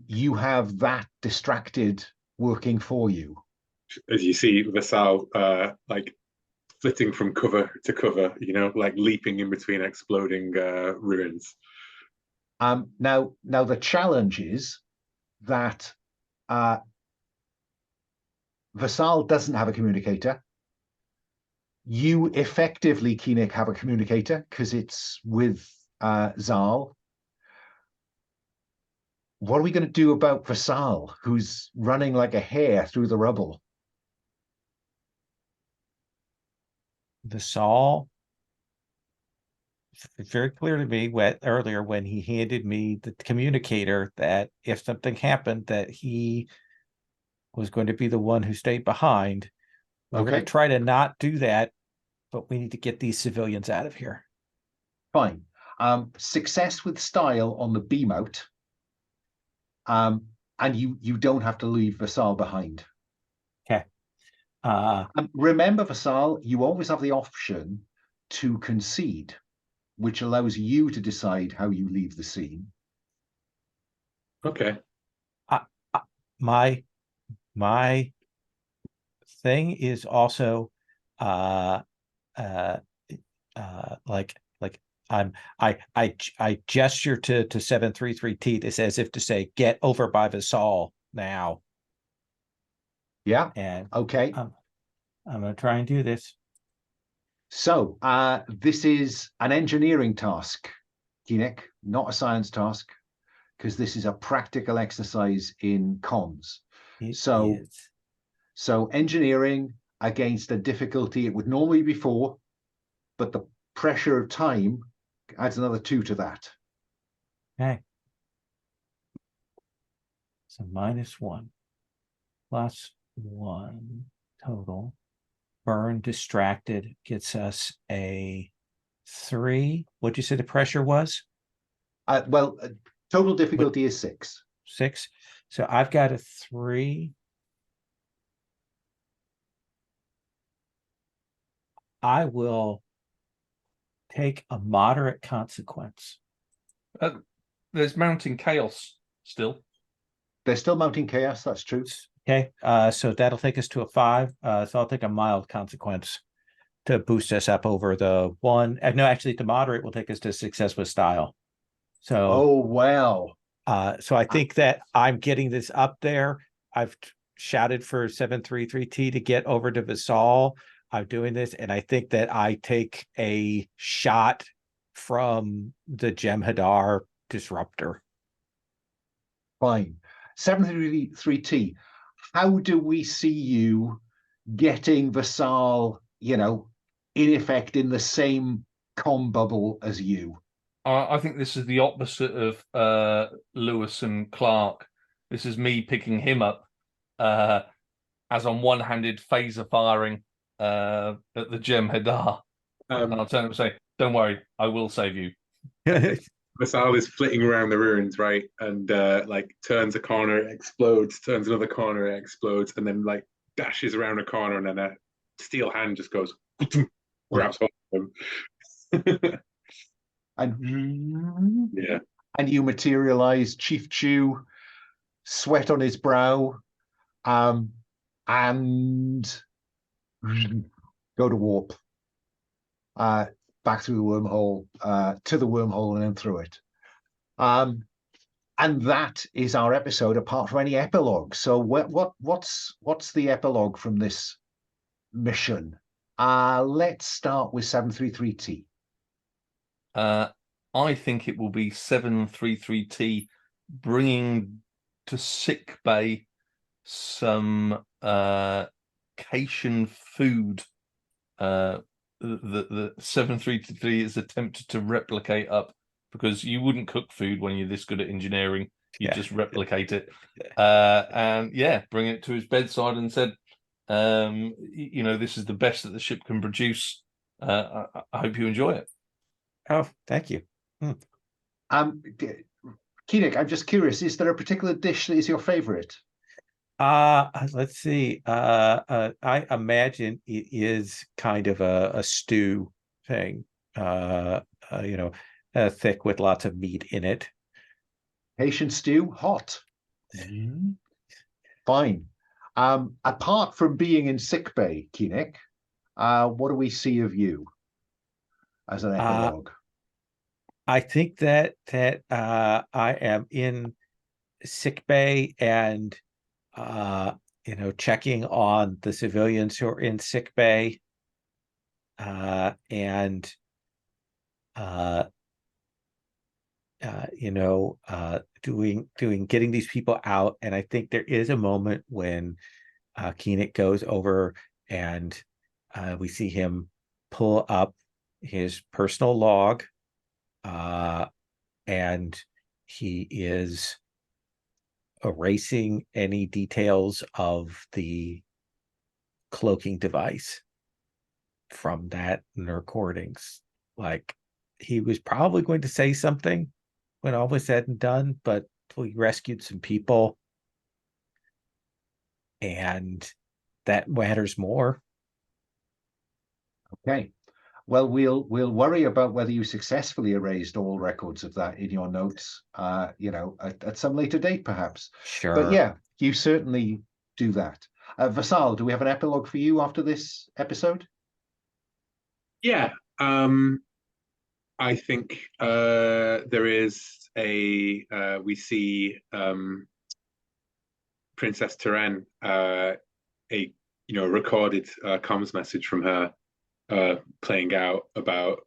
you have that distracted working for you. As you see Vasal like flitting from cover to cover, like leaping in between exploding ruins. Now the challenge is that Vasal doesn't have a communicator. You effectively, Keenek, have a communicator because it's with Zal. What are we going to do about Vasal, who's running like a hare through the rubble? Vasal, very clear to me earlier when he handed me the communicator that if something happened, that he was going to be the one who stayed behind. We're going to try to not do that, but we need to get these civilians out of here. Fine. Success with style on the beam out. And you don't have to leave Vasal behind. Okay. Remember, Vasal, you always have the option to concede, which allows you to decide how you leave the scene. Okay. My thing is also like I gesture to 733T. This as if to say, get over by Vassal now. Yeah. And Okay. I'm going to try and do this. So this is an engineering task, Keenek, not a science task, because this is a practical exercise in comms. So engineering against a difficulty it would normally be 4, but the pressure of time adds another 2 to that. Okay. So -1 +1 total. Burn distracted gets us a 3. What'd you say the pressure was? Total difficulty is 6. 6. So I've got a 3. I will take a moderate consequence. There's mounting chaos still. They're still mounting chaos, that's true. Okay, so that'll take us to a 5. So I'll take a mild consequence to boost us up over the 1. No, actually, the moderate will take us to success with style. So, oh, well. So I think that I'm getting this up there. I've shouted for 733T to get over to Vassal. I'm doing this, and I think that I take a shot from the Jem'Hadar disruptor. Fine. 733T, how do we see you getting Vassal, in effect in the same comm bubble as you? I think this is the opposite of Lewis and Clark. This is me picking him up as I'm one-handed phaser firing at the Jem'Hadar. I'll turn and say, don't worry, I will save you. Vassal is flitting around the ruins, right? And turns a corner, it explodes, turns another corner, it explodes, and then dashes around a corner, and then a steel hand just goes, grabs hold of him. And yeah. And you materialize Chief Chew, sweat on his brow, and go to warp. Back through the wormhole, to the wormhole, and then through it. And that is our episode, apart from any epilogue. So what's the epilogue from this mission? Let's start with 733T. I think it will be 733T bringing to sick bay some Cation food. The 733 is attempted to replicate up, because you wouldn't cook food when you're this good at engineering. You just replicate it. And bring it to his bedside and said, this is the best that the ship can produce. I hope you enjoy it. Oh, thank you. Keenek, I'm just curious, is there a particular dish that is your favorite? Let's see. I imagine it is kind of a stew thing. Thick with lots of meat in it. Haitian stew, hot. Fine. Apart from being in sickbay, Keenek, what do we see of you as an epilogue? I think that I am in sickbay and checking on the civilians who are in sickbay, and getting these people out. And I think there is a moment when Keenek goes over and we see him pull up his personal log, and he is erasing any details of the cloaking device from that in the recordings. Like, he was probably going to say something when all was said and done, but we rescued some people, and that matters more. Okay. Well, we'll worry about whether you successfully erased all records of that in your notes, at some later date, perhaps. Sure. But yeah, you certainly do that. Vassal, do we have an epilogue for you after this episode? Yeah. I think there is we see Princess T'ren, a recorded comms message from her playing out about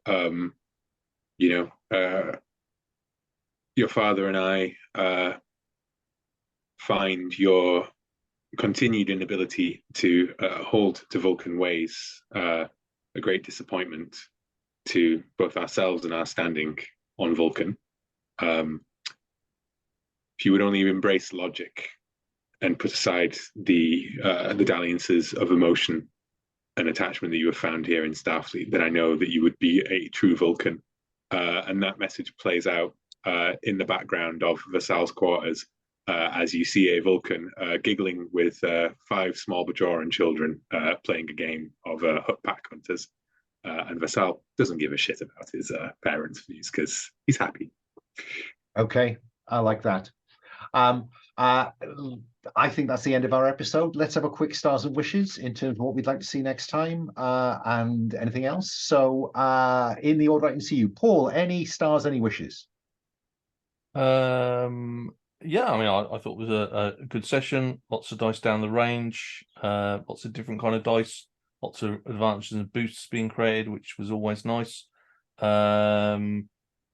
your father and I find your continued inability to hold to Vulcan ways a great disappointment to both ourselves and our standing on Vulcan. If you would only embrace logic and put aside the dalliances of emotion and attachment that you have found here in Starfleet, then I know that you would be a true Vulcan. And that message plays out in the background of Vasal's quarters as you see a Vulcan giggling with 5 small Bajoran children playing a game of pack hunters. And Vasal doesn't give a shit about his parents' views because he's happy. Okay, I like that. I think that's the end of our episode. Let's have a quick stars and wishes in terms of what we'd like to see next time and anything else. So in the order I can see you, Paul, any stars, any wishes? Yeah, I mean, I thought it was a good session. Lots of dice down the range, lots of different kind of dice, lots of advantages and boosts being created, which was always nice. I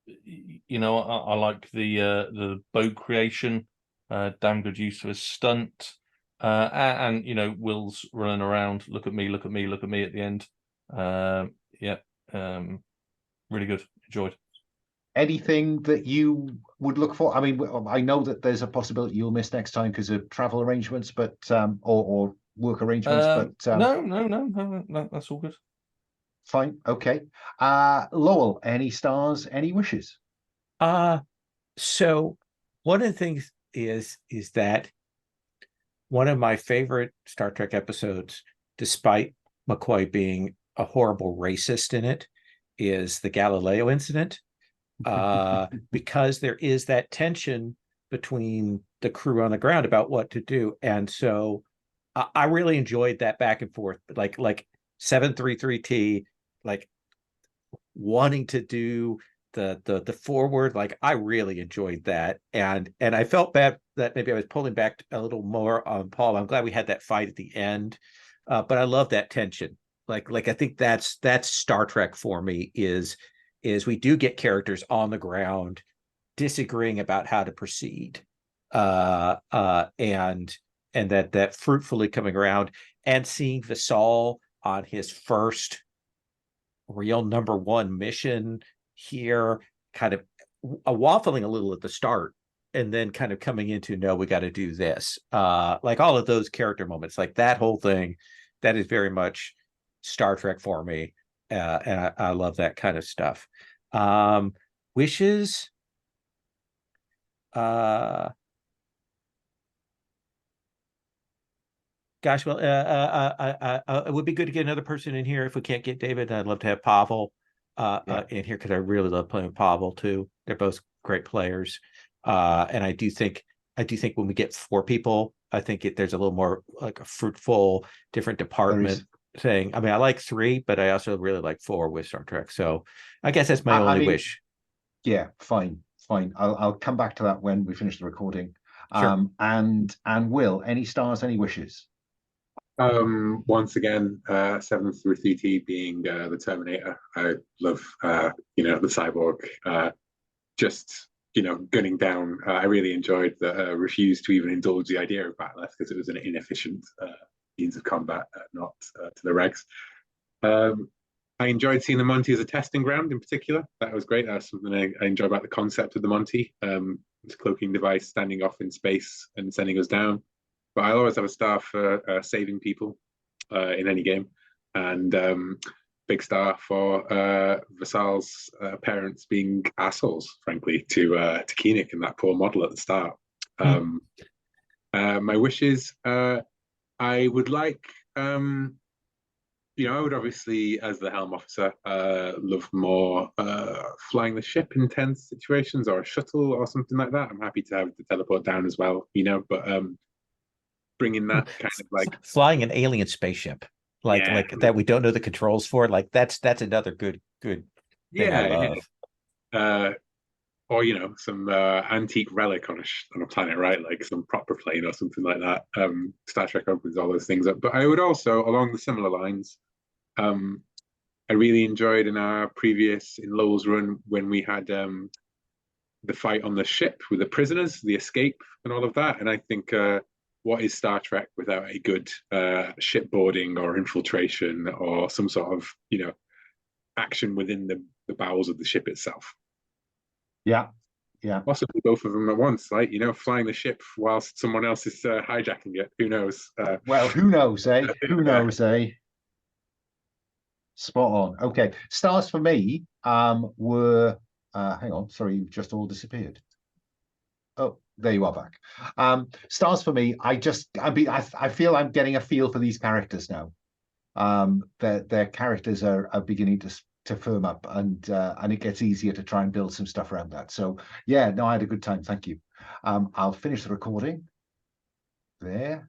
like the bow creation, damn good use of a stunt, and Will's running around. Look at me, look at me, look at me at the end. Really good. Enjoyed. Anything that you would look for? I mean, I know that there's a possibility you'll miss next time because of travel arrangements, but or work arrangements. But no, that's all good. Fine, okay. Lowell, any stars, any wishes? So one of the things is that one of my favorite Star Trek episodes, despite McCoy being a horrible racist in it, is the Galileo incident. Because there is that tension between the crew on the ground about what to do. And so I really enjoyed that back and forth, like 733T, like wanting to do the forward. Like I really enjoyed that. And I felt bad that maybe I was pulling back a little more on Paul. I'm glad we had that fight at the end. But I love that tension. Like I think that's Star Trek for me is we do get characters on the ground disagreeing about how to proceed, and that fruitfully coming around and seeing Vasal on his first real number 1 mission here, kind of waffling a little at the start, and then kind of coming into, no, we got to do this. Like all of those character moments, like that whole thing, that is very much Star Trek for me. And I love that kind of stuff. Wishes. Gosh, well, it would be good to get another person in here. If we can't get David, I'd love to have Pavel in here because I really love playing with Pavel too. They're both great players, and I do think when we get 4 people, I think there's a little more like a fruitful, different department thing. I mean, I like 3, but I also really like 4 with Star Trek. So I guess that's my only wish. Yeah, fine. I'll come back to that when we finish the recording. Sure. And Will, any stars, any wishes? Once again, 733T being the Terminator. I love the cyborg. Just gunning down. I really enjoyed the refuse to even indulge the idea of Batleth because it was an inefficient means of combat, not to the regs. I enjoyed seeing the Monty as a testing ground in particular. That was great. That's something I enjoy about the concept of the Monty. This cloaking device standing off in space and sending us down. But I'll always have a star for saving people in any game. And big star for Vasal's parents being assholes, frankly, to Koenig and that poor model at the start. My wishes, I would like, I would obviously, as the helm officer, love more flying the ship in tense situations or a shuttle or something like that. I'm happy to have the teleport down as well, but bringing that kind of like flying an alien spaceship, like that we don't know the controls for, like that's another good thing I love. or some antique relic on a planet, right? Like some proper plane or something like that. Star Trek opens all those things up. But I would also, along the similar lines, I really enjoyed in our previous in Lowell's run when we had the fight on the ship with the prisoners, the escape, and all of that. And I think what is Star Trek without a good shipboarding or infiltration or some sort of action within the bowels of the ship itself? Yeah. Possibly both of them at once, like flying the ship whilst someone else is hijacking it. Who knows? Well, who knows, eh? Who knows, eh? Spot on. Okay, stars for me were hang on, sorry, you've just all disappeared. Oh, there you are back. Stars for me, I feel I'm getting a feel for these characters now. Their characters are beginning to firm up, and it gets easier to try and build some stuff around that. So yeah, no, I had a good time. Thank you. I'll finish the recording there.